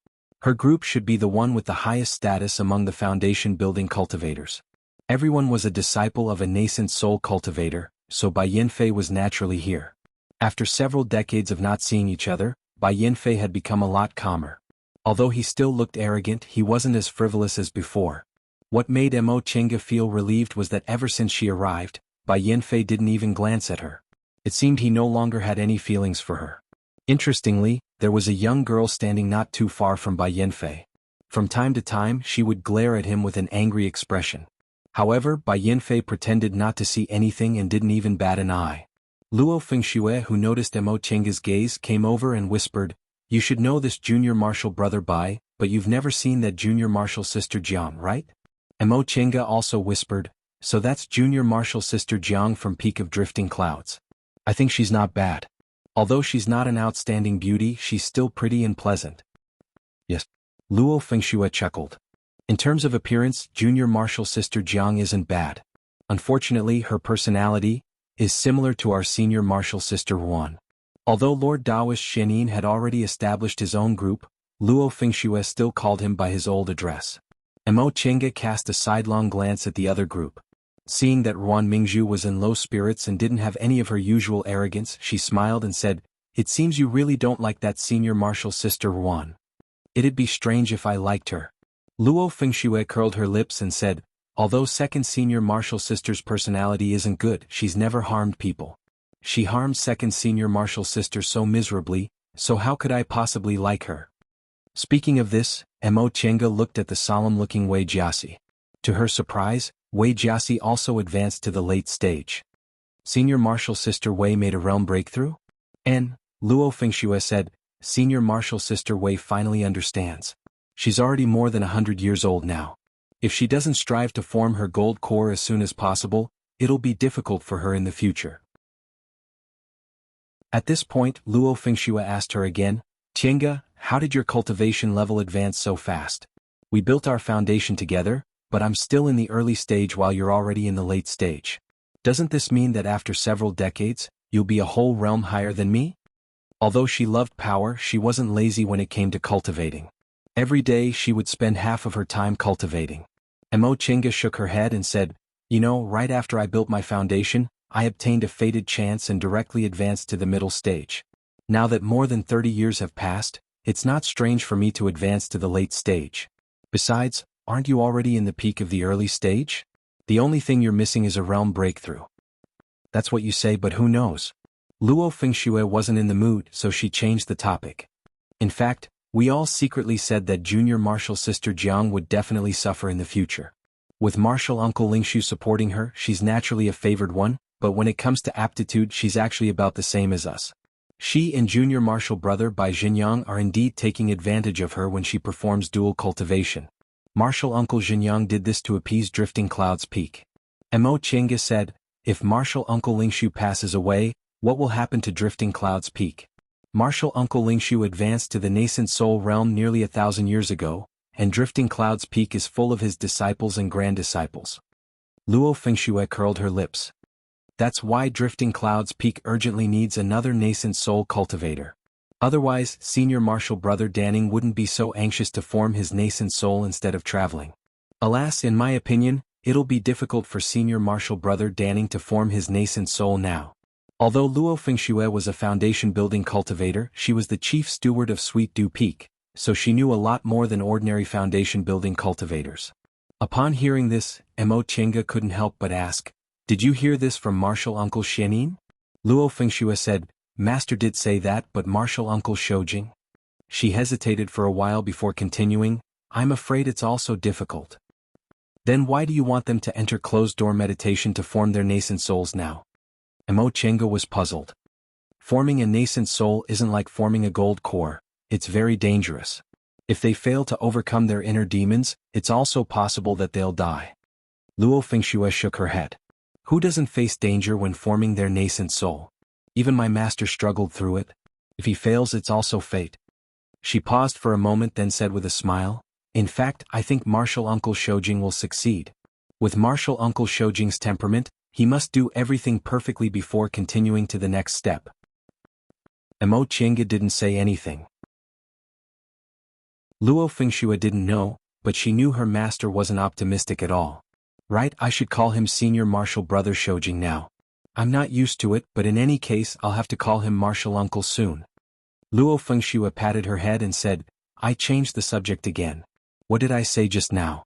Her group should be the one with the highest status among the foundation building cultivators. Everyone was a disciple of a nascent soul cultivator, so Bai Yanfei was naturally here. After several decades of not seeing each other, Bai Yanfei had become a lot calmer. Although he still looked arrogant, he wasn't as frivolous as before. What made Mo Chenga feel relieved was that ever since she arrived, Bai Yanfei didn't even glance at her. It seemed he no longer had any feelings for her. Interestingly, there was a young girl standing not too far from Bai Yanfei. From time to time, she would glare at him with an angry expression. However, Bai Yanfei pretended not to see anything and didn't even bat an eye. Luo Fengxue, who noticed Mo Chenga's gaze, came over and whispered, "You should know this junior martial brother Bai, but you've never seen that junior martial sister Jiang, right?" Mo Chenga also whispered, "So that's junior martial sister Jiang from Peak of Drifting Clouds. I think she's not bad. Although she's not an outstanding beauty, she's still pretty and pleasant." "Yes." Luo Fengxue chuckled. "In terms of appearance, junior martial sister Jiang isn't bad. Unfortunately, her personality is similar to our senior martial sister Ruan." Although Lord Taoist Shenin had already established his own group, Luo Fengxue still called him by his old address. Mo Chenga cast a sidelong glance at the other group. Seeing that Ruan Mingzhu was in low spirits and didn't have any of her usual arrogance, she smiled and said, it seems you really don't like that senior martial sister Ruan. It'd be strange if I liked her. Luo Fengxue curled her lips and said, although second senior martial sister's personality isn't good, she's never harmed people. She harmed second senior martial sister so miserably, so how could I possibly like her? Speaking of this, Mo Chenga looked at the solemn-looking Wei Jiasi. To her surprise, Wei Jiasi also advanced to the late stage. Senior martial sister Wei made a realm breakthrough? Luo Fengxue said, Senior martial sister Wei finally understands. She's already more than 100 years old now. If she doesn't strive to form her gold core as soon as possible, it'll be difficult for her in the future. At this point, Luo Fengxue asked her again, Tienga, how did your cultivation level advance so fast? We built our foundation together, but I'm still in the early stage while you're already in the late stage. Doesn't this mean that after several decades, you'll be a whole realm higher than me? Although she loved power, she wasn't lazy when it came to cultivating. Every day she would spend half of her time cultivating. Mo Chenga shook her head and said, right after I built my foundation, I obtained a fated chance and directly advanced to the middle stage. Now that more than 30 years have passed, it's not strange for me to advance to the late stage. Besides, aren't you already in the peak of the early stage? The only thing you're missing is a realm breakthrough. That's what you say, but who knows? Luo Fengxue wasn't in the mood, so she changed the topic. In fact, we all secretly said that junior martial sister Jiang would definitely suffer in the future. With martial uncle Lingshu supporting her, she's naturally a favored one, but when it comes to aptitude she's actually about the same as us. She and junior martial brother Bai Xingyang are indeed taking advantage of her when she performs dual cultivation. Martial uncle Xingyang did this to appease Drifting Cloud's peak. Mo Chenga said, if martial uncle Lingshu passes away, what will happen to Drifting Cloud's peak? Martial uncle Lingshu advanced to the nascent soul realm nearly 1,000 years ago, and Drifting Cloud's peak is full of his disciples and grand disciples. Luo Fengxue curled her lips. That's why Drifting Cloud's peak urgently needs another nascent soul cultivator. Otherwise, senior martial brother Danning wouldn't be so anxious to form his nascent soul instead of traveling. Alas, in my opinion, it'll be difficult for senior martial brother Danning to form his nascent soul now. Although Luo Fengxue was a foundation-building cultivator, she was the chief steward of Sweet Dew Peak, so she knew a lot more than ordinary foundation-building cultivators. Upon hearing this, Mo Chenga couldn't help but ask, did you hear this from martial uncle Xianin? Luo Fengxue said, Master did say that, but martial uncle Shoujing? She hesitated for a while before continuing, I'm afraid it's also difficult. Then why do you want them to enter closed-door meditation to form their nascent souls now? Mo Chenga was puzzled. Forming a nascent soul isn't like forming a gold core, it's very dangerous. If they fail to overcome their inner demons, it's also possible that they'll die. Luo Fengxue shook her head. Who doesn't face danger when forming their nascent soul? Even my master struggled through it. If he fails, it's also fate. She paused for a moment, then said with a smile, in fact, I think martial uncle Shoujing will succeed. With martial uncle Shoujing's temperament, he must do everything perfectly before continuing to the next step. Mo Chenga didn't say anything. Luo Fengxue didn't know, but she knew her master wasn't optimistic at all. Right, I should call him senior martial brother Shoujing now. I'm not used to it, but in any case I'll have to call him martial uncle soon. Luo Fengxue patted her head and said, I changed the subject again. What did I say just now?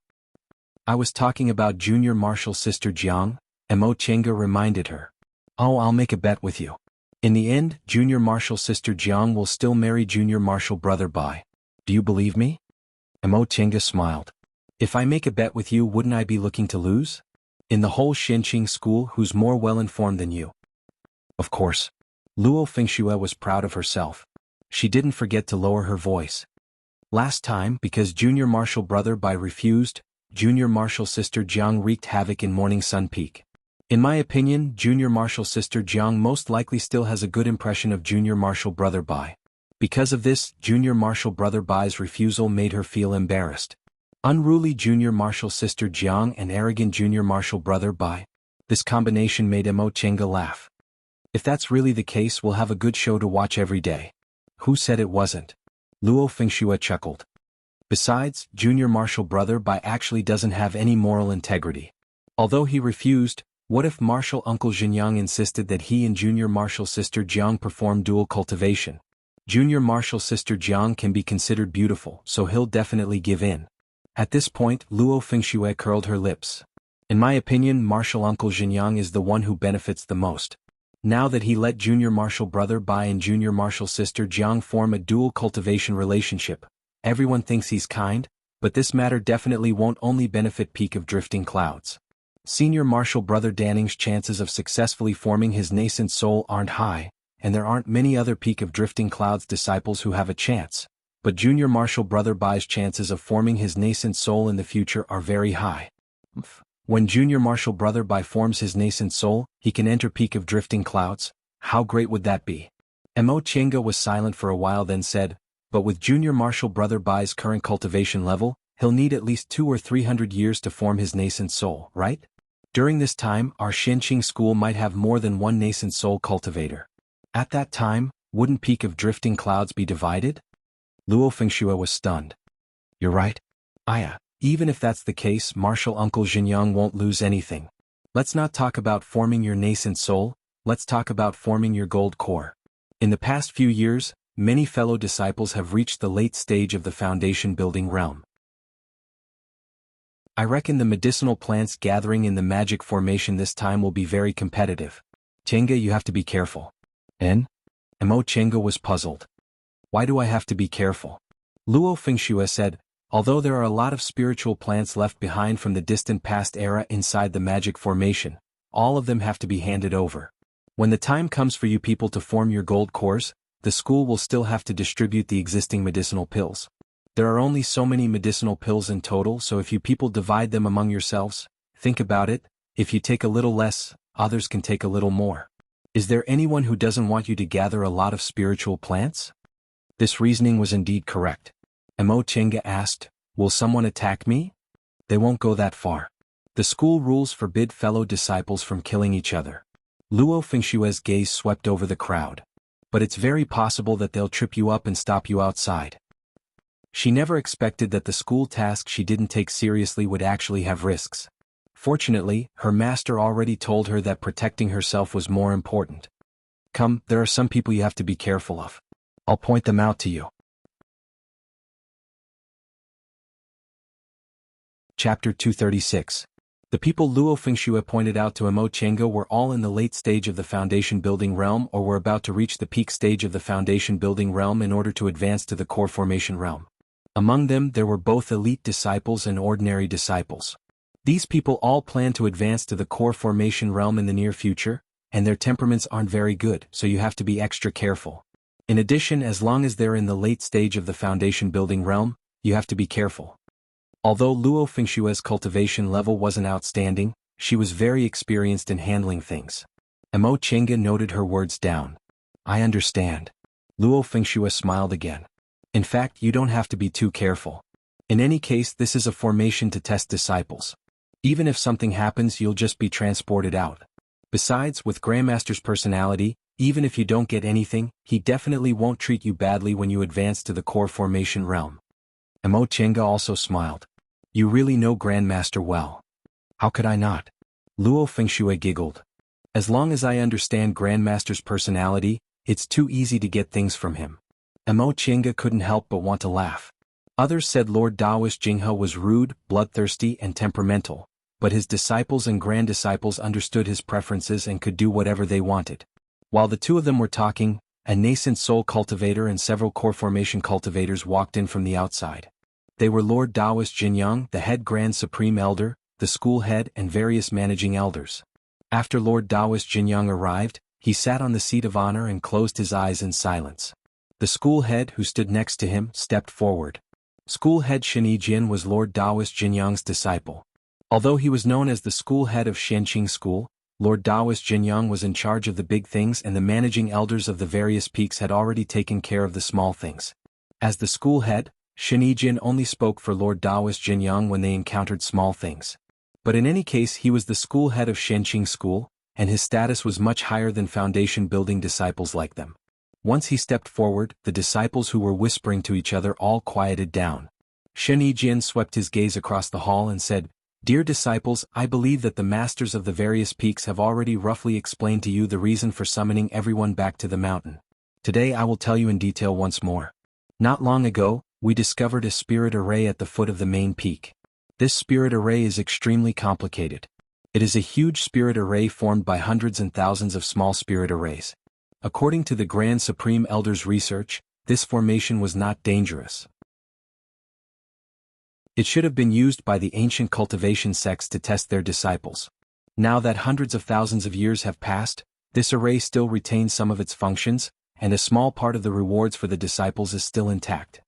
I was talking about junior martial sister Jiang, Mo Chenga reminded her. Oh, I'll make a bet with you. In the end, junior martial sister Jiang will still marry junior martial brother Bai. Do you believe me? Mo Chenga smiled. If I make a bet with you, wouldn't I be looking to lose? In the whole Xinqing school, who's more well-informed than you? Of course. Luo Fengxue was proud of herself. She didn't forget to lower her voice. Last time, because junior martial brother Bai refused, junior martial sister Jiang wreaked havoc in Morning Sun Peak. In my opinion, junior martial sister Jiang most likely still has a good impression of junior martial brother Bai. Because of this, junior martial brother Bai's refusal made her feel embarrassed. Unruly junior martial sister Jiang and arrogant junior martial brother Bai. This combination made Mo Chenga laugh. If that's really the case, we'll have a good show to watch every day. Who said it wasn't? Luo Fengxue chuckled. Besides, junior martial brother Bai actually doesn't have any moral integrity. Although he refused, What if martial uncle Jinyang insisted that he and junior martial sister Jiang perform dual cultivation? Junior martial sister Jiang can be considered beautiful, so he'll definitely give in. At this point, Luo Fengxue curled her lips. In my opinion, martial uncle Jinyang is the one who benefits the most. Now that he let junior martial brother Bai and junior martial sister Jiang form a dual cultivation relationship, everyone thinks he's kind, but this matter definitely won't only benefit Peak of Drifting Clouds. Senior martial brother Danning's chances of successfully forming his nascent soul aren't high, and there aren't many other Peak of Drifting Clouds disciples who have a chance, but junior martial brother Bai's chances of forming his nascent soul in the future are very high. When junior martial brother Bai forms his nascent soul, he can enter Peak of Drifting Clouds. How great would that be? Mo Chenga was silent for a while, then said, but with junior martial brother Bai's current cultivation level, he'll need at least 200 or 300 years to form his nascent soul, right? During this time, our Shenqing school might have more than one nascent soul cultivator. At that time, wouldn't Peak of Drifting Clouds be divided? Luo Fengxue was stunned. You're right. Aya, even if that's the case, martial uncle Jinyang won't lose anything. Let's not talk about forming your nascent soul, let's talk about forming your gold core. In the past few years, many fellow disciples have reached the late stage of the foundation building realm. I reckon the medicinal plants gathering in the magic formation this time will be very competitive. Chenga, you have to be careful. Mo Chenga was puzzled. Why do I have to be careful? Luo Fengxue said, although there are a lot of spiritual plants left behind from the distant past era inside the magic formation, all of them have to be handed over. When the time comes for you people to form your gold cores, the school will still have to distribute the existing medicinal pills. There are only so many medicinal pills in total, so if you people divide them among yourselves, think about it, if you take a little less, others can take a little more. Is there anyone who doesn't want you to gather a lot of spiritual plants? This reasoning was indeed correct. Mo Chenga asked, will someone attack me? They won't go that far. The school rules forbid fellow disciples from killing each other. Luo Fengxue's gaze swept over the crowd. But it's very possible that they'll trip you up and stop you outside. She never expected that the school task she didn't take seriously would actually have risks. Fortunately, her master already told her that protecting herself was more important. Come, there are some people you have to be careful of. I'll point them out to you. Chapter 236. The people Luo Fengxue pointed out to Mo Chenga were all in the late stage of the foundation building realm or were about to reach the peak stage of the foundation building realm in order to advance to the core formation realm. Among them there were both elite disciples and ordinary disciples. These people all plan to advance to the core formation realm in the near future, and their temperaments aren't very good, so you have to be extra careful. In addition, as long as they're in the late stage of the foundation building realm, you have to be careful. Although Luo Fengxue's cultivation level wasn't outstanding, she was very experienced in handling things. Mo Chenga noted her words down. I understand. Luo Fengxue smiled again. In fact, you don't have to be too careful. In any case, this is a formation to test disciples. Even if something happens, you'll just be transported out. Besides, with Grandmaster's personality, even if you don't get anything, he definitely won't treat you badly when you advance to the core formation realm. Mo Chenga also smiled. You really know Grandmaster well. How could I not? Luo Fengxue giggled. As long as I understand Grandmaster's personality, it's too easy to get things from him. Mo Chenga couldn't help but want to laugh. Others said Lord Daoist Jinghe was rude, bloodthirsty, and temperamental, but his disciples and grand disciples understood his preferences and could do whatever they wanted. While the two of them were talking, a nascent soul cultivator and several core formation cultivators walked in from the outside. They were Lord Daoist Jinyang, the head Grand Supreme Elder, the school head, and various managing elders. After Lord Daoist Jinyang arrived, he sat on the seat of honor and closed his eyes in silence. The school head, who stood next to him, stepped forward. School head Shen Yijin was Lord Daoist Jinyang's disciple. Although he was known as the school head of Shenqing School, Lord Daoist Jinyang was in charge of the big things and the managing elders of the various peaks had already taken care of the small things. As the school head, Shen Yijin only spoke for Lord Daoist Jinyang when they encountered small things. But in any case, he was the school head of Shenqing School, and his status was much higher than foundation building disciples like them. Once he stepped forward, the disciples who were whispering to each other all quieted down. Shen Yijin swept his gaze across the hall and said, Dear disciples, I believe that the masters of the various peaks have already roughly explained to you the reason for summoning everyone back to the mountain. Today I will tell you in detail once more. Not long ago, we discovered a spirit array at the foot of the main peak. This spirit array is extremely complicated. It is a huge spirit array formed by hundreds and thousands of small spirit arrays. According to the Grand Supreme Elder's research, this formation was not dangerous. It should have been used by the ancient cultivation sects to test their disciples. Now that hundreds of thousands of years have passed, this array still retains some of its functions, and a small part of the rewards for the disciples is still intact.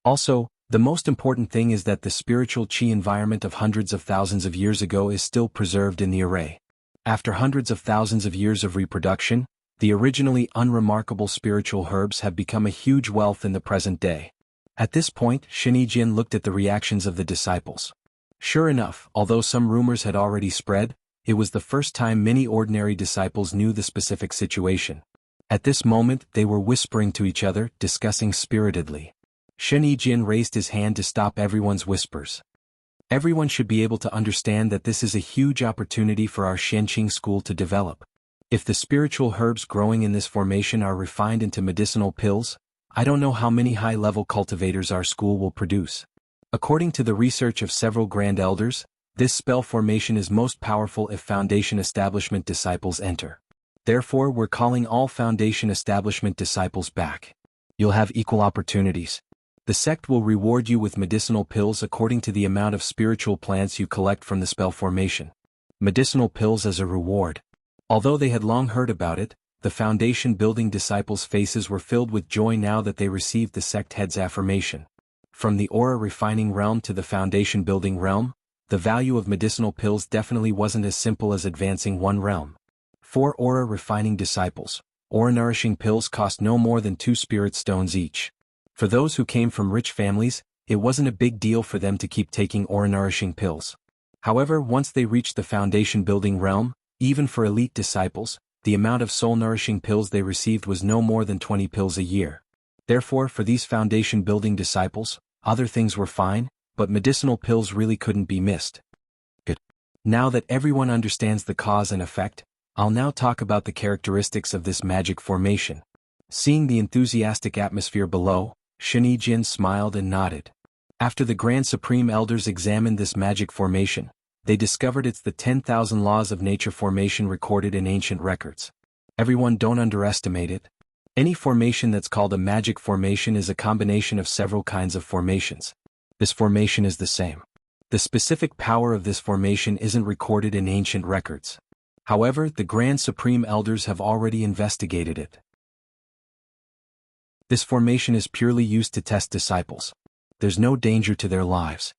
Also, the most important thing is that the spiritual chi environment of hundreds of thousands of years ago is still preserved in the array. After hundreds of thousands of years of reproduction, the originally unremarkable spiritual herbs have become a huge wealth in the present day. At this point, Shenijin looked at the reactions of the disciples. Sure enough, although some rumors had already spread, it was the first time many ordinary disciples knew the specific situation. At this moment, they were whispering to each other, discussing spiritedly. Shenijin raised his hand to stop everyone's whispers. Everyone should be able to understand that this is a huge opportunity for our Shenqing school to develop. If the spiritual herbs growing in this formation are refined into medicinal pills, I don't know how many high-level cultivators our school will produce. According to the research of several grand elders, this spell formation is most powerful if foundation establishment disciples enter. Therefore, we're calling all foundation establishment disciples back. You'll have equal opportunities. The sect will reward you with medicinal pills according to the amount of spiritual plants you collect from the spell formation. Medicinal pills as a reward. Although they had long heard about it, the foundation-building disciples' faces were filled with joy now that they received the sect head's affirmation. From the aura-refining realm to the foundation-building realm, the value of medicinal pills definitely wasn't as simple as advancing one realm. 4 aura-refining disciples, aura-nourishing pills cost no more than 2 spirit stones each. For those who came from rich families, it wasn't a big deal for them to keep taking aura-nourishing pills. However, once they reached the foundation-building realm, even for elite disciples, the amount of soul-nourishing pills they received was no more than 20 pills a year. Therefore, for these foundation-building disciples, other things were fine, but medicinal pills really couldn't be missed. Good. Now that everyone understands the cause and effect, I'll now talk about the characteristics of this magic formation. Seeing the enthusiastic atmosphere below, Shenijin smiled and nodded. After the Grand Supreme Elders examined this magic formation, they discovered it's the 10,000 laws of nature formation recorded in ancient records. Everyone don't underestimate it. Any formation that's called a magic formation is a combination of several kinds of formations. This formation is the same. The specific power of this formation isn't recorded in ancient records. However, the Grand Supreme Elders have already investigated it. This formation is purely used to test disciples. There's no danger to their lives.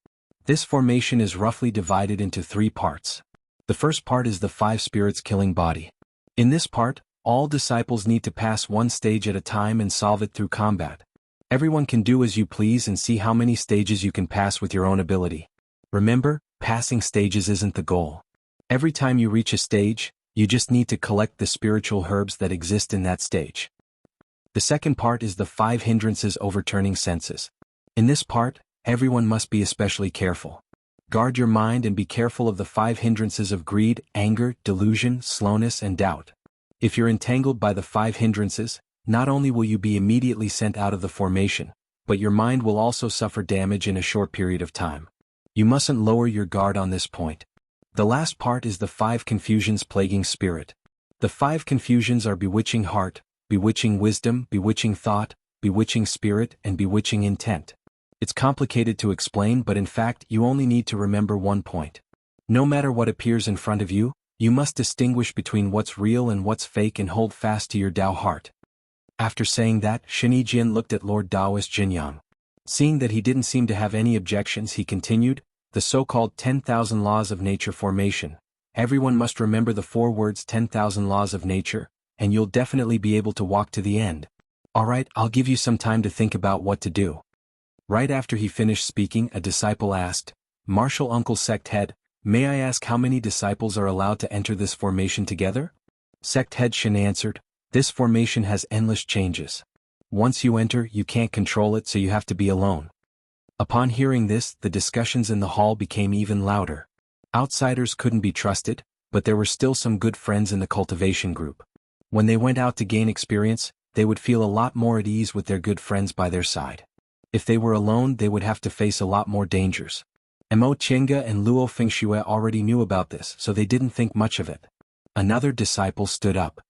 This formation is roughly divided into 3 parts. The first part is the 5 spirits killing body. In this part, all disciples need to pass one stage at a time and solve it through combat. Everyone can do as you please and see how many stages you can pass with your own ability. Remember, passing stages isn't the goal. Every time you reach a stage, you just need to collect the spiritual herbs that exist in that stage. The second part is the 5 hindrances overturning senses. In this part, everyone must be especially careful. Guard your mind and be careful of the 5 hindrances of greed, anger, delusion, slowness, and doubt. If you're entangled by the 5 hindrances, not only will you be immediately sent out of the formation, but your mind will also suffer damage in a short period of time. You mustn't lower your guard on this point. The last part is the 5 confusions plaguing spirit. The 5 confusions are bewitching heart, bewitching wisdom, bewitching thought, bewitching spirit, and bewitching intent. It's complicated to explain, but in fact you only need to remember one point. No matter what appears in front of you, you must distinguish between what's real and what's fake and hold fast to your Tao heart. After saying that, Shenijin looked at Lord Taoist Jinyang. Seeing that he didn't seem to have any objections, he continued, the so-called 10,000 laws of nature formation. Everyone must remember the 4 words 10,000 laws of nature, and you'll definitely be able to walk to the end. Alright, I'll give you some time to think about what to do. Right after he finished speaking, a disciple asked, Martial Uncle Sect Head, may I ask how many disciples are allowed to enter this formation together? Sect Head Shen answered, this formation has endless changes. Once you enter, you can't control it, so you have to be alone. Upon hearing this, the discussions in the hall became even louder. Outsiders couldn't be trusted, but there were still some good friends in the cultivation group. When they went out to gain experience, they would feel a lot more at ease with their good friends by their side. If they were alone, they would have to face a lot more dangers. Mo Qingge and Luo Fengxue already knew about this, so they didn't think much of it. Another disciple stood up.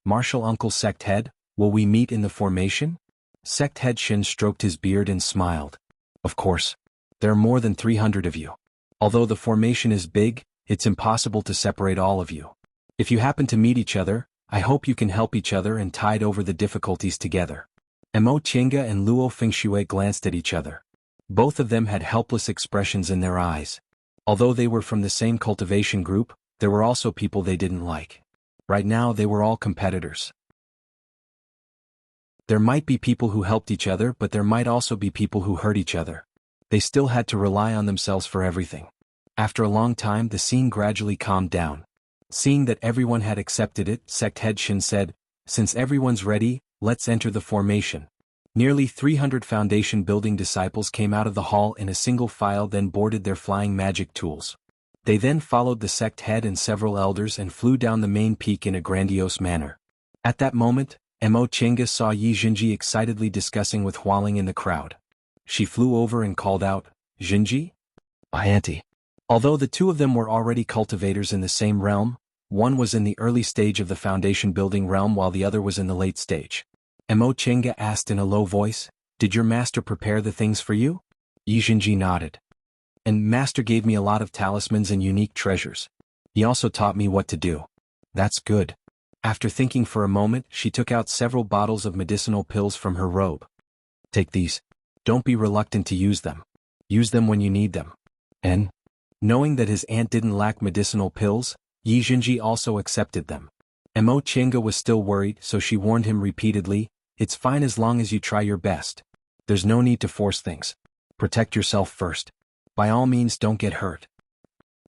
Martial Uncle Sect Head, will we meet in the formation? Sect Head Shin stroked his beard and smiled. Of course. There are more than 300 of you. Although the formation is big, it's impossible to separate all of you. If you happen to meet each other, I hope you can help each other and tide over the difficulties together. Mo Qingge and Luo Fengxue glanced at each other. Both of them had helpless expressions in their eyes. Although they were from the same cultivation group, there were also people they didn't like. Right now they were all competitors. There might be people who helped each other, but there might also be people who hurt each other. They still had to rely on themselves for everything. After a long time, the scene gradually calmed down. Seeing that everyone had accepted it, Sect Head Shin said, "Since everyone's ready, let's enter the formation." Nearly 300 foundation building disciples came out of the hall in a single file, then boarded their flying magic tools. They then followed the sect head and several elders and flew down the main peak in a grandiose manner. At that moment, Mo Qingge saw Yi Jinji excitedly discussing with Hualing in the crowd. She flew over and called out, "Jinji? My auntie." Although the two of them were already cultivators in the same realm, one was in the early stage of the foundation building realm while the other was in the late stage. Mo Qingge asked in a low voice, "Did your master prepare the things for you?" Yi Jinji nodded. "And master gave me a lot of talismans and unique treasures. He also taught me what to do." "That's good." After thinking for a moment, she took out several bottles of medicinal pills from her robe. "Take these. Don't be reluctant to use them. Use them when you need them." And, knowing that his aunt didn't lack medicinal pills, Yi Jinji also accepted them. Mo Qingge was still worried, so she warned him repeatedly, "It's fine as long as you try your best. There's no need to force things. Protect yourself first. By all means, don't get hurt."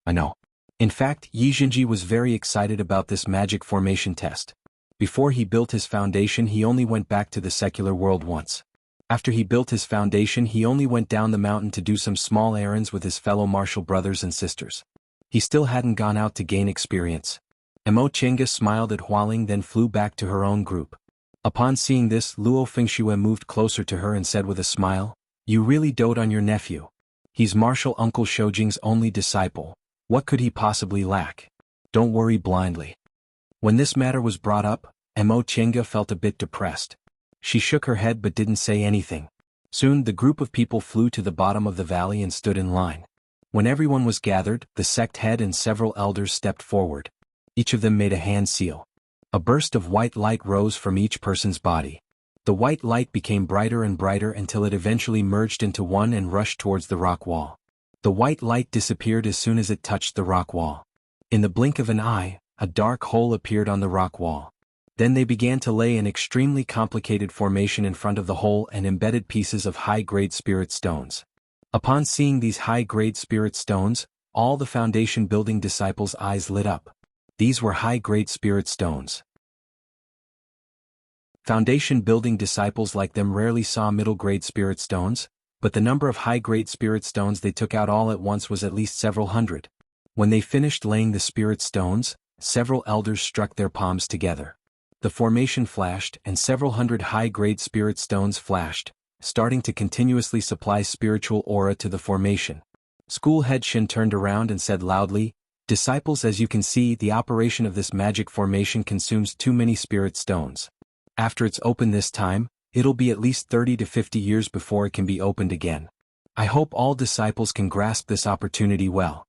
"I know." In fact, Yi Jinji was very excited about this magic formation test. Before he built his foundation, he only went back to the secular world once. After he built his foundation, he only went down the mountain to do some small errands with his fellow martial brothers and sisters. He still hadn't gone out to gain experience. Mo Qingge smiled at Hualing, then flew back to her own group. Upon seeing this, Luo Fengxue moved closer to her and said with a smile, "You really dote on your nephew. He's martial Uncle Shoujing's only disciple. What could he possibly lack? Don't worry blindly." When this matter was brought up, Mo Qingge felt a bit depressed. She shook her head but didn't say anything. Soon the group of people flew to the bottom of the valley and stood in line. When everyone was gathered, the sect head and several elders stepped forward. Each of them made a hand seal. A burst of white light rose from each person's body. The white light became brighter and brighter until it eventually merged into one and rushed towards the rock wall. The white light disappeared as soon as it touched the rock wall. In the blink of an eye, a dark hole appeared on the rock wall. Then they began to lay an extremely complicated formation in front of the hole and embedded pieces of high-grade spirit stones. Upon seeing these high-grade spirit stones, all the foundation building disciples' eyes lit up. These were high-grade spirit stones. Foundation building disciples like them rarely saw middle-grade spirit stones, but the number of high-grade spirit stones they took out all at once was at least several hundred. When they finished laying the spirit stones, several elders struck their palms together. The formation flashed and several hundred high-grade spirit stones flashed, starting to continuously supply spiritual aura to the formation. School head Shin turned around and said loudly, "Disciples, as you can see, the operation of this magic formation consumes too many spirit stones. After it's open this time, it'll be at least 30 to 50 years before it can be opened again. I hope all disciples can grasp this opportunity well."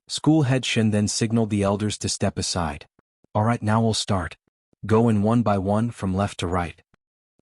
School head Shin then signaled the elders to step aside. "Alright, now we'll start. Go in one by one from left to right."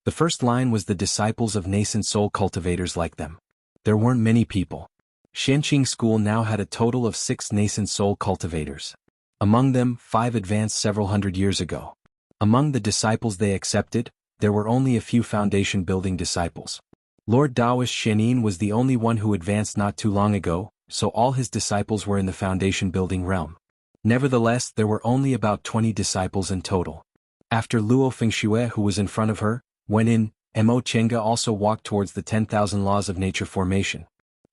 The first line was the disciples of nascent soul cultivators like them. There weren't many people. Shanqing School now had a total of 6 nascent soul cultivators. Among them, 5 advanced several hundred years ago. Among the disciples they accepted, there were only a few foundation building disciples. Lord Daoist Shenin was the only one who advanced not too long ago, so all his disciples were in the foundation building realm. Nevertheless, there were only about 20 disciples in total. After Luo Fengxue, who was in front of her, went in, Mo Qingge also walked towards the 10,000 laws of nature formation.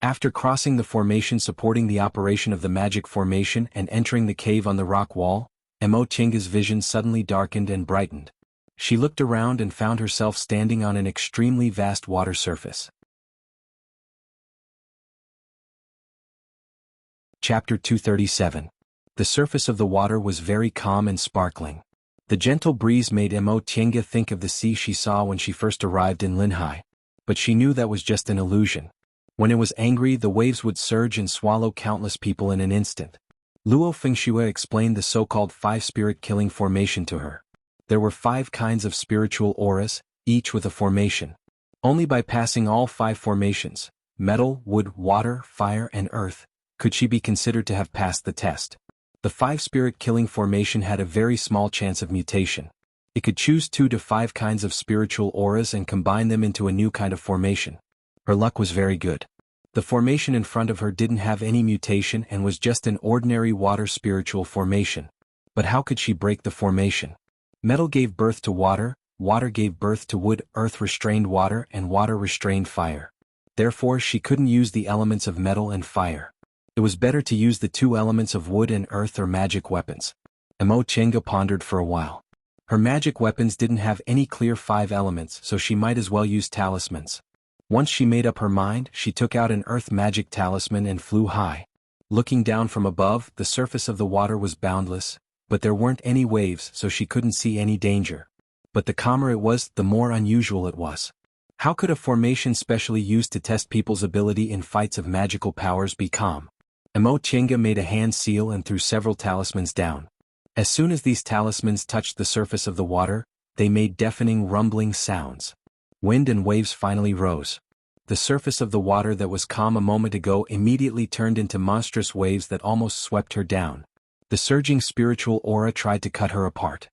After crossing the formation supporting the operation of the magic formation and entering the cave on the rock wall, Mo Chinga's vision suddenly darkened and brightened. She looked around and found herself standing on an extremely vast water surface. Chapter 237. The surface of the water was very calm and sparkling. The gentle breeze made Mo Chinga think of the sea she saw when she first arrived in Linhai. But she knew that was just an illusion. When it was angry, the waves would surge and swallow countless people in an instant. Luo Fengxue explained the so-called five-spirit killing formation to her. There were 5 kinds of spiritual auras, each with a formation. Only by passing all 5 formations, metal, wood, water, fire, and earth, could she be considered to have passed the test. The 5-spirit killing formation had a very small chance of mutation. It could choose 2 to 5 kinds of spiritual auras and combine them into a new kind of formation. Her luck was very good. The formation in front of her didn't have any mutation and was just an ordinary water spiritual formation. But how could she break the formation? Metal gave birth to water, water gave birth to wood, earth restrained water, and water restrained fire. Therefore she couldn't use the elements of metal and fire. It was better to use the 2 elements of wood and earth or magic weapons. Mo Chinga pondered for a while. Her magic weapons didn't have any clear 5 elements, so she might as well use talismans. Once she made up her mind, she took out an earth magic talisman and flew high. Looking down from above, the surface of the water was boundless, but there weren't any waves, so she couldn't see any danger. But the calmer it was, the more unusual it was. How could a formation specially used to test people's ability in fights of magical powers be calm? Mo Chinga made a hand seal and threw several talismans down. As soon as these talismans touched the surface of the water, they made deafening rumbling sounds. Wind and waves finally rose. The surface of the water that was calm a moment ago immediately turned into monstrous waves that almost swept her down. The surging spiritual aura tried to cut her apart.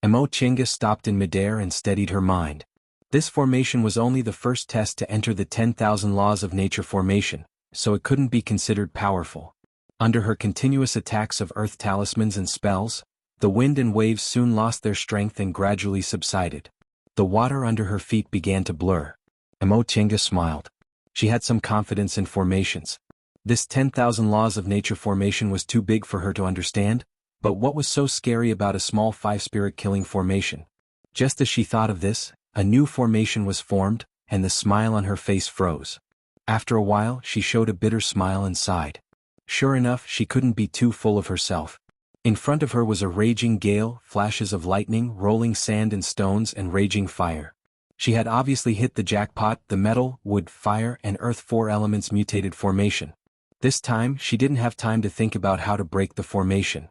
Mo Chinga stopped in midair and steadied her mind. This formation was only the first test to enter the 10,000 laws of nature formation, so it couldn't be considered powerful. Under her continuous attacks of earth talismans and spells, the wind and waves soon lost their strength and gradually subsided. The water under her feet began to blur. Mo Chinga smiled. She had some confidence in formations. This 10,000 laws of nature formation was too big for her to understand, but what was so scary about a small 5-spirit killing formation? Just as she thought of this, a new formation was formed, and the smile on her face froze. After a while, she showed a bitter smile and sighed. Sure enough, she couldn't be too full of herself. In front of her was a raging gale, flashes of lightning, rolling sand and stones, and raging fire. She had obviously hit the jackpot, the metal, wood, fire, and earth 4 elements mutated formation. This time, she didn't have time to think about how to break the formation.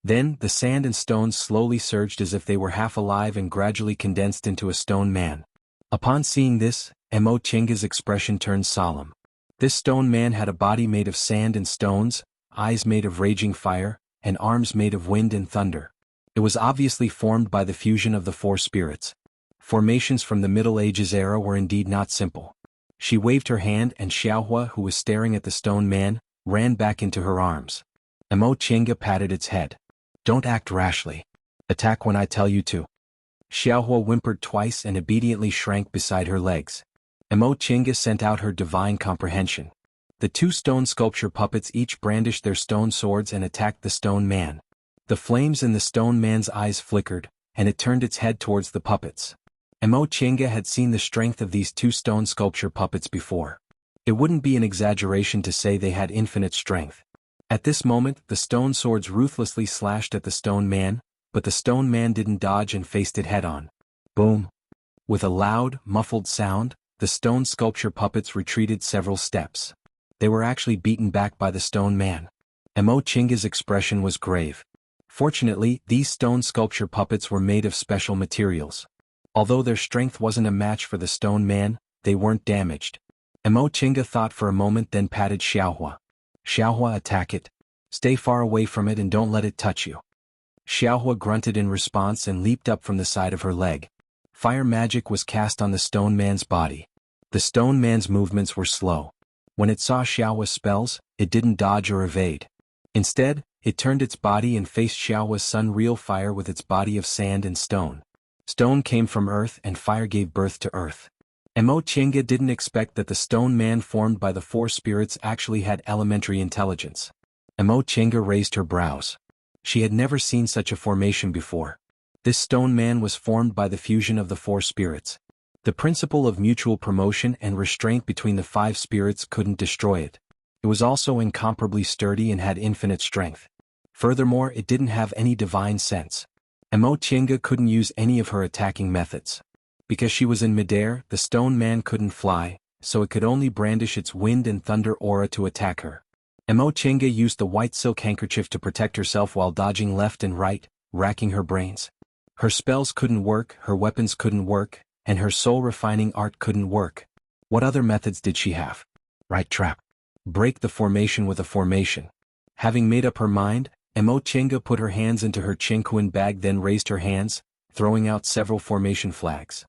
Then, the sand and stones slowly surged as if they were half alive and gradually condensed into a stone man. Upon seeing this, Mo Chinga's expression turned solemn. This stone man had a body made of sand and stones, eyes made of raging fire, and arms made of wind and thunder. It was obviously formed by the fusion of the 4 spirits. Formations from the Middle Ages era were indeed not simple. She waved her hand and Xiaohua, who was staring at the stone man, ran back into her arms. Mo Chinga patted its head. Don't act rashly. Attack when I tell you to. Xiaohua whimpered twice and obediently shrank beside her legs. Mo Chinga sent out her divine comprehension. The 2 stone sculpture puppets each brandished their stone swords and attacked the stone man. The flames in the stone man's eyes flickered, and it turned its head towards the puppets. Mo Chinga had seen the strength of these 2 stone sculpture puppets before. It wouldn't be an exaggeration to say they had infinite strength. At this moment, the stone swords ruthlessly slashed at the stone man, but the stone man didn't dodge and faced it head-on. Boom! With a loud, muffled sound, the stone sculpture puppets retreated several steps. They were actually beaten back by the stone man. Mo Chinga's expression was grave. Fortunately, these stone sculpture puppets were made of special materials. Although their strength wasn't a match for the stone man, they weren't damaged. Mo Chinga thought for a moment, then patted Xiaohua. Xiaohua, attack it. Stay far away from it and don't let it touch you. Xiaohua grunted in response and leaped up from the side of her leg. Fire magic was cast on the stone man's body. The stone man's movements were slow. When it saw Xiaohua's spells, it didn't dodge or evade. Instead, it turned its body and faced Xiaohua's sun-real fire with its body of sand and stone. Stone came from earth and fire gave birth to earth. Mo Chenga didn't expect that the stone man formed by the four spirits actually had elementary intelligence. Mo Chenga raised her brows. She had never seen such a formation before. This stone man was formed by the fusion of the four spirits. The principle of mutual promotion and restraint between the five spirits couldn't destroy it. It was also incomparably sturdy and had infinite strength. Furthermore, it didn't have any divine sense. Mo Chenga couldn't use any of her attacking methods. Because she was in midair, the stone man couldn't fly, so it could only brandish its wind and thunder aura to attack her. Mo Chenga used the white silk handkerchief to protect herself while dodging left and right, racking her brains. Her spells couldn't work, her weapons couldn't work, and her soul-refining art couldn't work. What other methods did she have? Right trap. Break the formation with a formation. Having made up her mind, Mo Chenga put her hands into her Chinquan bag, then raised her hands, throwing out several formation flags.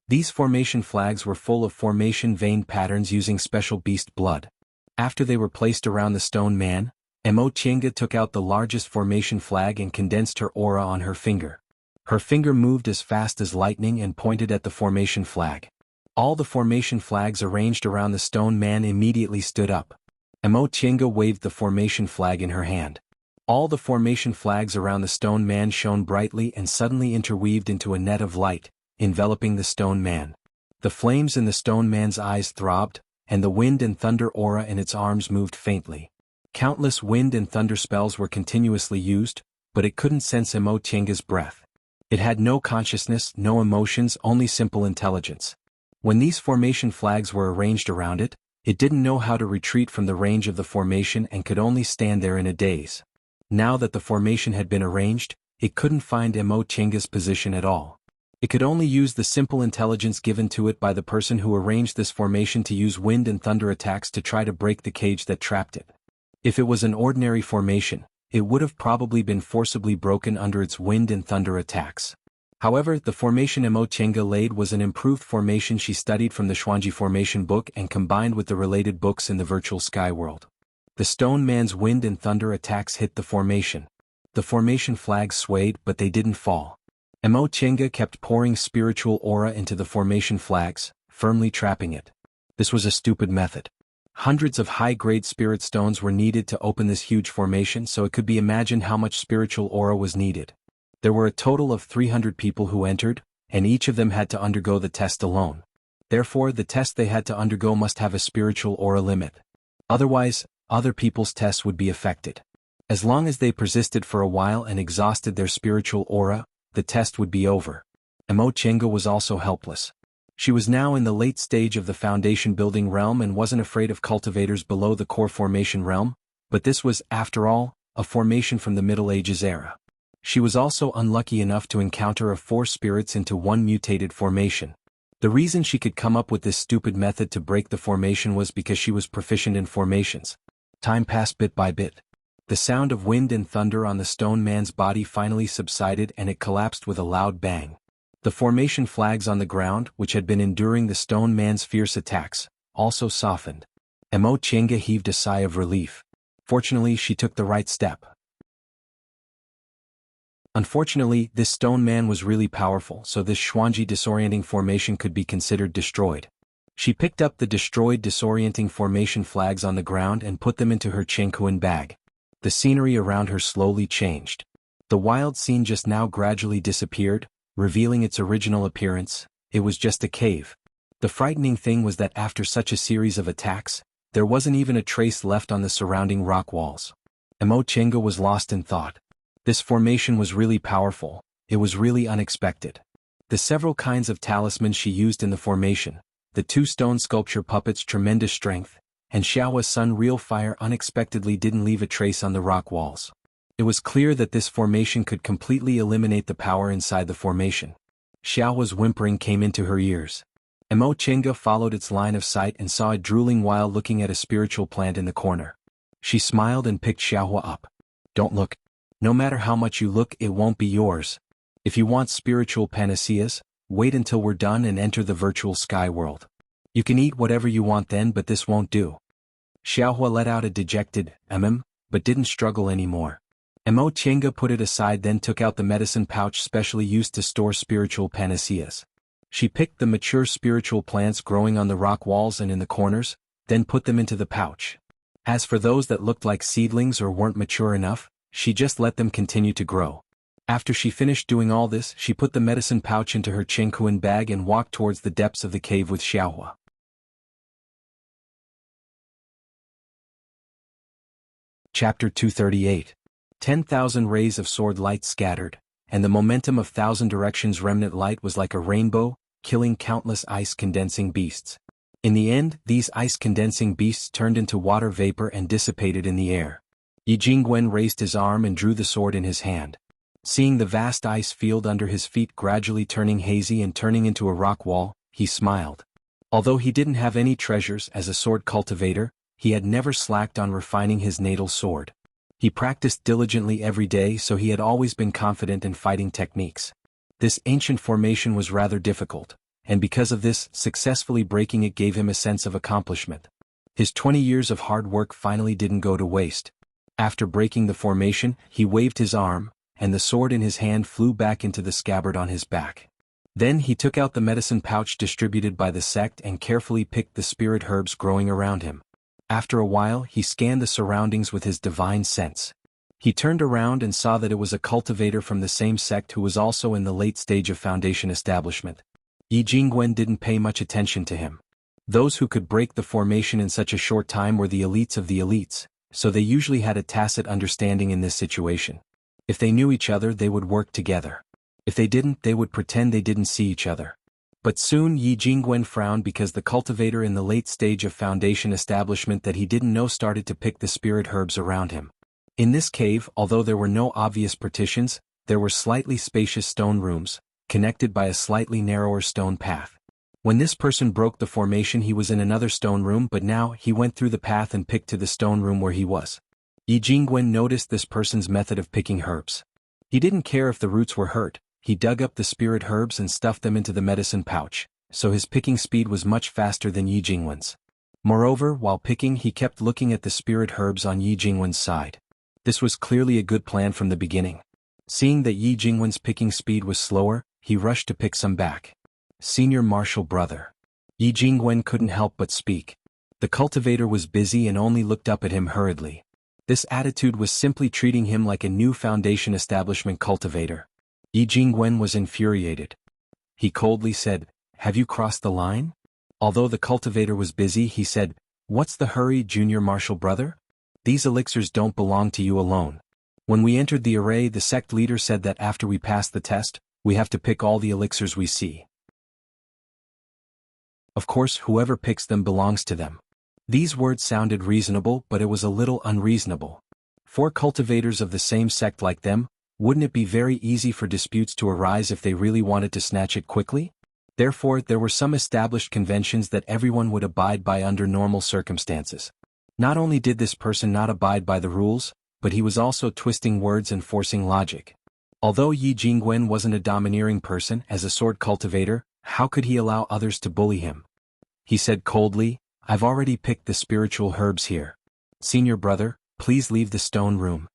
These formation flags were full of formation vein patterns using special beast blood. After they were placed around the stone man, Mo Chenga took out the largest formation flag and condensed her aura on her finger. Her finger moved as fast as lightning and pointed at the formation flag. All the formation flags arranged around the stone man immediately stood up. Mo Chenga waved the formation flag in her hand. All the formation flags around the stone man shone brightly and suddenly interweaved into a net of light, enveloping the stone man. The flames in the stone man's eyes throbbed, and the wind and thunder aura in its arms moved faintly. Countless wind and thunder spells were continuously used, but it couldn't sense Mo Chenga's breath. It had no consciousness, no emotions, only simple intelligence. When these formation flags were arranged around it, it didn't know how to retreat from the range of the formation and could only stand there in a daze. Now that the formation had been arranged, it couldn't find Mo Chenga's position at all. It could only use the simple intelligence given to it by the person who arranged this formation to use wind and thunder attacks to try to break the cage that trapped it. If it was an ordinary formation, it would have probably been forcibly broken under its wind and thunder attacks. However, the formation Mo Chenga laid was an improved formation she studied from the Xuanji formation book and combined with the related books in the virtual sky world. The stone man's wind and thunder attacks hit the formation. The formation flags swayed, but they didn't fall. Mo Chenga kept pouring spiritual aura into the formation flags, firmly trapping it. This was a stupid method. Hundreds of high-grade spirit stones were needed to open this huge formation, so it could be imagined how much spiritual aura was needed. There were a total of 300 people who entered, and each of them had to undergo the test alone. Therefore, the test they had to undergo must have a spiritual aura limit. Otherwise, other people's tests would be affected. As long as they persisted for a while and exhausted their spiritual aura, the test would be over. Mo Chenga was also helpless. She was now in the late stage of the foundation building realm and wasn't afraid of cultivators below the core formation realm, but this was, after all, a formation from the Middle Ages era. She was also unlucky enough to encounter a four spirits into one mutated formation. The reason she could come up with this stupid method to break the formation was because she was proficient in formations. Time passed bit by bit. The sound of wind and thunder on the stone man's body finally subsided and it collapsed with a loud bang. The formation flags on the ground, which had been enduring the stone man's fierce attacks, also softened. Mo Chenga heaved a sigh of relief. Fortunately, she took the right step. Unfortunately, this stone man was really powerful, so this Xuanji disorienting formation could be considered destroyed. She picked up the destroyed disorienting formation flags on the ground and put them into her Chinquan bag. The scenery around her slowly changed. The wild scene just now gradually disappeared, revealing its original appearance. It was just a cave. The frightening thing was that after such a series of attacks, there wasn't even a trace left on the surrounding rock walls. Mo Chenga was lost in thought. This formation was really powerful. It was really unexpected. The several kinds of talismans she used in the formation, the two stone sculpture puppets' tremendous strength, and Xiaohua's sun real fire unexpectedly didn't leave a trace on the rock walls. It was clear that this formation could completely eliminate the power inside the formation. Xiaohua's whimpering came into her ears. Mo Chenga followed its line of sight and saw it drooling while looking at a spiritual plant in the corner. She smiled and picked Xiaohua up. Don't look. No matter how much you look, it won't be yours. If you want spiritual panaceas, wait until we're done and enter the virtual sky world. You can eat whatever you want then, but this won't do. Xiaohua let out a dejected, but didn't struggle anymore. Mo Chenga put it aside, then took out the medicine pouch specially used to store spiritual panaceas. She picked the mature spiritual plants growing on the rock walls and in the corners, then put them into the pouch. As for those that looked like seedlings or weren't mature enough, she just let them continue to grow. After she finished doing all this, she put the medicine pouch into her Chengkuan bag and walked towards the depths of the cave with Xiaohua. Chapter 238. 10,000 rays of sword light scattered, and the momentum of thousand directions remnant light was like a rainbow, killing countless ice-condensing beasts. In the end, these ice-condensing beasts turned into water vapor and dissipated in the air. Yi Jingwen raised his arm and drew the sword in his hand. Seeing the vast ice field under his feet gradually turning hazy and turning into a rock wall, he smiled. Although he didn't have any treasures as a sword cultivator, he had never slacked on refining his natal sword. He practiced diligently every day, so he had always been confident in fighting techniques. This ancient formation was rather difficult, and because of this, successfully breaking it gave him a sense of accomplishment. His 20 years of hard work finally didn't go to waste. After breaking the formation, he waved his arm, and the sword in his hand flew back into the scabbard on his back. Then he took out the medicine pouch distributed by the sect and carefully picked the spirit herbs growing around him. After a while, he scanned the surroundings with his divine sense. He turned around and saw that it was a cultivator from the same sect who was also in the late stage of foundation establishment. Yi Jingwen didn't pay much attention to him. Those who could break the formation in such a short time were the elites of the elites, so they usually had a tacit understanding in this situation. If they knew each other, they would work together. If they didn't, they would pretend they didn't see each other. But soon Yi Jingwen frowned because the cultivator in the late stage of foundation establishment that he didn't know started to pick the spirit herbs around him. In this cave, although there were no obvious partitions, there were slightly spacious stone rooms, connected by a slightly narrower stone path. When this person broke the formation, he was in another stone room, but now he went through the path and picked to the stone room where he was. Yi Jingwen noticed this person's method of picking herbs. He didn't care if the roots were hurt. He dug up the spirit herbs and stuffed them into the medicine pouch, so his picking speed was much faster than Yi Jingwen's. Moreover, while picking, he kept looking at the spirit herbs on Yi Jingwen's side. This was clearly a good plan from the beginning. Seeing that Yi Jingwen's picking speed was slower, he rushed to pick some back. Senior Martial Brother. Yi Jingwen couldn't help but speak. The cultivator was busy and only looked up at him hurriedly. This attitude was simply treating him like a new foundation establishment cultivator. Yi Jingwen was infuriated. He coldly said, "Have you crossed the line?" Although the cultivator was busy, he said, "What's the hurry, Junior Martial Brother? These elixirs don't belong to you alone. When we entered the array, the sect leader said that after we pass the test, we have to pick all the elixirs we see. Of course, whoever picks them belongs to them." These words sounded reasonable, but it was a little unreasonable. 4 cultivators of the same sect like them, wouldn't it be very easy for disputes to arise if they really wanted to snatch it quickly? Therefore, there were some established conventions that everyone would abide by under normal circumstances. Not only did this person not abide by the rules, but he was also twisting words and forcing logic. Although Yi Jingwen wasn't a domineering person as a sword cultivator, how could he allow others to bully him? He said coldly, "I've already picked the spiritual herbs here. Senior brother, please leave the stone room."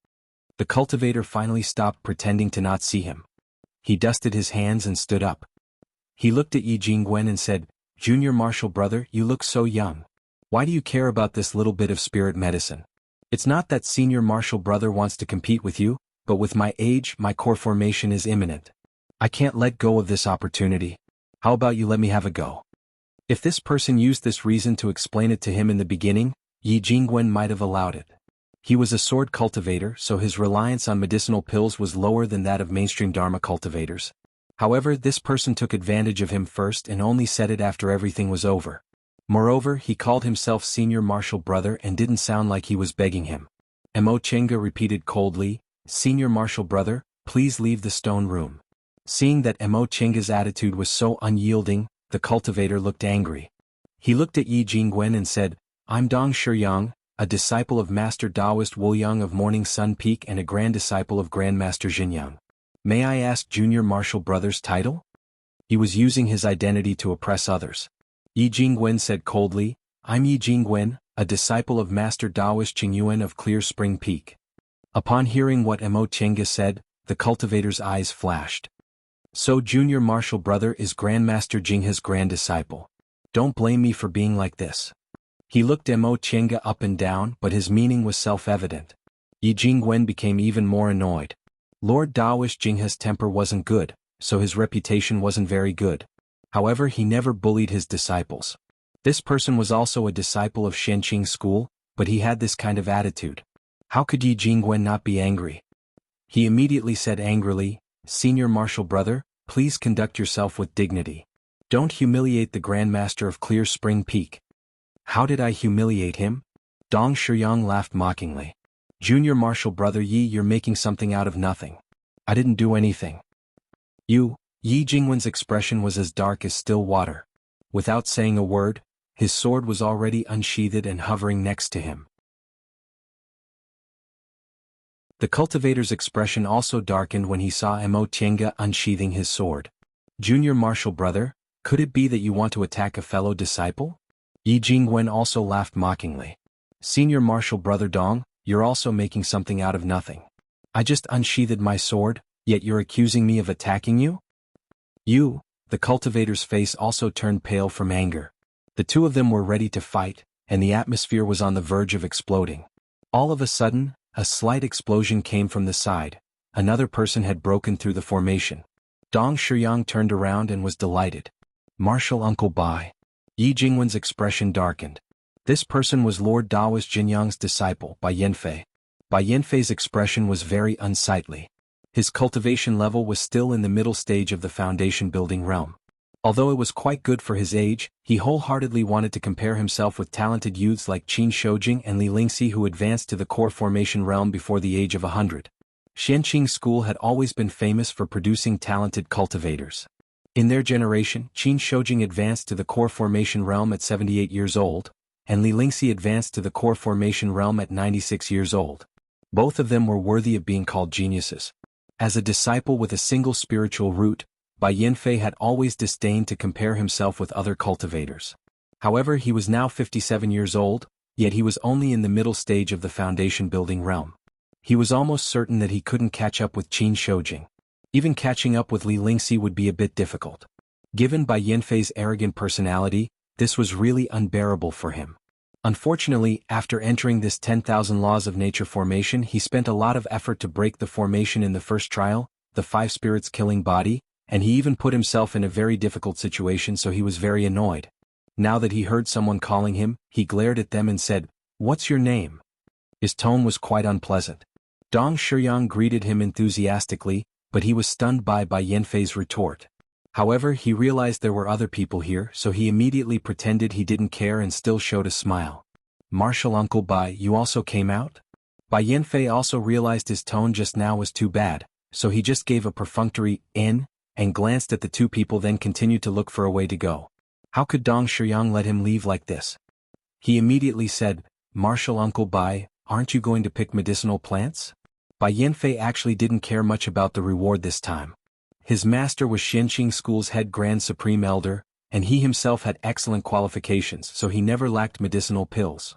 The cultivator finally stopped pretending to not see him. He dusted his hands and stood up. He looked at Yi Jingwen and said, "Junior Martial Brother, you look so young. Why do you care about this little bit of spirit medicine? It's not that Senior Martial Brother wants to compete with you, but with my age, my core formation is imminent. I can't let go of this opportunity. How about you let me have a go?" If this person used this reason to explain it to him in the beginning, Yi Jingwen might have allowed it. He was a sword cultivator, so his reliance on medicinal pills was lower than that of mainstream Dharma cultivators. However, this person took advantage of him first and only said it after everything was over. Moreover, he called himself Senior Martial Brother and didn't sound like he was begging him. Mo Chenga repeated coldly, "Senior Martial Brother, please leave the stone room." Seeing that Mo Chenga's attitude was so unyielding, the cultivator looked angry. He looked at Yi Jingwen and said, "I'm Dong Shiyang, a disciple of Master Taoist Wuyang of Morning Sun Peak and a grand disciple of Grandmaster Jinyang. May I ask Junior Martial Brother's title?" He was using his identity to oppress others. Yi Jingwen said coldly, "I'm Yi Jingwen, a disciple of Master Taoist Qingyuan of Clear Spring Peak." Upon hearing what Mo Chenga said, the cultivator's eyes flashed. So Junior Martial Brother is Grandmaster Jinghe's grand disciple. Don't blame me for being like this. He looked Mo Tiange up and down, but his meaning was self-evident. Yi Jingwen became even more annoyed. Lord Daoist Jinghe's temper wasn't good, so his reputation wasn't very good. However, he never bullied his disciples. This person was also a disciple of Shenqing school, but he had this kind of attitude. How could Yi Jingwen not be angry? He immediately said angrily, "Senior Martial Brother, please conduct yourself with dignity. Don't humiliate the Grandmaster of Clear Spring Peak." "How did I humiliate him?" Dong Shiyang laughed mockingly. "Junior Martial Brother Yi, you're making something out of nothing. I didn't do anything." "You," Yi Jingwen's expression was as dark as still water. Without saying a word, his sword was already unsheathed and hovering next to him. The cultivator's expression also darkened when he saw Mo Tiange unsheathing his sword. "Junior Martial Brother, could it be that you want to attack a fellow disciple?" Yi Jingwen also laughed mockingly. "Senior Martial Brother Dong, you're also making something out of nothing. I just unsheathed my sword, yet you're accusing me of attacking you?" "You," the cultivator's face also turned pale from anger. The two of them were ready to fight, and the atmosphere was on the verge of exploding. All of a sudden, a slight explosion came from the side. Another person had broken through the formation. Dong Shiyang turned around and was delighted. "Martial Uncle Bai." Yi Jingwen's expression darkened. This person was Lord Daoist Jinyang's disciple, Bai Yanfei. Bai Yanfei's expression was very unsightly. His cultivation level was still in the middle stage of the foundation building realm. Although it was quite good for his age, he wholeheartedly wanted to compare himself with talented youths like Qin Shoujing and Li Lingxi who advanced to the core formation realm before the age of 100. Shenqing school had always been famous for producing talented cultivators. In their generation, Qin Shoujing advanced to the core formation realm at 78 years old, and Li Lingxi advanced to the core formation realm at 96 years old. Both of them were worthy of being called geniuses. As a disciple with a single spiritual root, Bai Yanfei had always disdained to compare himself with other cultivators. However, he was now 57 years old, yet he was only in the middle stage of the foundation building realm. He was almost certain that he couldn't catch up with Qin Shoujing. Even catching up with Li Lingxi would be a bit difficult. Given Bai Yanfei's arrogant personality, this was really unbearable for him. Unfortunately, after entering this 10,000 laws of nature formation, he spent a lot of effort to break the formation in the first trial, the 5 spirits killing body, and he even put himself in a very difficult situation, so he was very annoyed. Now that he heard someone calling him, he glared at them and said, "What's your name?" His tone was quite unpleasant. Dong Shiyang greeted him enthusiastically, but he was stunned by Bai Yanfei's retort. However, he realized there were other people here, so he immediately pretended he didn't care and still showed a smile. "Martial Uncle Bai, you also came out?" Bai Yanfei also realized his tone just now was too bad, so he just gave a perfunctory "in" and glanced at the two people, then continued to look for a way to go. How could Dong Shiyang let him leave like this? He immediately said, "Martial Uncle Bai, aren't you going to pick medicinal plants?" Bai Yanfei actually didn't care much about the reward this time. His master was Shenqing School's head Grand Supreme Elder, and he himself had excellent qualifications, so he never lacked medicinal pills.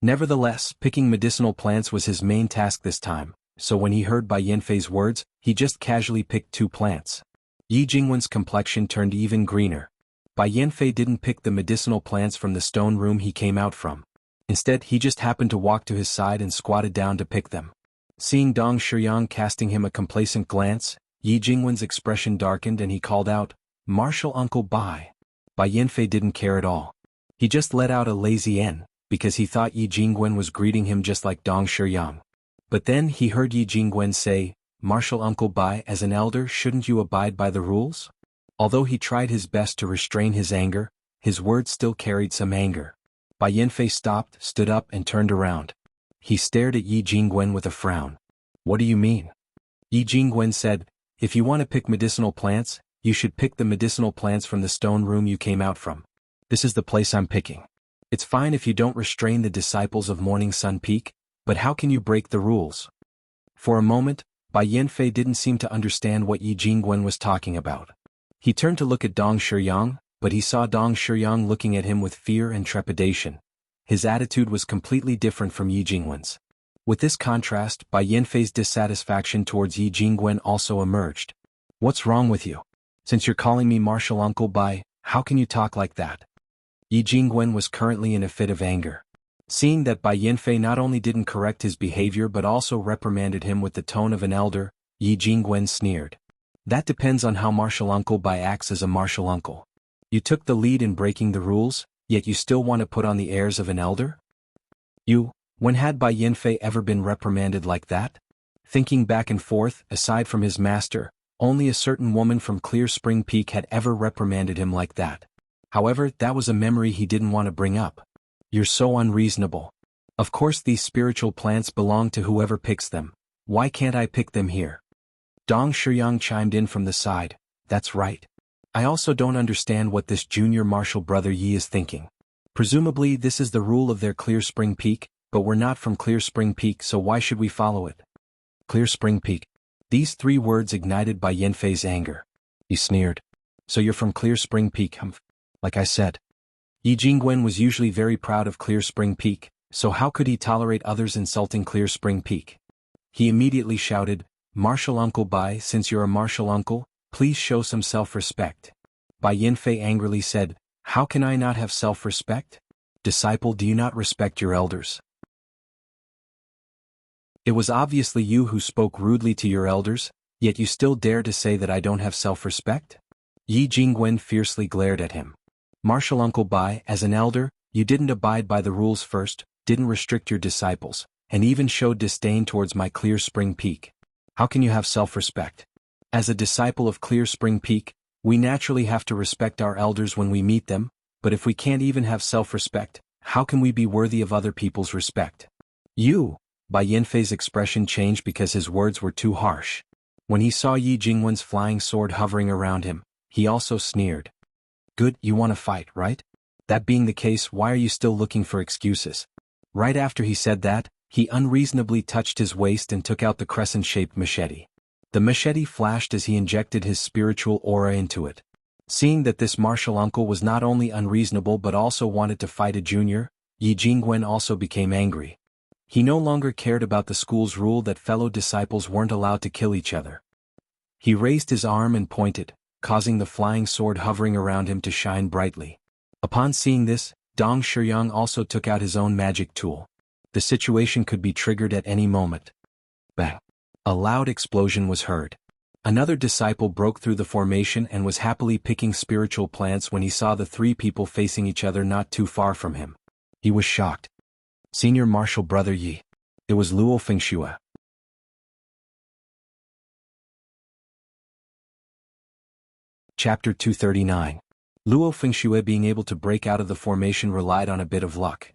Nevertheless, picking medicinal plants was his main task this time, so when he heard Bai Yanfei's words, he just casually picked 2 plants. Yi Jingwen's complexion turned even greener. Bai Yanfei didn't pick the medicinal plants from the stone room he came out from. Instead, he just happened to walk to his side and squatted down to pick them. Seeing Dong Shiyang casting him a complacent glance, Yi Jingwen's expression darkened and he called out, "Martial Uncle Bai." Bai Yanfei didn't care at all. He just let out a lazy "n," because he thought Yi Jingwen was greeting him just like Dong Shiyang. But then he heard Yi Jingwen say, "Martial Uncle Bai, as an elder, shouldn't you abide by the rules?" Although he tried his best to restrain his anger, his words still carried some anger. Bai Yanfei stopped, stood up and turned around. He stared at Yi Jingwen with a frown. "What do you mean?" Yi Jingwen said, "If you want to pick medicinal plants, you should pick the medicinal plants from the stone room you came out from. This is the place I'm picking. It's fine if you don't restrain the disciples of Morning Sun Peak, but how can you break the rules?" For a moment, Bai Yanfei didn't seem to understand what Yi Jingwen was talking about. He turned to look at Dong Shiyang, but he saw Dong Shiyang looking at him with fear and trepidation. His attitude was completely different from Yi Jingwen's. With this contrast, Bai Yanfei's dissatisfaction towards Yi Jingwen also emerged. What's wrong with you? Since you're calling me martial uncle Bai, how can you talk like that? Yi Jingwen was currently in a fit of anger. Seeing that Bai Yanfei not only didn't correct his behavior but also reprimanded him with the tone of an elder, Yi Jingwen sneered. That depends on how martial uncle Bai acts as a martial uncle. You took the lead in breaking the rules, yet you still want to put on the airs of an elder? When had Bai Yanfei ever been reprimanded like that? Thinking back and forth, aside from his master, only a certain woman from Clear Spring Peak had ever reprimanded him like that. However, that was a memory he didn't want to bring up. You're so unreasonable. Of course these spiritual plants belong to whoever picks them. Why can't I pick them here? Dong Shiyang chimed in from the side. That's right. I also don't understand what this junior martial brother Yi is thinking. Presumably this is the rule of their Clear Spring Peak, but we're not from Clear Spring Peak, so why should we follow it? Clear Spring Peak. These 3 words ignited Bai Yanfei's anger. He sneered. So you're from Clear Spring Peak, Like I said. Yi Jingwen was usually very proud of Clear Spring Peak, so how could he tolerate others insulting Clear Spring Peak? He immediately shouted, Martial Uncle Bai, since you're a martial uncle, please show some self-respect. Bai Yanfei angrily said, how can I not have self-respect? Disciple, do you not respect your elders? It was obviously you who spoke rudely to your elders, yet you still dare to say that I don't have self-respect? Yi Jingwen fiercely glared at him. Martial Uncle Bai, as an elder, you didn't abide by the rules first, didn't restrict your disciples, and even showed disdain towards my Clear Spring Peak. How can you have self-respect? As a disciple of Clear Spring Peak, we naturally have to respect our elders when we meet them, but if we can't even have self-respect, how can we be worthy of other people's respect? Bai Yanfei's expression changed because his words were too harsh. When he saw Yi Jingwen's flying sword hovering around him, he also sneered. Good, you want to fight, right? That being the case, why are you still looking for excuses? Right after he said that, he unreasonably touched his waist and took out the crescent-shaped machete. The machete flashed as he injected his spiritual aura into it. Seeing that this martial uncle was not only unreasonable but also wanted to fight a junior, Yi Jingwen also became angry. He no longer cared about the school's rule that fellow disciples weren't allowed to kill each other. He raised his arm and pointed, causing the flying sword hovering around him to shine brightly. Upon seeing this, Dong Shiyang also took out his own magic tool. The situation could be triggered at any moment. Bang! A loud explosion was heard. Another disciple broke through the formation and was happily picking spiritual plants when he saw the 3 people facing each other not too far from him. He was shocked. Senior Martial Brother Yi. It was Luo Fengxue. Chapter 239. Luo Fengxue being able to break out of the formation relied on a bit of luck.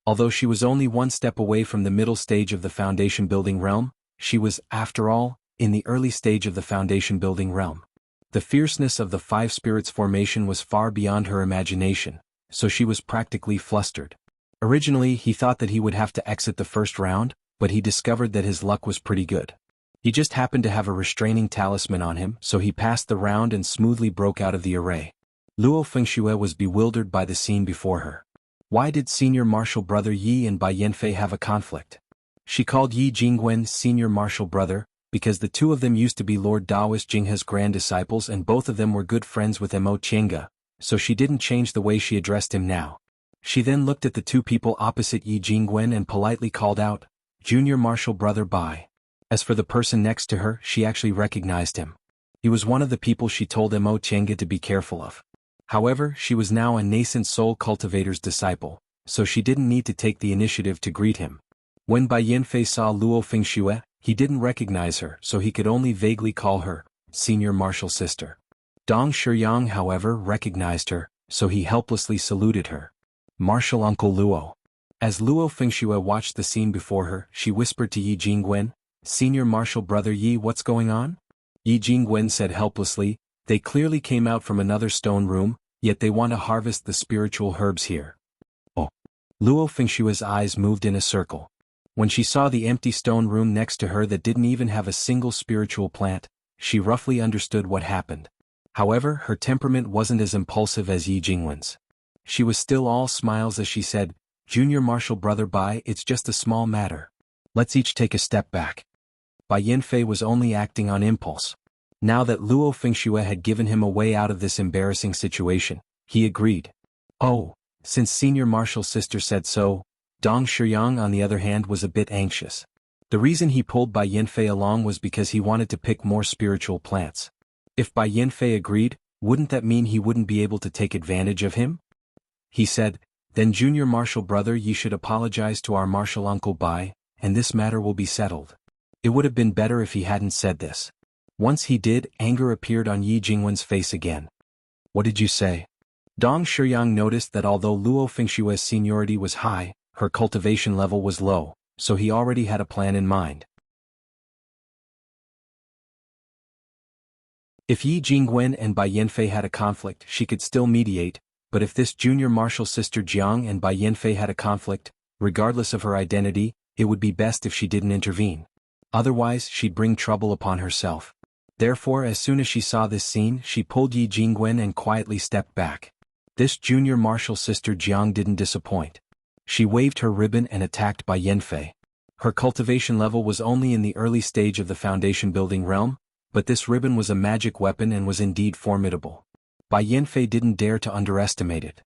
Although she was only 1 step away from the middle stage of the foundation building realm, she was, after all, in the early stage of the foundation building realm. The fierceness of the 5 spirits formation was far beyond her imagination, so she was practically flustered. Originally he thought that he would have to exit the first round, but he discovered that his luck was pretty good. He just happened to have a restraining talisman on him, so he passed the round and smoothly broke out of the array. Luo Fengxue was bewildered by the scene before her. Why did Senior Martial Brother Yi and Bai Yanfei have a conflict? She called Yi Jingwen Senior Martial Brother, because the 2 of them used to be Lord Daoist Jinghe's grand disciples and both of them were good friends with Mo Qianga, so she didn't change the way she addressed him now. She then looked at the 2 people opposite Yi Jingwen and politely called out, Junior Martial Brother Bai. As for the person next to her, she actually recognized him. He was one of the people she told Mo Qianga to be careful of. However, she was now a nascent soul cultivator's disciple, so she didn't need to take the initiative to greet him. When Bai Yanfei saw Luo Fengxue, he didn't recognize her, so he could only vaguely call her Senior Martial Sister. Dong Shiyang, however, recognized her, so he helplessly saluted her. Martial Uncle Luo. As Luo Fengxue watched the scene before her, she whispered to Yi Jingwen, Senior Martial Brother Yi, what's going on? Yi Jingwen said helplessly, they clearly came out from another stone room, yet they want to harvest the spiritual herbs here. Oh. Luo Fengxue's eyes moved in a circle. When she saw the empty stone room next to her that didn't even have a single spiritual plant, she roughly understood what happened. However, her temperament wasn't as impulsive as Yi Jingwen's. She was still all smiles as she said, Junior Martial Brother Bai, it's just a small matter. Let's each take a step back. Bai Yanfei was only acting on impulse. Now that Luo Fengxue had given him a way out of this embarrassing situation, he agreed. Oh, since senior martial sister said so, Dong Shiyang on the other hand was a bit anxious. The reason he pulled Bai Yanfei along was because he wanted to pick more spiritual plants. If Bai Yanfei agreed, wouldn't that mean he wouldn't be able to take advantage of him? He said, then junior martial brother, you should apologize to our martial uncle Bai, and this matter will be settled. It would have been better if he hadn't said this. Once he did, anger appeared on Yi Jingwen's face again. What did you say? Dong Shiyang noticed that although Luo Fengshue's seniority was high, her cultivation level was low, so he already had a plan in mind. If Yi Jingwen and Bai Yanfei had a conflict, she could still mediate, but if this junior martial sister Jiang and Bai Yanfei had a conflict, regardless of her identity, it would be best if she didn't intervene. Otherwise, she'd bring trouble upon herself. Therefore, as soon as she saw this scene, she pulled Yi Jingwen and quietly stepped back. This junior martial sister Jiang didn't disappoint. She waved her ribbon and attacked Bai Yanfei. Her cultivation level was only in the early stage of the foundation building realm, but this ribbon was a magic weapon and was indeed formidable. Bai Yanfei didn't dare to underestimate it.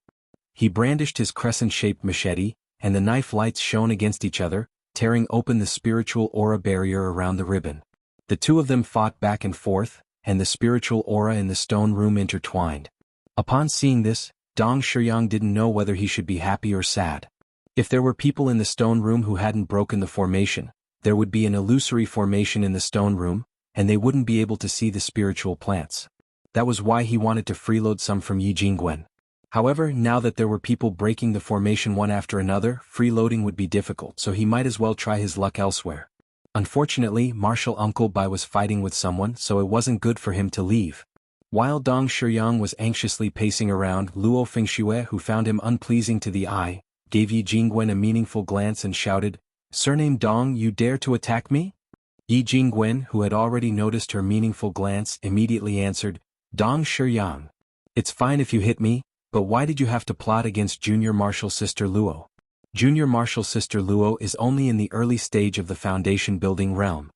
He brandished his crescent-shaped machete, and the knife lights shone against each other, tearing open the spiritual aura barrier around the ribbon. The two of them fought back and forth, and the spiritual aura in the stone room intertwined. Upon seeing this, Dong Shiyang didn't know whether he should be happy or sad. If there were people in the stone room who hadn't broken the formation, there would be an illusory formation in the stone room, and they wouldn't be able to see the spiritual plants. That was why he wanted to freeload some from Yi Jingwen. However, now that there were people breaking the formation one after another, freeloading would be difficult, so he might as well try his luck elsewhere. Unfortunately, Martial Uncle Bai was fighting with someone, so it wasn't good for him to leave. While Dong Shiyang was anxiously pacing around, Luo Fengxue, who found him unpleasing to the eye, gave Yi Jingwen a meaningful glance and shouted, "Surname Dong, you dare to attack me?" Yi Jingwen, who had already noticed her meaningful glance, immediately answered, "Dong Shiyang. It's fine if you hit me, but why did you have to plot against junior martial sister Luo? Junior martial sister Luo is only in the early stage of the foundation building realm."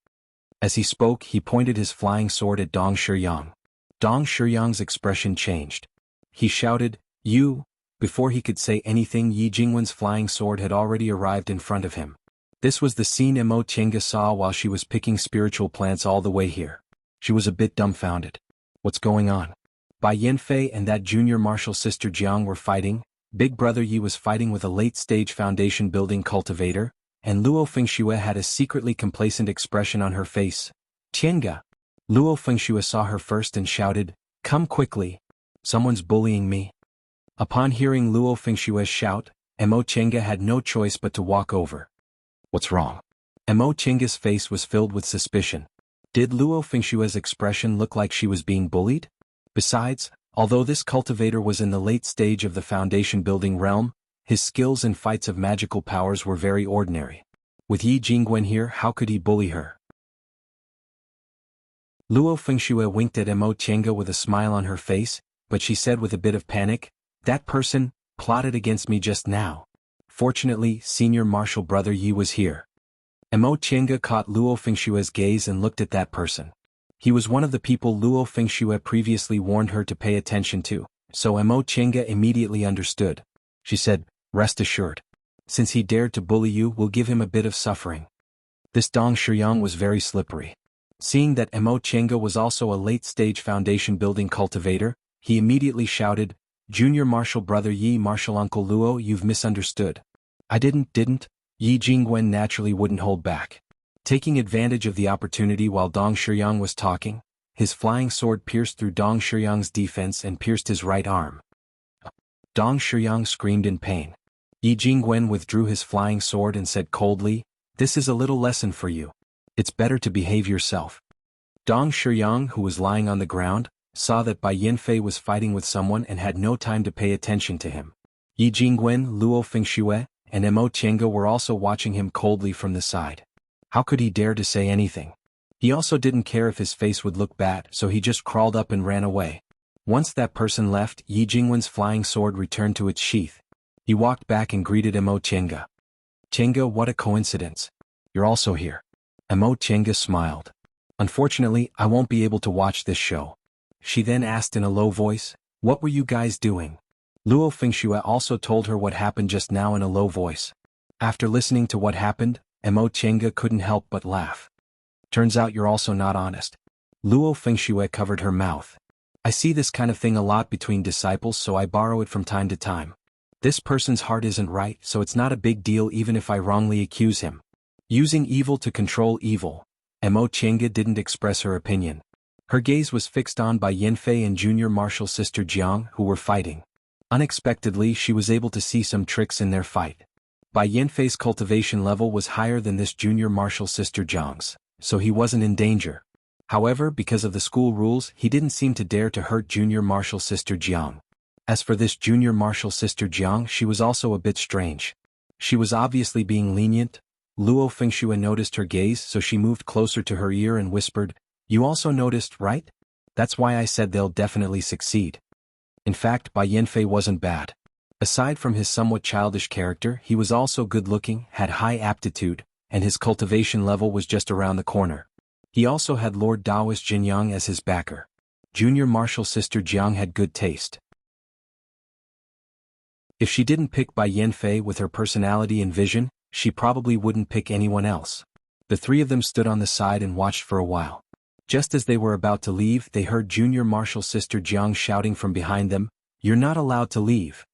As he spoke, he pointed his flying sword at Dong Shiyang. Dong Shiyang's expression changed. He shouted, "You!" Before he could say anything, Yi Jingwen's flying sword had already arrived in front of him. This was the scene Mo Tiange saw while she was picking spiritual plants all the way here. She was a bit dumbfounded. What's going on? Bai Yanfei and that junior martial sister Jiang were fighting, Big Brother Yi was fighting with a late-stage foundation building cultivator, and Luo Fengxue had a secretly complacent expression on her face. "Tiange!" Luo Fengxue saw her first and shouted, "Come quickly. Someone's bullying me." Upon hearing Luo Fengshue's shout, Mo Tiange had no choice but to walk over. "What's wrong?" Mo Tiange's face was filled with suspicion. Did Luo Fengshue's expression look like she was being bullied? Besides, although this cultivator was in the late stage of the foundation building realm, his skills and fights of magical powers were very ordinary. With Yi Jingwen here, how could he bully her? Luo Fengxue winked at Mo Tiange with a smile on her face, but she said with a bit of panic, "That person plotted against me just now. Fortunately, senior martial brother Yi was here." Mo Tiange caught Luo Fengshue's gaze and looked at that person. He was one of the people Luo Fengxue previously warned her to pay attention to, so Mo Tiange immediately understood. She said, "Rest assured. Since he dared to bully you, we'll give him a bit of suffering." This Dong Shiyang was very slippery. Seeing that Mo Tiange was also a late-stage foundation building cultivator, he immediately shouted, "Junior martial brother Yi, martial uncle Luo, you've misunderstood." "I didn't. Yi Jingwen naturally wouldn't hold back. Taking advantage of the opportunity while Dong Shiyang was talking, his flying sword pierced through Dong Shiyang's defense and pierced his right arm. Dong Shiyang screamed in pain. Yi Jingwen withdrew his flying sword and said coldly, "This is a little lesson for you. It's better to behave yourself." Dong Shiyang, who was lying on the ground, saw that Bai Yanfei was fighting with someone and had no time to pay attention to him. Yi Jingwen, Luo Fengxue, and Mo Tiange were also watching him coldly from the side. How could he dare to say anything? He also didn't care if his face would look bad, so he just crawled up and ran away. Once that person left, Yi Jingwen's flying sword returned to its sheath. He walked back and greeted Mo Tiange. "Tiange, what a coincidence. You're also here. Emo Chenga smiled. Unfortunately, I won't be able to watch this show. She then asked in a low voice, what were you guys doing? Luo Fengxue also told her what happened just now in a low voice. After listening to what happened, Emo Chenga couldn't help but laugh. Turns out you're also not honest. Luo Fengxue covered her mouth. I see this kind of thing a lot between disciples, so I borrow it from time to time. This person's heart isn't right, so it's not a big deal even if I wrongly accuse him. Using evil to control evil. Emo Chenga didn't express her opinion. Her gaze was fixed on by Yanfei and junior martial sister Jiang, who were fighting. Unexpectedly, she was able to see some tricks in their fight. Bai Yanfei's cultivation level was higher than this junior martial sister Jiang's, so he wasn't in danger. However, because of the school rules, he didn't seem to dare to hurt junior martial sister Jiang. As for this junior martial sister Jiang, she was also a bit strange. She was obviously being lenient. Luo Fengxue noticed her gaze, so she moved closer to her ear and whispered, "You also noticed, right? That's why I said they'll definitely succeed." In fact, Bai Yanfei wasn't bad. Aside from his somewhat childish character, he was also good-looking, had high aptitude, and his cultivation level was just around the corner. He also had Lord Daoist Jinyang as his backer. Junior martial sister Jiang had good taste. If she didn't pick Bai Yanfei with her personality and vision, she probably wouldn't pick anyone else. The three of them stood on the side and watched for a while. Just as they were about to leave, they heard junior martial sister Jiang shouting from behind them, "You're not allowed to leave."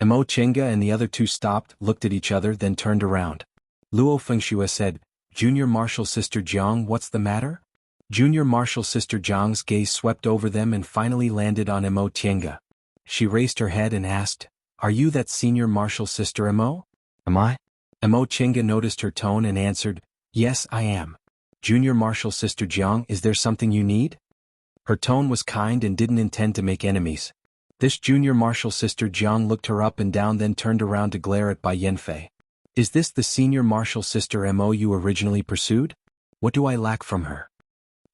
Emo Chenga and the other two stopped, looked at each other, then turned around. Luo Fengxue said, "Junior martial sister Jiang, what's the matter?" Junior martial sister Jiang's gaze swept over them and finally landed on Emo Chenga. She raised her head and asked, "Are you that senior martial sister Emo?" "Am I?" Emo Chenga noticed her tone and answered, "Yes, I am." "Junior martial sister Jiang, is there something you need?" Her tone was kind and didn't intend to make enemies. This junior martial sister Jiang looked her up and down, then turned around to glare at Bai Yanfei. "Is this the senior martial sister Mo you originally pursued? What do I lack from her?"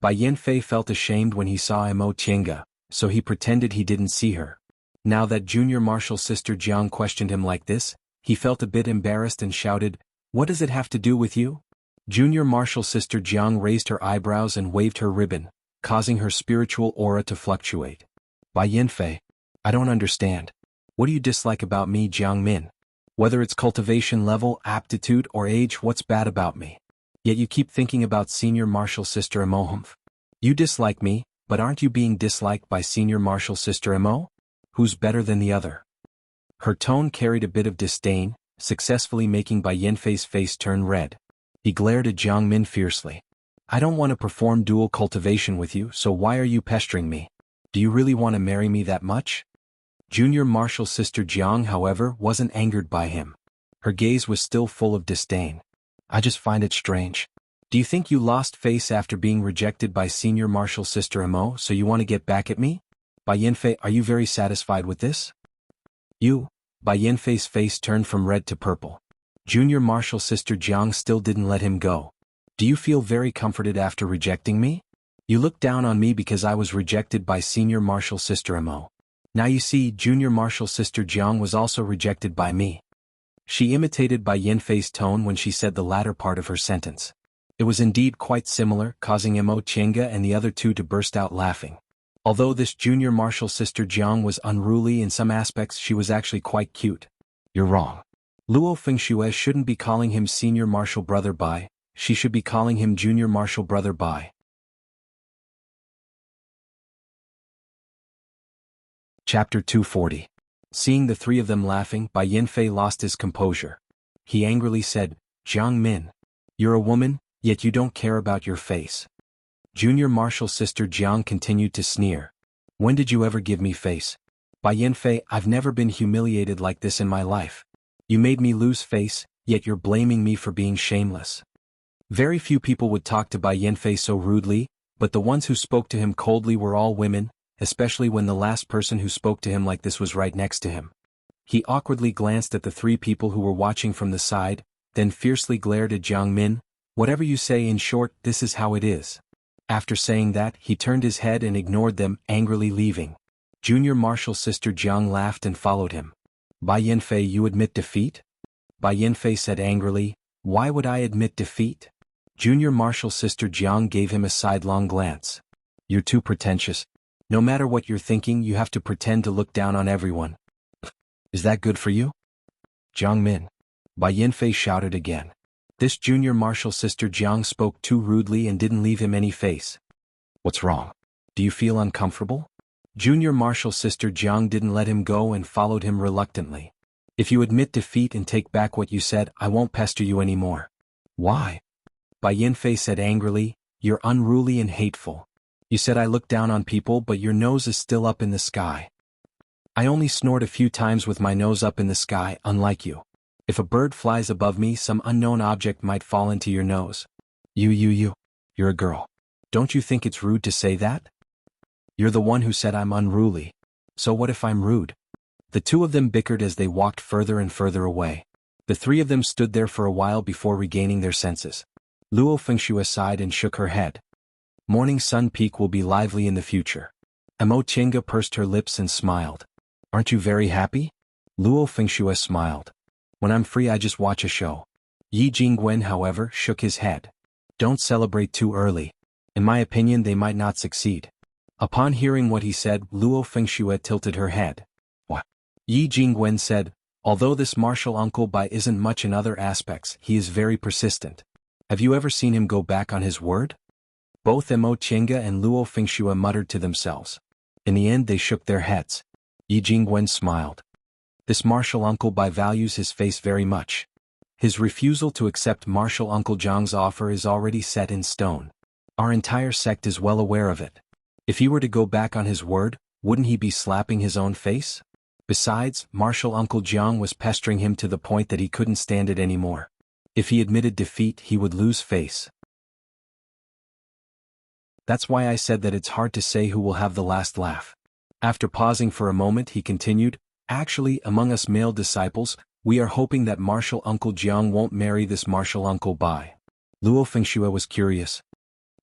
Bai Yanfei felt ashamed when he saw Mo Chenga, so he pretended he didn't see her. Now that junior martial sister Jiang questioned him like this, he felt a bit embarrassed and shouted, "What does it have to do with you?" Junior martial sister Jiang raised her eyebrows and waved her ribbon, causing her spiritual aura to fluctuate. "Bai Yanfei, I don't understand. What do you dislike about me, Jiang Min? Whether it's cultivation level, aptitude, or age, what's bad about me? Yet you keep thinking about senior martial sister Emohumph. You dislike me, but aren't you being disliked by senior martial sister Emo? Who's better than the other?" Her tone carried a bit of disdain, successfully making Bai Yanfei's face turn red. He glared at Jiang Min fiercely. "I don't want to perform dual cultivation with you, so why are you pestering me? Do you really want to marry me that much?" Junior martial sister Jiang, however, wasn't angered by him. Her gaze was still full of disdain. "I just find it strange. Do you think you lost face after being rejected by senior martial sister Mo, so you want to get back at me? Bai Yanfei, are you very satisfied with this?" "You?" Bai Yanfei's face turned from red to purple. Junior martial sister Jiang still didn't let him go. "Do you feel very comforted after rejecting me? You looked down on me because I was rejected by senior martial sister Mo. Now you see, junior martial sister Jiang was also rejected by me." She imitated Bai Yanfei's tone when she said the latter part of her sentence. It was indeed quite similar, causing Emo Chenga and the other two to burst out laughing. Although this junior martial sister Jiang was unruly in some aspects, she was actually quite cute. "You're wrong. Luo Fengxue shouldn't be calling him senior martial brother Bai, she should be calling him junior martial brother Bai." Chapter 240. Seeing the three of them laughing, Bai Yanfei lost his composure. He angrily said, "Jiang Min, you're a woman, yet you don't care about your face." Junior martial sister Jiang continued to sneer. "When did you ever give me face? Bai Yanfei, I've never been humiliated like this in my life. You made me lose face, yet you're blaming me for being shameless." Very few people would talk to Bai Yanfei so rudely, but the ones who spoke to him coldly were all women, especially when the last person who spoke to him like this was right next to him. He awkwardly glanced at the three people who were watching from the side, then fiercely glared at Jiang Min. "Whatever you say, in short, this is how it is." After saying that, he turned his head and ignored them, angrily leaving. Junior martial sister Jiang laughed and followed him. "Bai Yanfei, you admit defeat?" Bai Yanfei said angrily, Why would I admit defeat? Junior Marshal Sister Jiang gave him a sidelong glance. You're too pretentious. No matter what you're thinking, you have to pretend to look down on everyone. Is that good for you? Jiang Min. Bai Yanfei shouted again. This Junior Marshal Sister Jiang spoke too rudely and didn't leave him any face. What's wrong? Do you feel uncomfortable? Junior Marshal Sister Jiang didn't let him go and followed him reluctantly. If you admit defeat and take back what you said, I won't pester you anymore. Why? Bai Yanfei said angrily, you're unruly and hateful. You said I look down on people, but your nose is still up in the sky. I only snored a few times with my nose up in the sky, unlike you. If a bird flies above me, some unknown object might fall into your nose. You're a girl. Don't you think it's rude to say that? You're the one who said I'm unruly. So what if I'm rude? The two of them bickered as they walked further and further away. The three of them stood there for a while before regaining their senses. Luo Fengxue sighed and shook her head. Morning Sun Peak will be lively in the future. Mo Qingge pursed her lips and smiled. Aren't you very happy? Luo Fengxue smiled. When I'm free I just watch a show. Yi Jingwen, however, shook his head. Don't celebrate too early. In my opinion they might not succeed. Upon hearing what he said, Luo Fengxue tilted her head. What? Yi Jingwen said, although this martial uncle Bai isn't much in other aspects, he is very persistent. Have you ever seen him go back on his word? Both Mo Qingge and Luo Fengxue muttered to themselves. In the end they shook their heads. Yi Jingwen smiled. This martial uncle Bai values his face very much. His refusal to accept martial uncle Zhang's offer is already set in stone. Our entire sect is well aware of it. If he were to go back on his word, wouldn't he be slapping his own face? Besides, martial uncle Jiang was pestering him to the point that he couldn't stand it anymore. If he admitted defeat, he would lose face. That's why I said that it's hard to say who will have the last laugh. After pausing for a moment he continued, actually, among us male disciples, we are hoping that martial uncle Jiang won't marry this martial uncle Bai. Luo Fengxue was curious.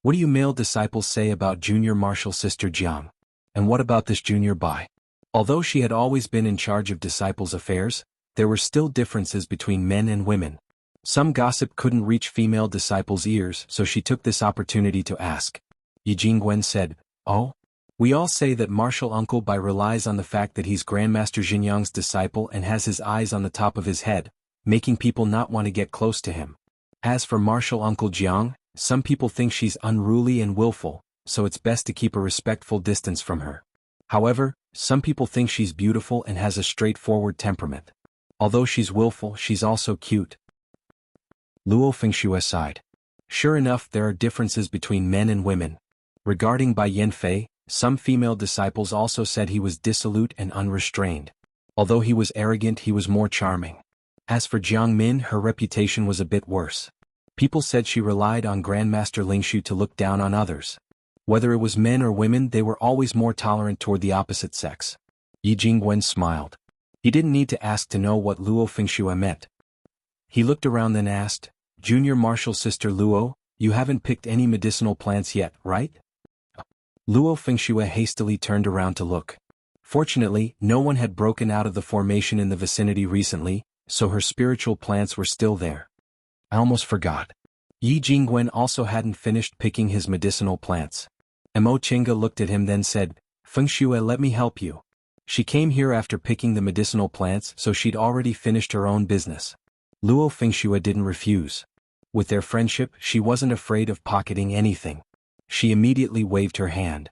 What do you male disciples say about junior martial sister Jiang? And what about this junior Bai? Although she had always been in charge of disciples' affairs, there were still differences between men and women. Some gossip couldn't reach female disciples' ears, so she took this opportunity to ask. Yi Jingwen said, Oh? We all say that martial uncle Bai relies on the fact that he's Grandmaster Xinjiang's disciple and has his eyes on the top of his head, making people not want to get close to him. As for martial uncle Jiang, some people think she's unruly and willful, so it's best to keep a respectful distance from her. However, some people think she's beautiful and has a straightforward temperament. Although she's willful, she's also cute. Luo Fengxue sighed. Sure enough, there are differences between men and women. Regarding Bai Yanfei, some female disciples also said he was dissolute and unrestrained. Although he was arrogant, he was more charming. As for Jiang Min, her reputation was a bit worse. People said she relied on Grandmaster Lingshu to look down on others. Whether it was men or women, they were always more tolerant toward the opposite sex. Yi Jingwen smiled. He didn't need to ask to know what Luo Fengxue meant. He looked around then asked, Junior Martial Sister Luo, you haven't picked any medicinal plants yet, right? Luo Fengxue hastily turned around to look. Fortunately, no one had broken out of the formation in the vicinity recently, so her spiritual plants were still there. I almost forgot. Yi Jingwen also hadn't finished picking his medicinal plants. Mo Qingge looked at him then said, Fengxue, let me help you. She came here after picking the medicinal plants, so she'd already finished her own business. Luo Fengxue didn't refuse. With their friendship, she wasn't afraid of pocketing anything. She immediately waved her hand.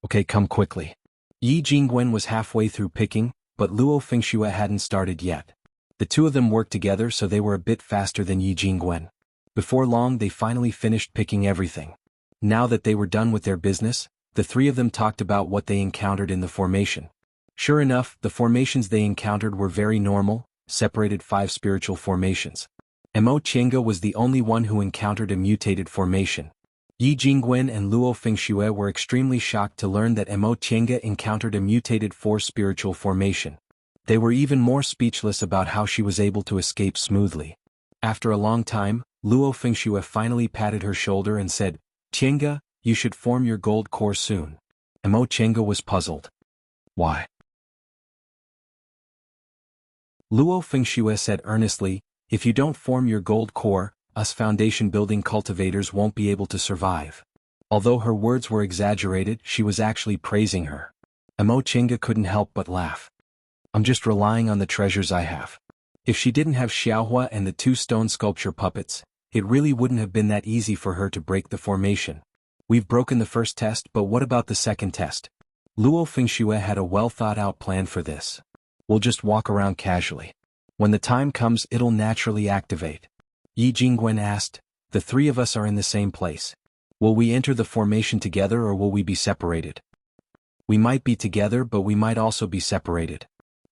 Okay, come quickly. Yi Jingwen was halfway through picking, but Luo Fengxue hadn't started yet. The two of them worked together, so they were a bit faster than Yi Jingwen. Before long they finally finished picking everything. Now that they were done with their business, the three of them talked about what they encountered in the formation. Sure enough, the formations they encountered were very normal, separated 5 spiritual formations. Mo Qingge was the only one who encountered a mutated formation. Yi Jingwen and Luo Fengxue were extremely shocked to learn that Mo Qingge encountered a mutated 4 spiritual formation. They were even more speechless about how she was able to escape smoothly. After a long time, Luo Fengxue finally patted her shoulder and said, Qingge, you should form your gold core soon. Mo Qingge was puzzled. Why? Luo Fengxue said earnestly, If you don't form your gold core, us foundation-building cultivators won't be able to survive. Although her words were exaggerated, she was actually praising her. Amo Chinga couldn't help but laugh. I'm just relying on the treasures I have. If she didn't have Xiaohua and the 2 stone sculpture puppets, it really wouldn't have been that easy for her to break the formation. We've broken the first test, but what about the second test? Luo Fengxue had a well-thought-out plan for this. We'll just walk around casually. When the time comes, it'll naturally activate. Yi Jingwen asked, the 3 of us are in the same place. Will we enter the formation together or will we be separated? We might be together, but we might also be separated.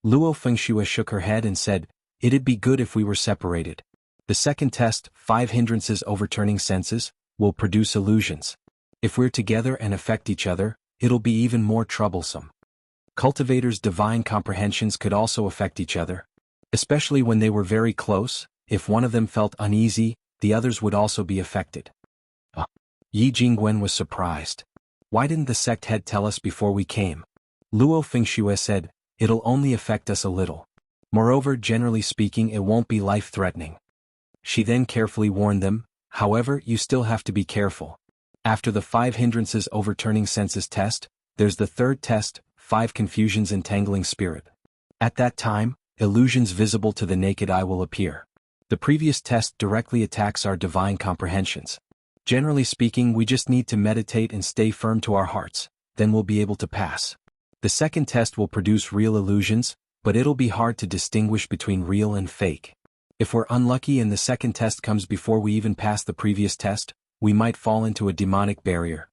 Luo Fengxue shook her head and said, it'd be good if we were separated. The second test, 5 hindrances overturning senses, will produce illusions. If we're together and affect each other, it'll be even more troublesome. Cultivators' divine comprehensions could also affect each other. Especially when they were very close, if one of them felt uneasy, the others would also be affected. Yi Jingwen was surprised. Why didn't the sect head tell us before we came? Luo Fengxue said, it'll only affect us a little. Moreover, generally speaking, it won't be life-threatening. She then carefully warned them, however, you still have to be careful. After the 5 hindrances overturning senses test, there's the third test, 5 confusions entangling spirit. At that time, illusions visible to the naked eye will appear. The previous test directly attacks our divine comprehensions. Generally speaking, we just need to meditate and stay firm to our hearts, then we'll be able to pass. The second test will produce real illusions, but it'll be hard to distinguish between real and fake. If we're unlucky and the second test comes before we even pass the previous test, we might fall into a demonic barrier.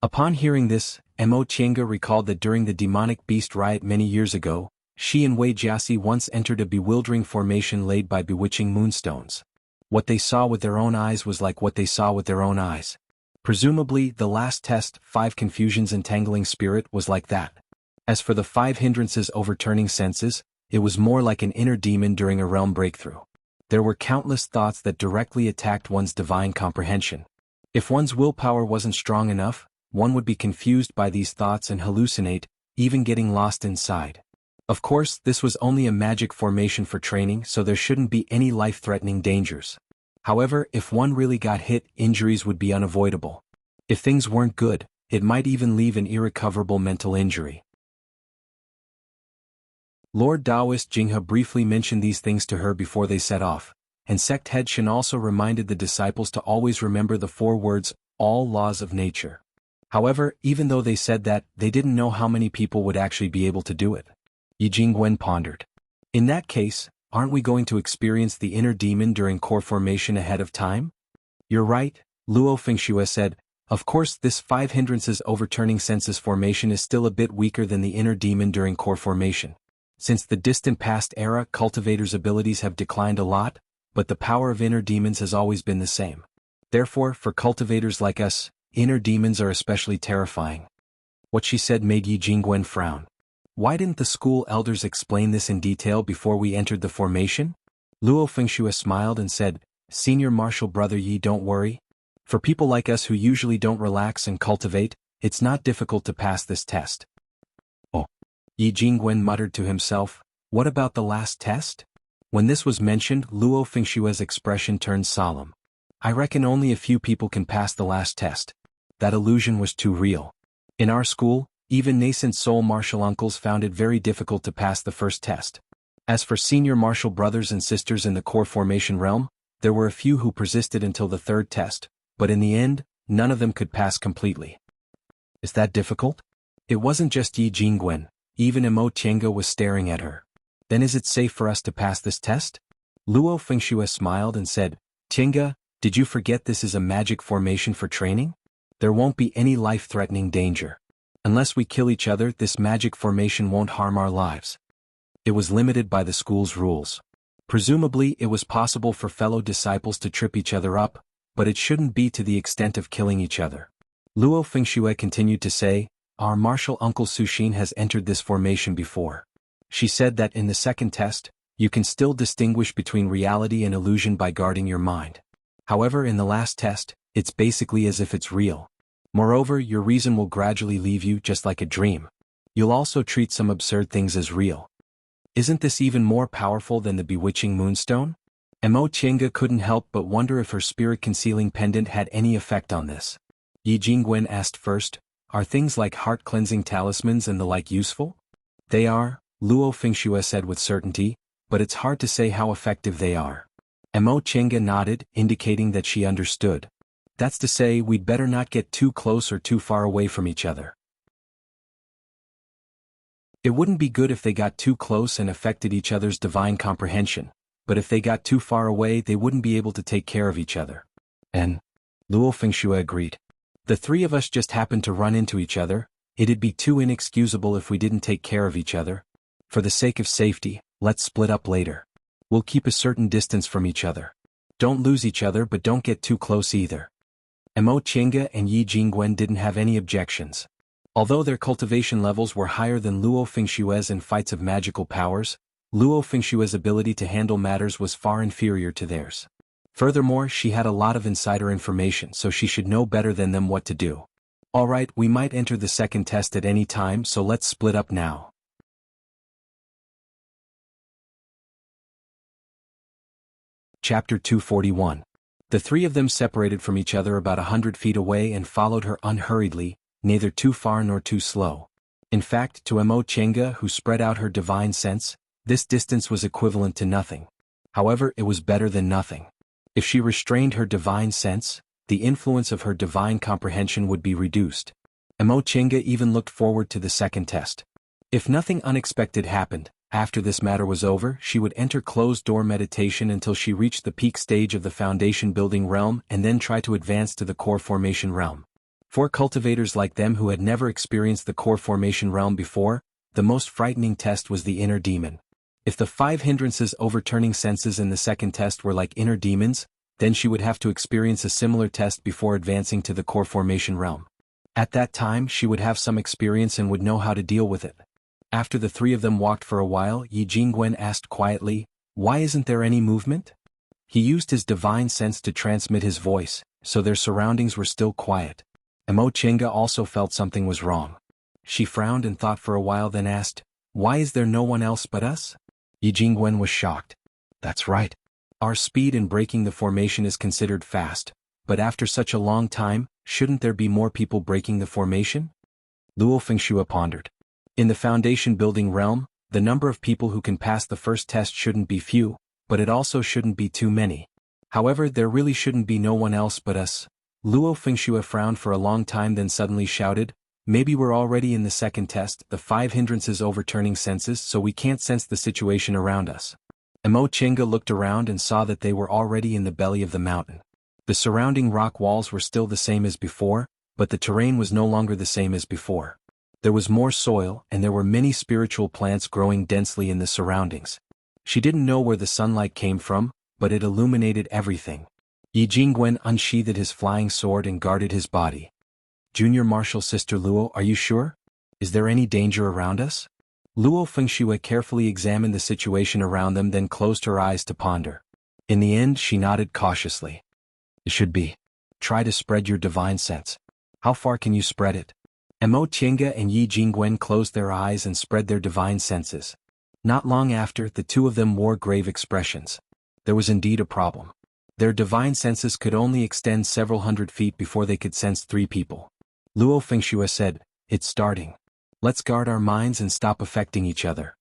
Upon hearing this, Mo Qianga recalled that during the demonic beast riot many years ago, she and Wei Jiasi once entered a bewildering formation laid by bewitching moonstones. What they saw with their own eyes was like what they saw with their own eyes. Presumably, the last test, 5 confusions entangling spirit, was like that. As for the 5 hindrances overturning senses, it was more like an inner demon during a realm breakthrough. There were countless thoughts that directly attacked one's divine comprehension. If one's willpower wasn't strong enough, one would be confused by these thoughts and hallucinate, even getting lost inside. Of course, this was only a magic formation for training, so there shouldn't be any life-threatening dangers. However, if one really got hit, injuries would be unavoidable. If things weren't good, it might even leave an irrecoverable mental injury. Lord Taoist Jinghe briefly mentioned these things to her before they set off, and sect head Shen also reminded the disciples to always remember the 4 words, all laws of nature. However, even though they said that, they didn't know how many people would actually be able to do it. Yi Jingwen pondered. In that case, aren't we going to experience the inner demon during core formation ahead of time? You're right, Luo Fengxue said. Of course, this 5 hindrances overturning senses formation is still a bit weaker than the inner demon during core formation. Since the distant past era, cultivators' abilities have declined a lot, but the power of inner demons has always been the same. Therefore, for cultivators like us, inner demons are especially terrifying. What she said made Yi Jingwen frown. Why didn't the school elders explain this in detail before we entered the formation? Luo Fengxue smiled and said, Senior Martial Brother Yi, don't worry. For people like us who usually don't relax and cultivate, it's not difficult to pass this test. Oh. Yi Jingwen muttered to himself, what about the last test? When this was mentioned, Luo Fengxue's expression turned solemn. I reckon only a few people can pass the last test. That illusion was too real. In our school, even nascent soul martial uncles found it very difficult to pass the first test. As for senior martial brothers and sisters in the core formation realm, there were a few who persisted until the third test, but in the end, none of them could pass completely. Is that difficult? It wasn't just Yi Jingwen, even Mo Qianga was staring at her. Then is it safe for us to pass this test? Luo Fengxue smiled and said, Qianga, did you forget this is a magic formation for training? There won't be any life-threatening danger. Unless we kill each other, this magic formation won't harm our lives. It was limited by the school's rules. Presumably, it was possible for fellow disciples to trip each other up, but it shouldn't be to the extent of killing each other. Luo Fengxue continued to say, our martial uncle Suxin has entered this formation before. She said that in the second test, you can still distinguish between reality and illusion by guarding your mind. However, in the last test, it's basically as if it's real. Moreover, your reason will gradually leave you just like a dream. You'll also treat some absurd things as real. Isn't this even more powerful than the bewitching moonstone? Mo Chenga couldn't help but wonder if her spirit-concealing pendant had any effect on this. Yi Jingwen asked first, are things like heart-cleansing talismans and the like useful? They are, Luo Fengxue said with certainty, but it's hard to say how effective they are. Mo Chenga nodded, indicating that she understood. That's to say, we'd better not get too close or too far away from each other. It wouldn't be good if they got too close and affected each other's divine comprehension, but if they got too far away they wouldn't be able to take care of each other. And Luo Fengxue agreed. The three of us just happened to run into each other, it'd be too inexcusable if we didn't take care of each other. For the sake of safety, let's split up later. We'll keep a certain distance from each other. Don't lose each other but don't get too close either. Mo Chenga and Yi Jingwen didn't have any objections. Although their cultivation levels were higher than Luo Fengshue's in fights of magical powers, Luo Fengshue's ability to handle matters was far inferior to theirs. Furthermore, she had a lot of insider information, so she should know better than them what to do. Alright, we might enter the second test at any time, so let's split up now. Chapter 241. The three of them separated from each other about 100 feet away and followed her unhurriedly, neither too far nor too slow. In fact, to Mo Chenga, who spread out her divine sense, this distance was equivalent to nothing. However, it was better than nothing. If she restrained her divine sense, the influence of her divine comprehension would be reduced. Mo Chenga even looked forward to the second test. If nothing unexpected happened, after this matter was over, she would enter closed-door meditation until she reached the peak stage of the foundation building realm and then try to advance to the core formation realm. For cultivators like them who had never experienced the core formation realm before, the most frightening test was the inner demon. If the 5 hindrances overturning senses in the second test were like inner demons, then she would have to experience a similar test before advancing to the core formation realm. At that time she would have some experience and would know how to deal with it. After the three of them walked for a while, Yi Jingwen asked quietly, "Why isn't there any movement?" He used his divine sense to transmit his voice, so their surroundings were still quiet. Mo Chenga also felt something was wrong. She frowned and thought for a while, then asked, "Why is there no one else but us?" Yi Jingwen was shocked. "That's right. Our speed in breaking the formation is considered fast, but after such a long time, shouldn't there be more people breaking the formation?" Luo Fengxue pondered. In the foundation building realm, the number of people who can pass the first test shouldn't be few, but it also shouldn't be too many. However, there really shouldn't be no one else but us. Luo Fengxue frowned for a long time, then suddenly shouted, "Maybe we're already in the second test, the 5 hindrances overturning senses, so we can't sense the situation around us." Mo Chenga looked around and saw that they were already in the belly of the mountain. The surrounding rock walls were still the same as before, but the terrain was no longer the same as before. There was more soil, and there were many spiritual plants growing densely in the surroundings. She didn't know where the sunlight came from, but it illuminated everything. Yi Jingwen unsheathed his flying sword and guarded his body. "Junior Marshal Sister Luo, are you sure? Is there any danger around us?" Luo Fengxue carefully examined the situation around them, then closed her eyes to ponder. In the end, she nodded cautiously. "It should be. Try to spread your divine sense. How far can you spread it?" Mo Chenga and Yi Jingwen closed their eyes and spread their divine senses. Not long after, the two of them wore grave expressions. There was indeed a problem. Their divine senses could only extend several hundred feet before they could sense 3 people. Luo Fengxue said, "It's starting. Let's guard our minds and stop affecting each other."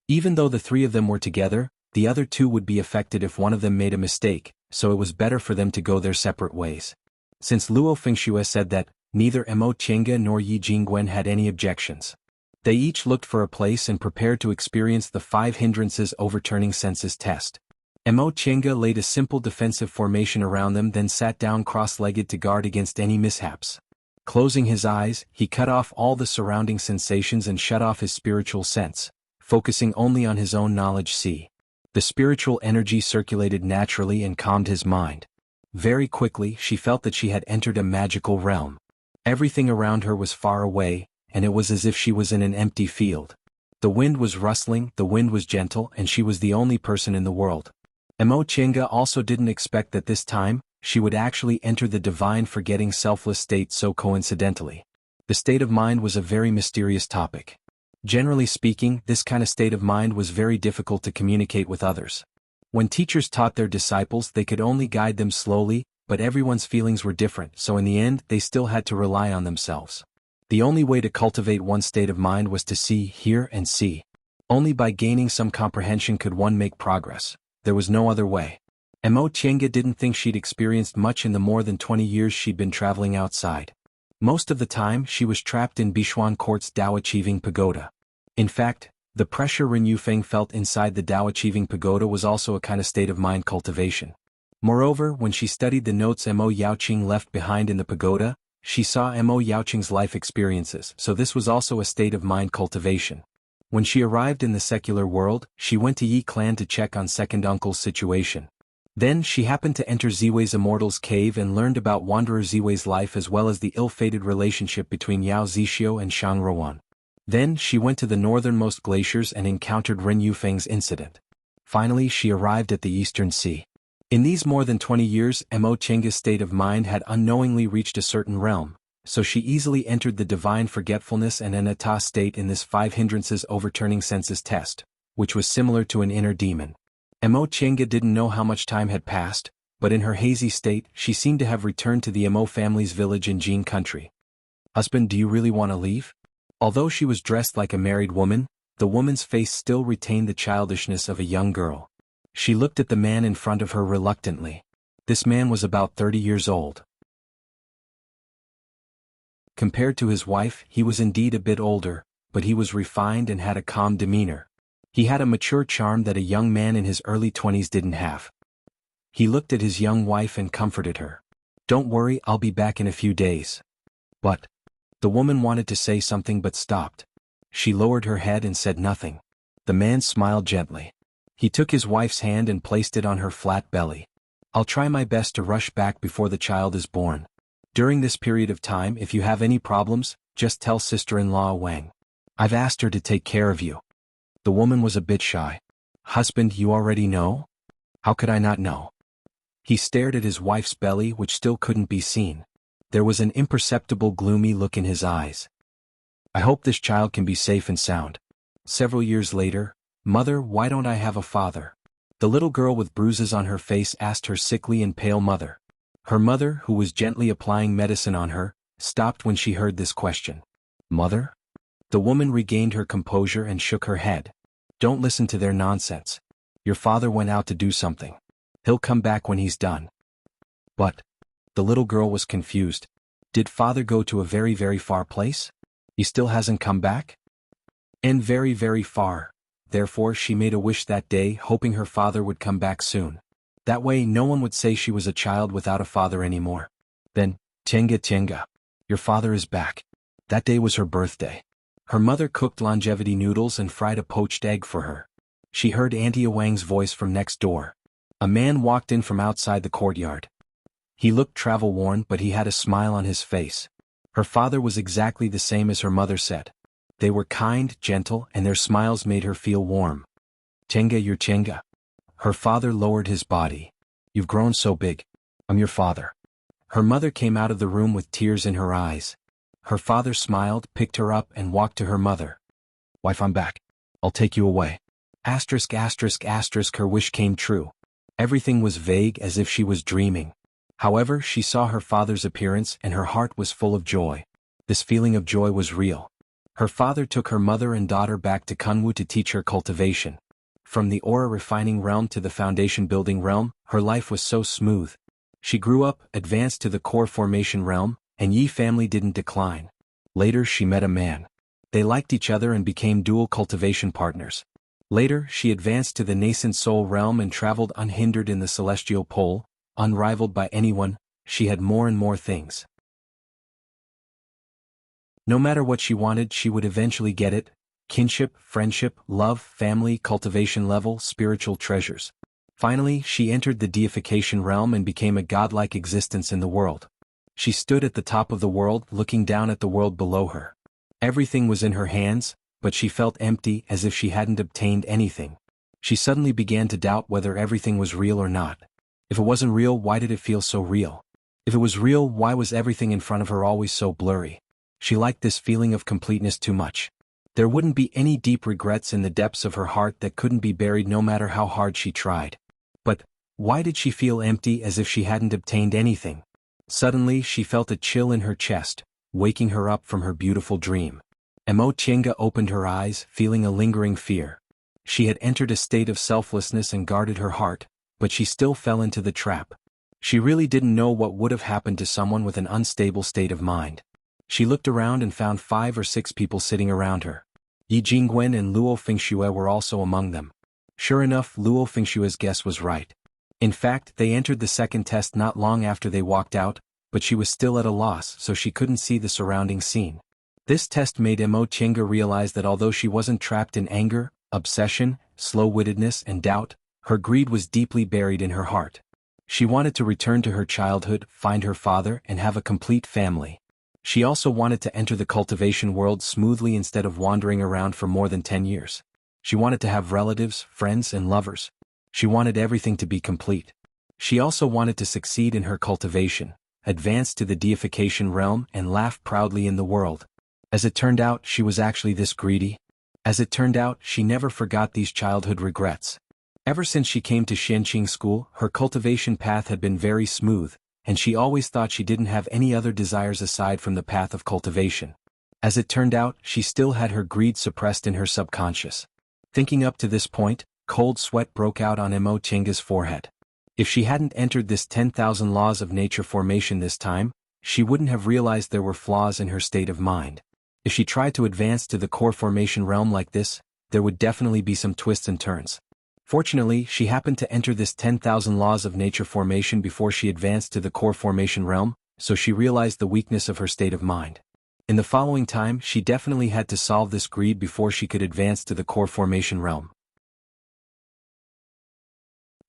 Even though the 3 of them were together, the other 2 would be affected if one of them made a mistake, so it was better for them to go their separate ways. Since Luo Fengxue said that, neither Mo Chenga nor Yi Jingwen had any objections. They each looked for a place and prepared to experience the 5 hindrances overturning senses test. Mo Chenga laid a simple defensive formation around them, then sat down cross-legged to guard against any mishaps. Closing his eyes, he cut off all the surrounding sensations and shut off his spiritual sense, focusing only on his own knowledge. The spiritual energy circulated naturally and calmed his mind. Very quickly, she felt that she had entered a magical realm. Everything around her was far away, and it was as if she was in an empty field. The wind was rustling, the wind was gentle, and she was the only person in the world. Mo Chenga also didn't expect that this time, she would actually enter the divine forgetting selfless state so coincidentally. The state of mind was a very mysterious topic. Generally speaking, this kind of state of mind was very difficult to communicate with others. When teachers taught their disciples, they could only guide them slowly, but everyone's feelings were different, so in the end, they still had to rely on themselves. The only way to cultivate one's state of mind was to see, hear, and see. Only by gaining some comprehension could one make progress. There was no other way. Mo Tienga didn't think she'd experienced much in the more than 20 years she'd been traveling outside. Most of the time, she was trapped in Bishuan Court's Tao Achieving Pagoda. In fact, the pressure Ren Yufeng felt inside the Tao Achieving Pagoda was also a kind of state of mind cultivation. Moreover, when she studied the notes Mo Yaoqing left behind in the pagoda, she saw Mo Yaoqing's life experiences, so this was also a state of mind cultivation. When she arrived in the secular world, she went to Yi Clan to check on second uncle's situation. Then she happened to enter Ziwei's Immortal's cave and learned about Wanderer Ziwei's life as well as the ill-fated relationship between Yao Zixio and Shang Ruan. Then she went to the northernmost glaciers and encountered Ren Yufeng's incident. Finally she arrived at the Eastern Sea. In these more than 20 years, Mo Tienga's state of mind had unknowingly reached a certain realm, so she easily entered the divine forgetfulness and anatta state in this 5 hindrances overturning senses test, which was similar to an inner demon. Mo Tienga didn't know how much time had passed, but in her hazy state, she seemed to have returned to the Mo family's village in Jin country. "Husband, do you really want to leave?" Although she was dressed like a married woman, the woman's face still retained the childishness of a young girl. She looked at the man in front of her reluctantly. This man was about 30 years old. Compared to his wife, he was indeed a bit older, but he was refined and had a calm demeanor. He had a mature charm that a young man in his early 20s didn't have. He looked at his young wife and comforted her. "Don't worry, I'll be back in a few days." But the woman wanted to say something but stopped. She lowered her head and said nothing. The man smiled gently. He took his wife's hand and placed it on her flat belly. "I'll try my best to rush back before the child is born. During this period of time, if you have any problems, just tell sister-in-law Wang. I've asked her to take care of you." The woman was a bit shy. "Husband, you already know?" "How could I not know?" He stared at his wife's belly, which still couldn't be seen. There was an imperceptible gloomy look in his eyes. "I hope this child can be safe and sound." Several years later, "Mother, why don't I have a father?" The little girl with bruises on her face asked her sickly and pale mother. Her mother, who was gently applying medicine on her, stopped when she heard this question. "Mother?" The woman regained her composure and shook her head. "Don't listen to their nonsense. Your father went out to do something. He'll come back when he's done." "But..." The little girl was confused. "Did father go to a very, very far place? He still hasn't come back?" "And very, very far." Therefore she made a wish that day, hoping her father would come back soon. That way no one would say she was a child without a father anymore. Then, Tienga, your father is back. That day was her birthday. Her mother cooked longevity noodles and fried a poached egg for her. She heard Auntie Wang's voice from next door. A man walked in from outside the courtyard. He looked travel-worn, but he had a smile on his face. Her father was exactly the same as her mother said. They were kind, gentle, and their smiles made her feel warm. "Tienga, you're Tienga." Her father lowered his body. "You've grown so big. I'm your father." Her mother came out of the room with tears in her eyes. Her father smiled, picked her up, and walked to her mother. "Wife, I'm back. I'll take you away." Asterisk, asterisk, asterisk, her wish came true. Everything was vague, as if she was dreaming. However, she saw her father's appearance and her heart was full of joy. This feeling of joy was real. Her father took her mother and daughter back to Kunwu to teach her cultivation. From the aura refining realm to the foundation building realm, her life was so smooth. She grew up, advanced to the core formation realm, and Yi family didn't decline. Later she met a man. They liked each other and became dual cultivation partners. Later she advanced to the nascent soul realm and traveled unhindered in the celestial pole, unrivaled by anyone. She had more and more things. No matter what she wanted, she would eventually get it: kinship, friendship, love, family, cultivation level, spiritual treasures. Finally, she entered the deification realm and became a godlike existence in the world. She stood at the top of the world, looking down at the world below her. Everything was in her hands, but she felt empty, as if she hadn't obtained anything. She suddenly began to doubt whether everything was real or not. If it wasn't real, why did it feel so real? If it was real, why was everything in front of her always so blurry? She liked this feeling of completeness too much. There wouldn't be any deep regrets in the depths of her heart that couldn't be buried no matter how hard she tried. But why did she feel empty, as if she hadn't obtained anything? Suddenly she felt a chill in her chest, waking her up from her beautiful dream. Emo Chenga opened her eyes, feeling a lingering fear. She had entered a state of selflessness and guarded her heart, but she still fell into the trap. She really didn't know what would have happened to someone with an unstable state of mind. She looked around and found 5 or 6 people sitting around her. Yi Jingwen and Luo Fengxue were also among them. Sure enough, Luo Fengshue's guess was right. In fact, they entered the second test not long after they walked out, but she was still at a loss, so she couldn't see the surrounding scene. This test made Emo Chenga realize that although she wasn't trapped in anger, obsession, slow-wittedness and doubt, her greed was deeply buried in her heart. She wanted to return to her childhood, find her father, and have a complete family. She also wanted to enter the cultivation world smoothly instead of wandering around for more than 10 years. She wanted to have relatives, friends, and lovers. She wanted everything to be complete. She also wanted to succeed in her cultivation, advance to the deification realm, and laugh proudly in the world. As it turned out, she was actually this greedy. As it turned out, she never forgot these childhood regrets. Ever since she came to Shenqing School, her cultivation path had been very smooth, and she always thought she didn't have any other desires aside from the path of cultivation. As it turned out, she still had her greed suppressed in her subconscious. Thinking up to this point, cold sweat broke out on Emo Chenga's forehead. If she hadn't entered this 10,000 laws of nature formation this time, she wouldn't have realized there were flaws in her state of mind. If she tried to advance to the core formation realm like this, there would definitely be some twists and turns. Fortunately, she happened to enter this 10,000 laws of nature formation before she advanced to the core formation realm, so she realized the weakness of her state of mind. In the following time, she definitely had to solve this greed before she could advance to the core formation realm.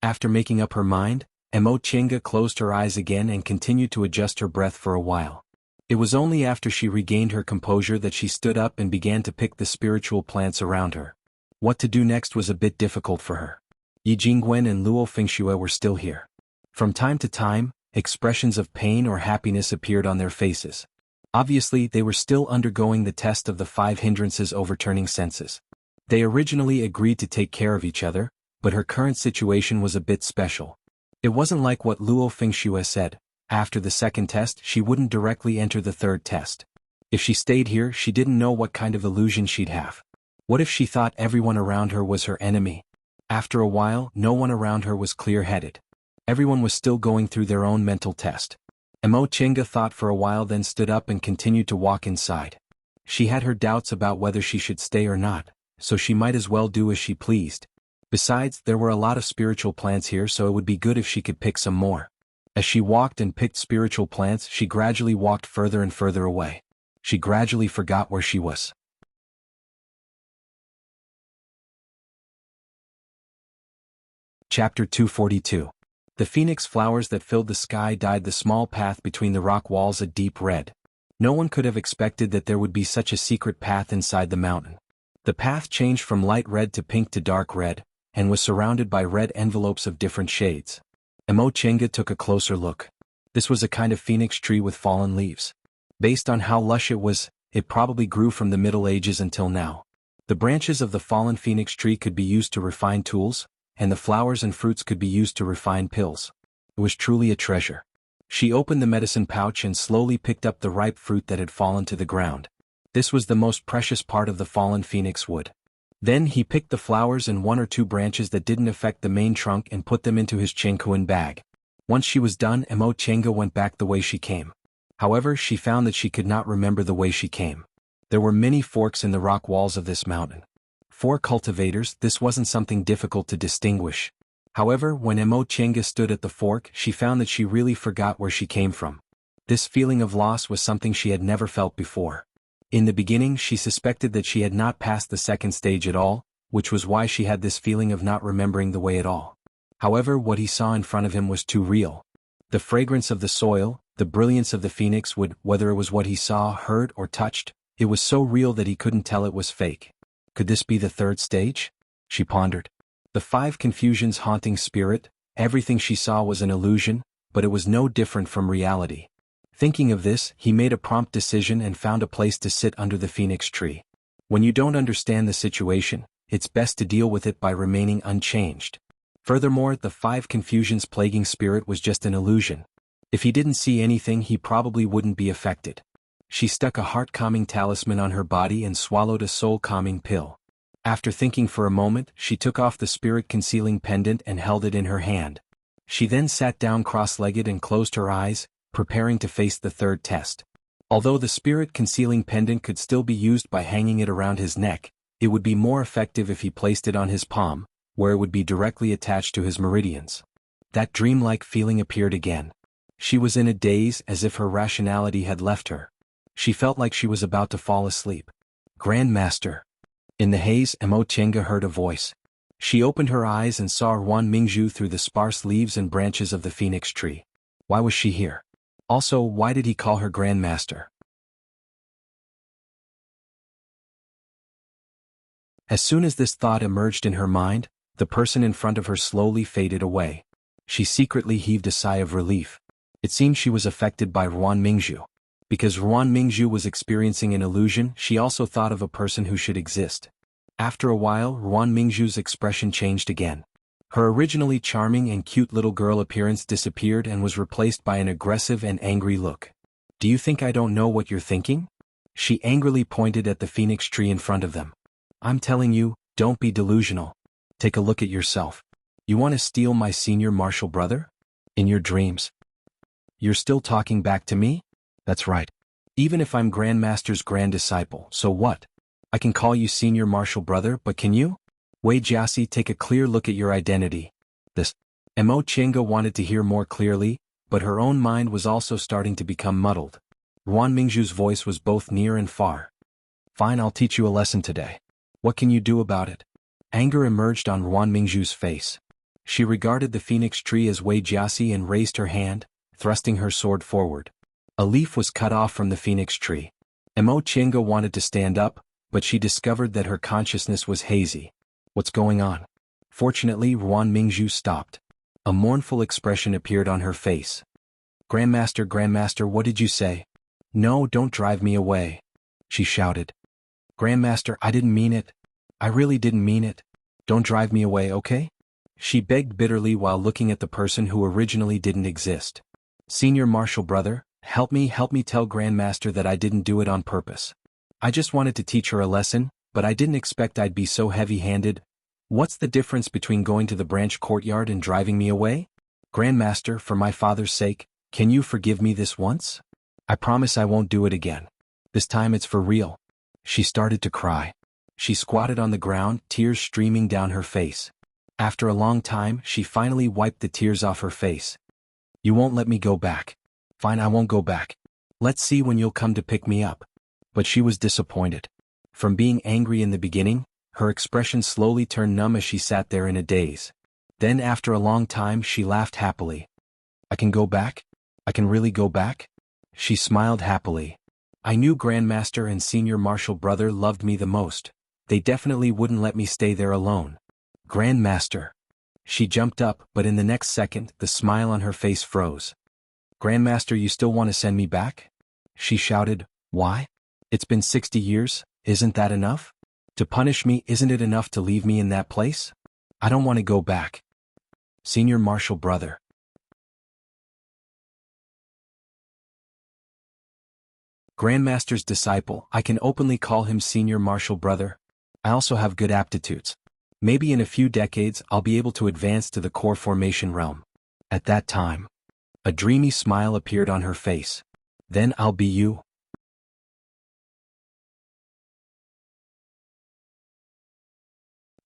After making up her mind, Emo Chenga closed her eyes again and continued to adjust her breath for a while. It was only after she regained her composure that she stood up and began to pick the spiritual plants around her. What to do next was a bit difficult for her. Yi Jingwen and Luo Fengxue were still here. From time to time, expressions of pain or happiness appeared on their faces. Obviously, they were still undergoing the test of the 5 hindrances overturning senses. They originally agreed to take care of each other, but her current situation was a bit special. It wasn't like what Luo Fengxue said. After the second test, she wouldn't directly enter the third test. If she stayed here, she didn't know what kind of illusion she'd have. What if she thought everyone around her was her enemy? After a while, no one around her was clear-headed. Everyone was still going through their own mental test. Emo Chenga thought for a while, then stood up and continued to walk inside. She had her doubts about whether she should stay or not, so she might as well do as she pleased. Besides, there were a lot of spiritual plants here, so it would be good if she could pick some more. As she walked and picked spiritual plants, she gradually walked further and further away. She gradually forgot where she was. Chapter 242. The phoenix flowers that filled the sky dyed the small path between the rock walls a deep red. No one could have expected that there would be such a secret path inside the mountain. The path changed from light red to pink to dark red, and was surrounded by red envelopes of different shades. Emo Chenga took a closer look. This was a kind of phoenix tree with fallen leaves. Based on how lush it was, it probably grew from the Middle Ages until now. The branches of the fallen phoenix tree could be used to refine tools, and the flowers and fruits could be used to refine pills. It was truly a treasure. She opened the medicine pouch and slowly picked up the ripe fruit that had fallen to the ground. This was the most precious part of the fallen phoenix wood. Then he picked the flowers and 1 or 2 branches that didn't affect the main trunk and put them into his chenkuan bag. Once she was done, Emo Chenga went back the way she came. However, she found that she could not remember the way she came. There were many forks in the rock walls of this mountain. For cultivators, this wasn't something difficult to distinguish. However, when Emo Chenga stood at the fork, she found that she really forgot where she came from. This feeling of loss was something she had never felt before. In the beginning, she suspected that she had not passed the second stage at all, which was why she had this feeling of not remembering the way at all. However, what he saw in front of him was too real. The fragrance of the soil, the brilliance of the phoenix wood, whether it was what he saw, heard, or touched, it was so real that he couldn't tell it was fake. Could this be the third stage? She pondered. The 5 confusions haunting spirit, everything she saw was an illusion, but it was no different from reality. Thinking of this, he made a prompt decision and found a place to sit under the phoenix tree. When you don't understand the situation, it's best to deal with it by remaining unchanged. Furthermore, the 5 confusions plaguing spirit was just an illusion. If he didn't see anything, he probably wouldn't be affected. She stuck a heart-calming talisman on her body and swallowed a soul-calming pill. After thinking for a moment, she took off the spirit-concealing pendant and held it in her hand. She then sat down cross-legged and closed her eyes, preparing to face the 3rd test. Although the spirit-concealing pendant could still be used by hanging it around his neck, it would be more effective if he placed it on his palm, where it would be directly attached to his meridians. That dreamlike feeling appeared again. She was in a daze, as if her rationality had left her. She felt like she was about to fall asleep. Grand Master. In the haze, Mo Chenga heard a voice. She opened her eyes and saw Ruan Mingzhu through the sparse leaves and branches of the phoenix tree. Why was she here? Also, why did he call her Grand Master? As soon as this thought emerged in her mind, the person in front of her slowly faded away. She secretly heaved a sigh of relief. It seemed she was affected by Ruan Mingzhu. Because Ruan Mingzhu was experiencing an illusion, she also thought of a person who should exist. After a while, Ruan Mingzhu's expression changed again. Her originally charming and cute little girl appearance disappeared and was replaced by an aggressive and angry look. Do you think I don't know what you're thinking? She angrily pointed at the phoenix tree in front of them. I'm telling you, don't be delusional. Take a look at yourself. You want to steal my senior martial brother? In your dreams. You're still talking back to me? That's right. Even if I'm Grandmaster's grand disciple, so what? I can call you senior martial brother, but can you? Wei Jiasi, take a clear look at your identity. This. Mo Chenga wanted to hear more clearly, but her own mind was also starting to become muddled. Ruan Mingzhu's voice was both near and far. Fine, I'll teach you a lesson today. What can you do about it? Anger emerged on Ruan Mingzhu's face. She regarded the phoenix tree as Wei Jiasi and raised her hand, thrusting her sword forward. A leaf was cut off from the phoenix tree. Mo Chenga wanted to stand up, but she discovered that her consciousness was hazy. What's going on? Fortunately, Ruan Mingzhu stopped. A mournful expression appeared on her face. Grandmaster, what did you say? No, don't drive me away. She shouted. Grandmaster, I didn't mean it. I really didn't mean it. Don't drive me away, okay? She begged bitterly while looking at the person who originally didn't exist. Senior martial brother, help me tell Grandmaster that I didn't do it on purpose. I just wanted to teach her a lesson, but I didn't expect I'd be so heavy-handed. What's the difference between going to the branch courtyard and driving me away? Grandmaster, for my father's sake, can you forgive me this once? I promise I won't do it again. This time it's for real. She started to cry. She squatted on the ground, tears streaming down her face. After a long time, she finally wiped the tears off her face. You won't let me go back. Fine, I won't go back. Let's see when you'll come to pick me up. But she was disappointed. From being angry in the beginning, her expression slowly turned numb as she sat there in a daze. Then after a long time she laughed happily. I can go back? I can really go back? She smiled happily. I knew Grandmaster and Senior Martial Brother loved me the most. They definitely wouldn't let me stay there alone. Grandmaster. She jumped up, but in the next second, the smile on her face froze. Grandmaster, you still want to send me back? She shouted. Why? It's been 60 years, isn't that enough? To punish me, isn't it enough to leave me in that place? I don't want to go back. Senior Martial Brother. Grandmaster's disciple, I can openly call him Senior Martial Brother. I also have good aptitudes. Maybe in a few decades I'll be able to advance to the core formation realm. At that time, a dreamy smile appeared on her face. Then I'll be you.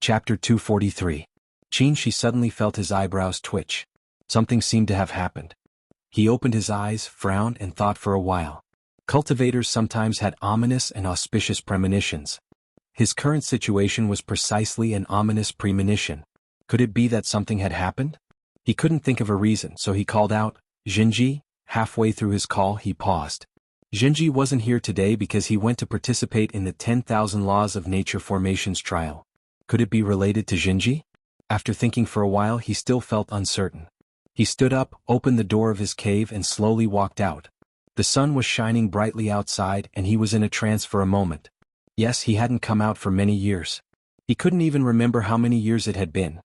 Chapter 243. She suddenly felt his eyebrows twitch. Something seemed to have happened. He opened his eyes, frowned, and thought for a while. Cultivators sometimes had ominous and auspicious premonitions. His current situation was precisely an ominous premonition. Could it be that something had happened? He couldn't think of a reason, so he called out, Jinji. Halfway through his call, he paused. Jinji wasn't here today because he went to participate in the 10,000 Laws of Nature Formations trial. Could it be related to Jinji? After thinking for a while, he still felt uncertain. He stood up, opened the door of his cave, and slowly walked out. The sun was shining brightly outside, and he was in a trance for a moment. Yes, he hadn't come out for many years. He couldn't even remember how many years it had been.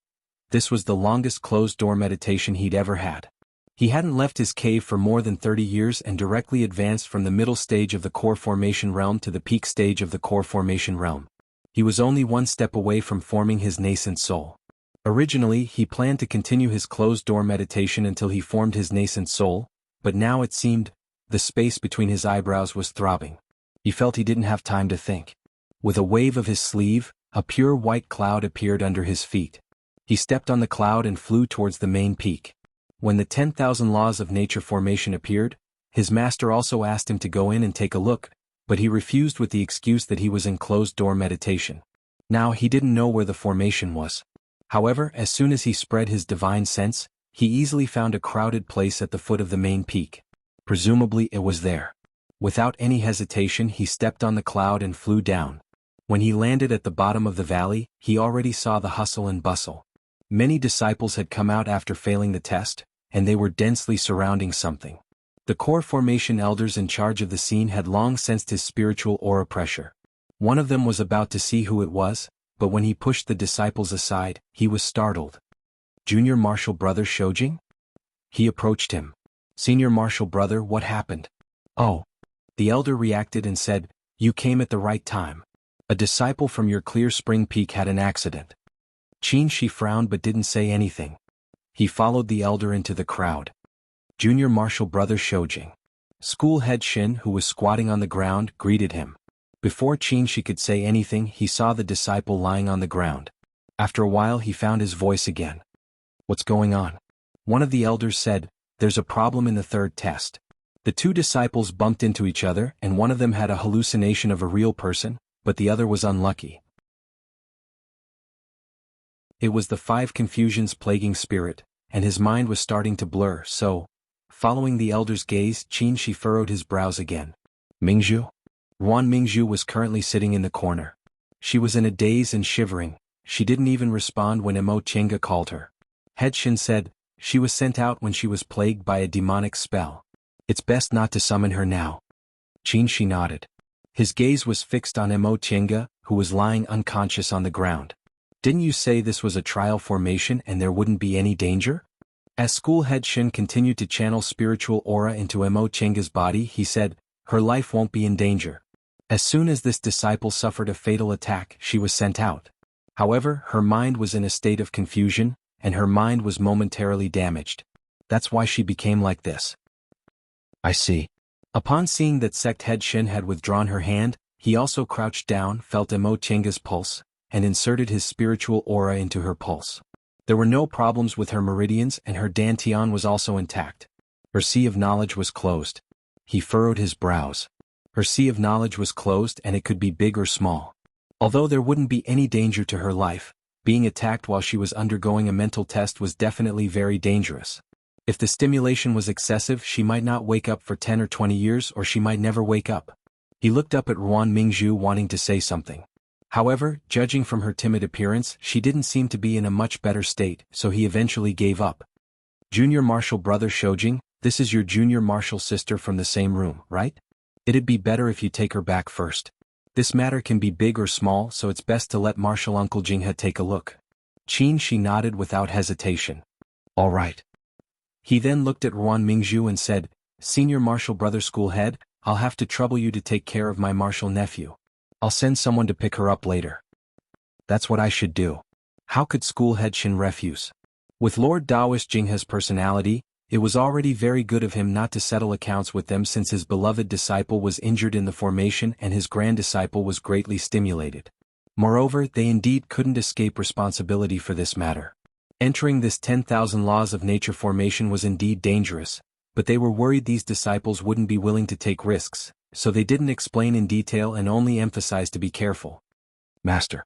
This was the longest closed-door meditation he'd ever had. He hadn't left his cave for more than 30 years and directly advanced from the middle stage of the core formation realm to the peak stage of the core formation realm. He was only one step away from forming his nascent soul. Originally, he planned to continue his closed-door meditation until he formed his nascent soul, but now it seemed, the space between his eyebrows was throbbing. He felt he didn't have time to think. With a wave of his sleeve, a pure white cloud appeared under his feet. He stepped on the cloud and flew towards the main peak. When the 10,000 laws of nature formation appeared, his master also asked him to go in and take a look, but he refused with the excuse that he was in closed-door meditation. Now he didn't know where the formation was. However, as soon as he spread his divine sense, he easily found a crowded place at the foot of the main peak. Presumably it was there. Without any hesitation he stepped on the cloud and flew down. When he landed at the bottom of the valley, he already saw the hustle and bustle. Many disciples had come out after failing the test, and they were densely surrounding something. The core formation elders in charge of the scene had long sensed his spiritual aura pressure. One of them was about to see who it was, but when he pushed the disciples aside, he was startled. Junior Marshal Brother Shojing? He approached him. Senior Marshal Brother, what happened? Oh. The elder reacted and said, you came at the right time. A disciple from your Clear Spring Peak had an accident. Qin Shi frowned but didn't say anything. He followed the elder into the crowd. Junior Marshal Brother Shojing. School head Shin, who was squatting on the ground, greeted him. Before Qin Shi could say anything, he saw the disciple lying on the ground. After a while he found his voice again. What's going on? One of the elders said, there's a problem in the third test. The two disciples bumped into each other and one of them had a hallucination of a real person, but the other was unlucky. It was the 5 confusions plaguing spirit, and his mind was starting to blur, so, following the elder's gaze, Qin Shi furrowed his brows again. Mingzhu? Ruan Mingzhu was currently sitting in the corner. She was in a daze and shivering. She didn't even respond when Mo Chenga called her. Head Shin said, she was sent out when she was plagued by a demonic spell. It's best not to summon her now. Qin Shi nodded. His gaze was fixed on Mo Chenga, who was lying unconscious on the ground. Didn't you say this was a trial formation and there wouldn't be any danger? As school head Shin continued to channel spiritual aura into Mo Chenga's body, he said, her life won't be in danger. As soon as this disciple suffered a fatal attack, she was sent out. However, her mind was in a state of confusion, and her mind was momentarily damaged. That's why she became like this. I see. Upon seeing that sect head Shin had withdrawn her hand, he also crouched down, felt Mo Chenga's pulse, and inserted his spiritual aura into her pulse. There were no problems with her meridians and her dantian was also intact. Her sea of knowledge was closed. He furrowed his brows. Her sea of knowledge was closed and it could be big or small. Although there wouldn't be any danger to her life, being attacked while she was undergoing a mental test was definitely very dangerous. If the stimulation was excessive, she might not wake up for 10 or 20 years or she might never wake up. He looked up at Ruan Mingzhu wanting to say something. However, judging from her timid appearance, she didn't seem to be in a much better state, so he eventually gave up. Junior Marshal Brother Shojing, this is your junior marshal sister from the same room, right? It'd be better if you take her back first. This matter can be big or small, so it's best to let Marshal Uncle Jinghe take a look. Qin Shi nodded without hesitation. All right. He then looked at Ruan Mingzhu and said, Senior Marshal Brother School Head, I'll have to trouble you to take care of my marshal nephew. I'll send someone to pick her up later. That's what I should do. How could School Head Shin refuse? With Lord Taoist Jinghe's personality, it was already very good of him not to settle accounts with them since his beloved disciple was injured in the formation and his grand disciple was greatly stimulated. Moreover, they indeed couldn't escape responsibility for this matter. Entering this 10,000 laws of nature formation was indeed dangerous, but they were worried these disciples wouldn't be willing to take risks, so they didn't explain in detail and only emphasized to be careful. Master.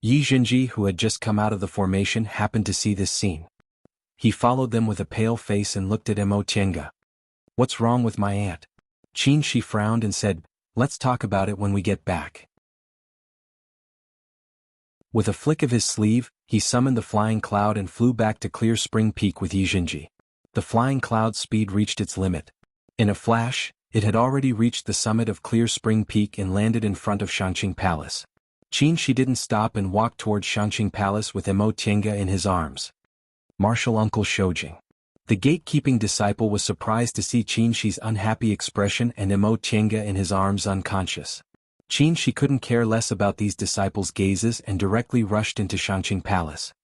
Yi Jinji, who had just come out of the formation, happened to see this scene. He followed them with a pale face and looked at Mo Chenga. What's wrong with my aunt? Qin Shi frowned and said, let's talk about it when we get back. With a flick of his sleeve, he summoned the flying cloud and flew back to Clear Spring Peak with Yi Jinji. The flying cloud's speed reached its limit. In a flash, It had already reached the summit of Clear Spring Peak and landed in front of Shangqing Palace. Qin Shi didn't stop and walked towards Shangqing Palace with Emo Tiange in his arms. Martial Uncle Shoujing. The gatekeeping disciple was surprised to see Qin Shi's unhappy expression and Emo Tiange in his arms unconscious. Qin Shi couldn't care less about these disciples' gazes and directly rushed into Shangqing Palace.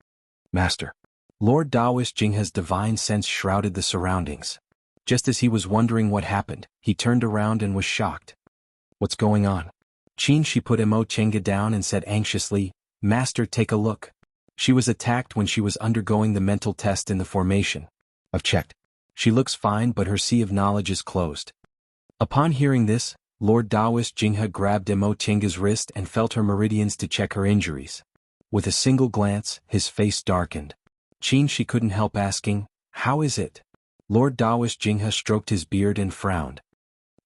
Master. Lord Daoist Jinghe's divine sense shrouded the surroundings. Just as he was wondering what happened, he turned around and was shocked. What's going on? Qin Shi put Emo Tiange down and said anxiously, Master, take a look. She was attacked when she was undergoing the mental test in the formation. I've checked. She looks fine but her sea of knowledge is closed. Upon hearing this, Lord Daoist Jinghe grabbed Emo Tiange's wrist and felt her meridians to check her injuries. With a single glance, his face darkened. Qin Shi couldn't help asking, how is it? Lord Daoist Jinghe stroked his beard and frowned.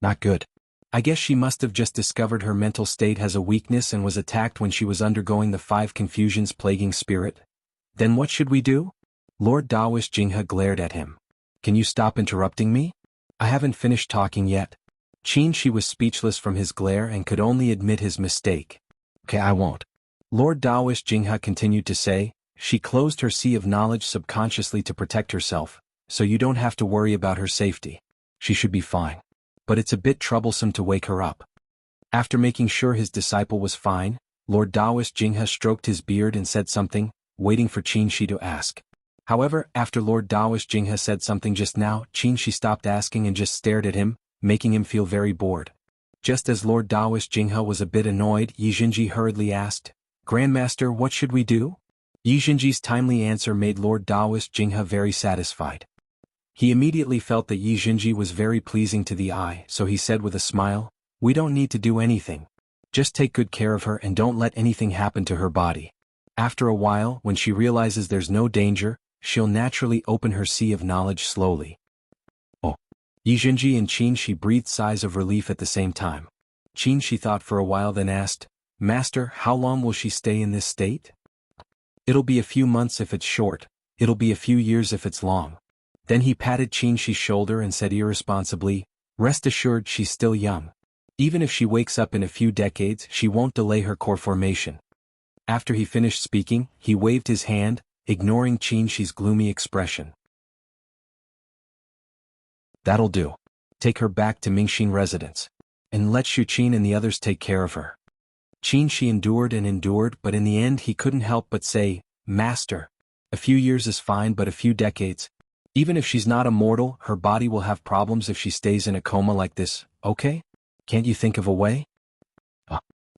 Not good. I guess she must have just discovered her mental state has a weakness and was attacked when she was undergoing the 5 confusions plaguing spirit. Then what should we do? Lord Daoist Jinghe glared at him. Can you stop interrupting me? I haven't finished talking yet. Qin Shi was speechless from his glare and could only admit his mistake. Okay, I won't. Lord Daoist Jinghe continued to say, she closed her sea of knowledge subconsciously to protect herself, so you don't have to worry about her safety. She should be fine. But it's a bit troublesome to wake her up. After making sure his disciple was fine, Lord Daoist Jinghe stroked his beard and said something, waiting for Qin Shi to ask. However, after Lord Daoist Jinghe said something just now, Qin Shi stopped asking and just stared at him, making him feel very bored. Just as Lord Daoist Jinghe was a bit annoyed, Yi Jinji hurriedly asked, Grandmaster, what should we do? Yi Jinji's timely answer made Lord Daoist Jinghe very satisfied. He immediately felt that Yi Jinji was very pleasing to the eye, so he said with a smile, we don't need to do anything. Just take good care of her and don't let anything happen to her body. After a while, when she realizes there's no danger, she'll naturally open her sea of knowledge slowly. Oh. Yi Jinji and Qin Shi breathed sighs of relief at the same time. Qin Shi thought for a while then asked, Master, how long will she stay in this state? It'll be a few months if it's short, it'll be a few years if it's long. Then he patted Qin Shi's shoulder and said irresponsibly, rest assured she's still young. Even if she wakes up in a few decades, she won't delay her core formation. After he finished speaking, he waved his hand, ignoring Qin Shi's gloomy expression. That'll do. Take her back to Mingxin residence. And let Xu Qin and the others take care of her. Qin Shi endured and endured, but in the end he couldn't help but say, Master. A few years is fine, but a few decades. Even if she's not immortal, her body will have problems if she stays in a coma like this, okay? Can't you think of a way?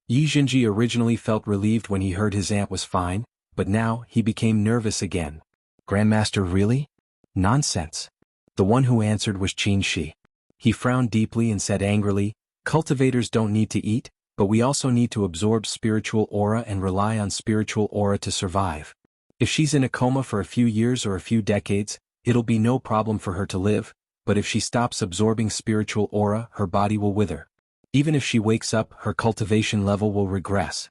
Yi Jinji originally felt relieved when he heard his aunt was fine, but now he became nervous again. Grandmaster, really? Nonsense. The one who answered was Qin Shi. He frowned deeply and said angrily, cultivators don't need to eat, but we also need to absorb spiritual aura and rely on spiritual aura to survive. If she's in a coma for a few years or a few decades, it'll be no problem for her to live, but if she stops absorbing spiritual aura, her body will wither. Even if she wakes up, her cultivation level will regress.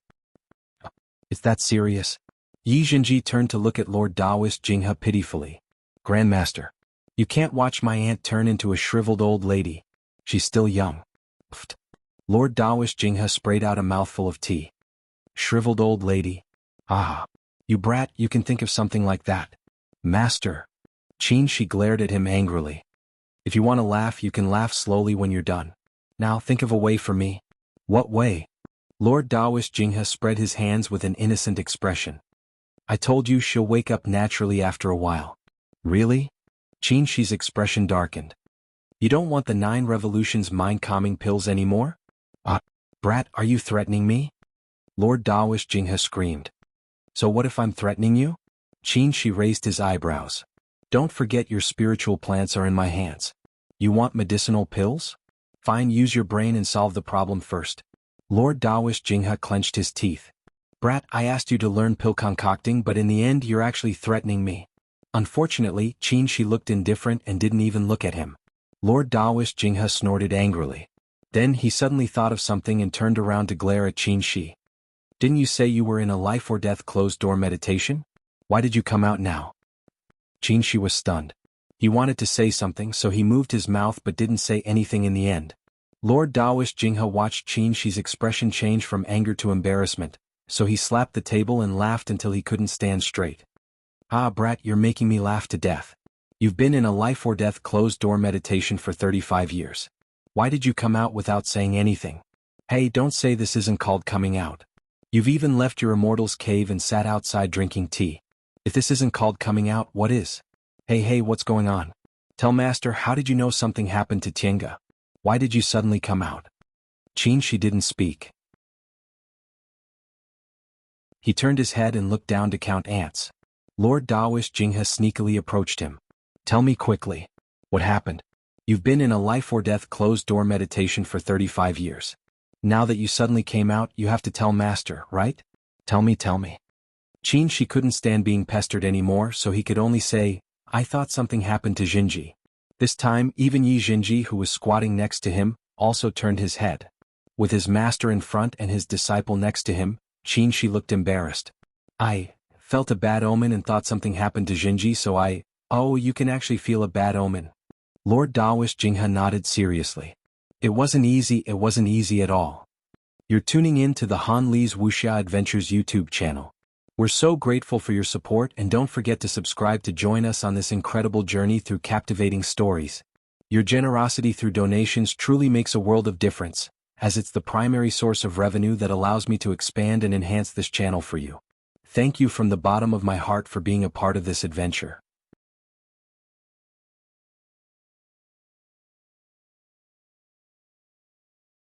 Is that serious? Yi Jinji turned to look at Lord Daoist Jinghe pitifully. Grandmaster. You can't watch my aunt turn into a shriveled old lady. She's still young. Pfft. Lord Daoist Jinghe sprayed out a mouthful of tea. Shriveled old lady. Ah. You brat, you can think of something like that. Master. Qin Shi glared at him angrily. If you want to laugh, you can laugh slowly when you're done. Now think of a way for me. What way? Lord Daoist Jinghe spread his hands with an innocent expression. I told you she'll wake up naturally after a while. Really? Qin Shi's expression darkened. You don't want the 9 revolutions mind-calming pills anymore? Brat, are you threatening me? Lord Daoist Jinghe screamed. So what if I'm threatening you? Qin Shi raised his eyebrows. Don't forget your spiritual plants are in my hands. You want medicinal pills? Fine, use your brain and solve the problem first. Lord Daoist Jinghe clenched his teeth. Brat, I asked you to learn pill concocting, but in the end you're actually threatening me. Unfortunately, Qin Shi looked indifferent and didn't even look at him. Lord Daoist Jinghe snorted angrily. Then he suddenly thought of something and turned around to glare at Qin Shi. Didn't you say you were in a life-or-death closed-door meditation? Why did you come out now? Qin Shi was stunned. He wanted to say something, so he moved his mouth but didn't say anything in the end. Lord Dawish Jinghe watched Qin Shi's expression change from anger to embarrassment, so he slapped the table and laughed until he couldn't stand straight. Ah, brat, you're making me laugh to death. You've been in a life-or-death closed-door meditation for 35 years. Why did you come out without saying anything? Hey, don't say this isn't called coming out. You've even left your immortal's cave and sat outside drinking tea. If this isn't called coming out, what is? Hey, what's going on? Tell Master, how did you know something happened to Tienga? Why did you suddenly come out? Qin Shi didn't speak. He turned his head and looked down to count ants. Lord Dawish Jinghe sneakily approached him. Tell me quickly. What happened? You've been in a life-or-death closed-door meditation for 35 years. Now that you suddenly came out, you have to tell Master, right? Tell me. Qin Shi couldn't stand being pestered anymore, so he could only say, I thought something happened to Jinji. This time, even Yi Jinji, who was squatting next to him, also turned his head. With his master in front and his disciple next to him, Qin Shi looked embarrassed. I felt a bad omen and thought something happened to Jinji, so Oh, you can actually feel a bad omen. Lord Dawish Jinghe nodded seriously. It wasn't easy at all. You're tuning in to the Han Li's Wuxia Adventures YouTube channel. We're so grateful for your support, and don't forget to subscribe to join us on this incredible journey through captivating stories. Your generosity through donations truly makes a world of difference, as it's the primary source of revenue that allows me to expand and enhance this channel for you. Thank you from the bottom of my heart for being a part of this adventure.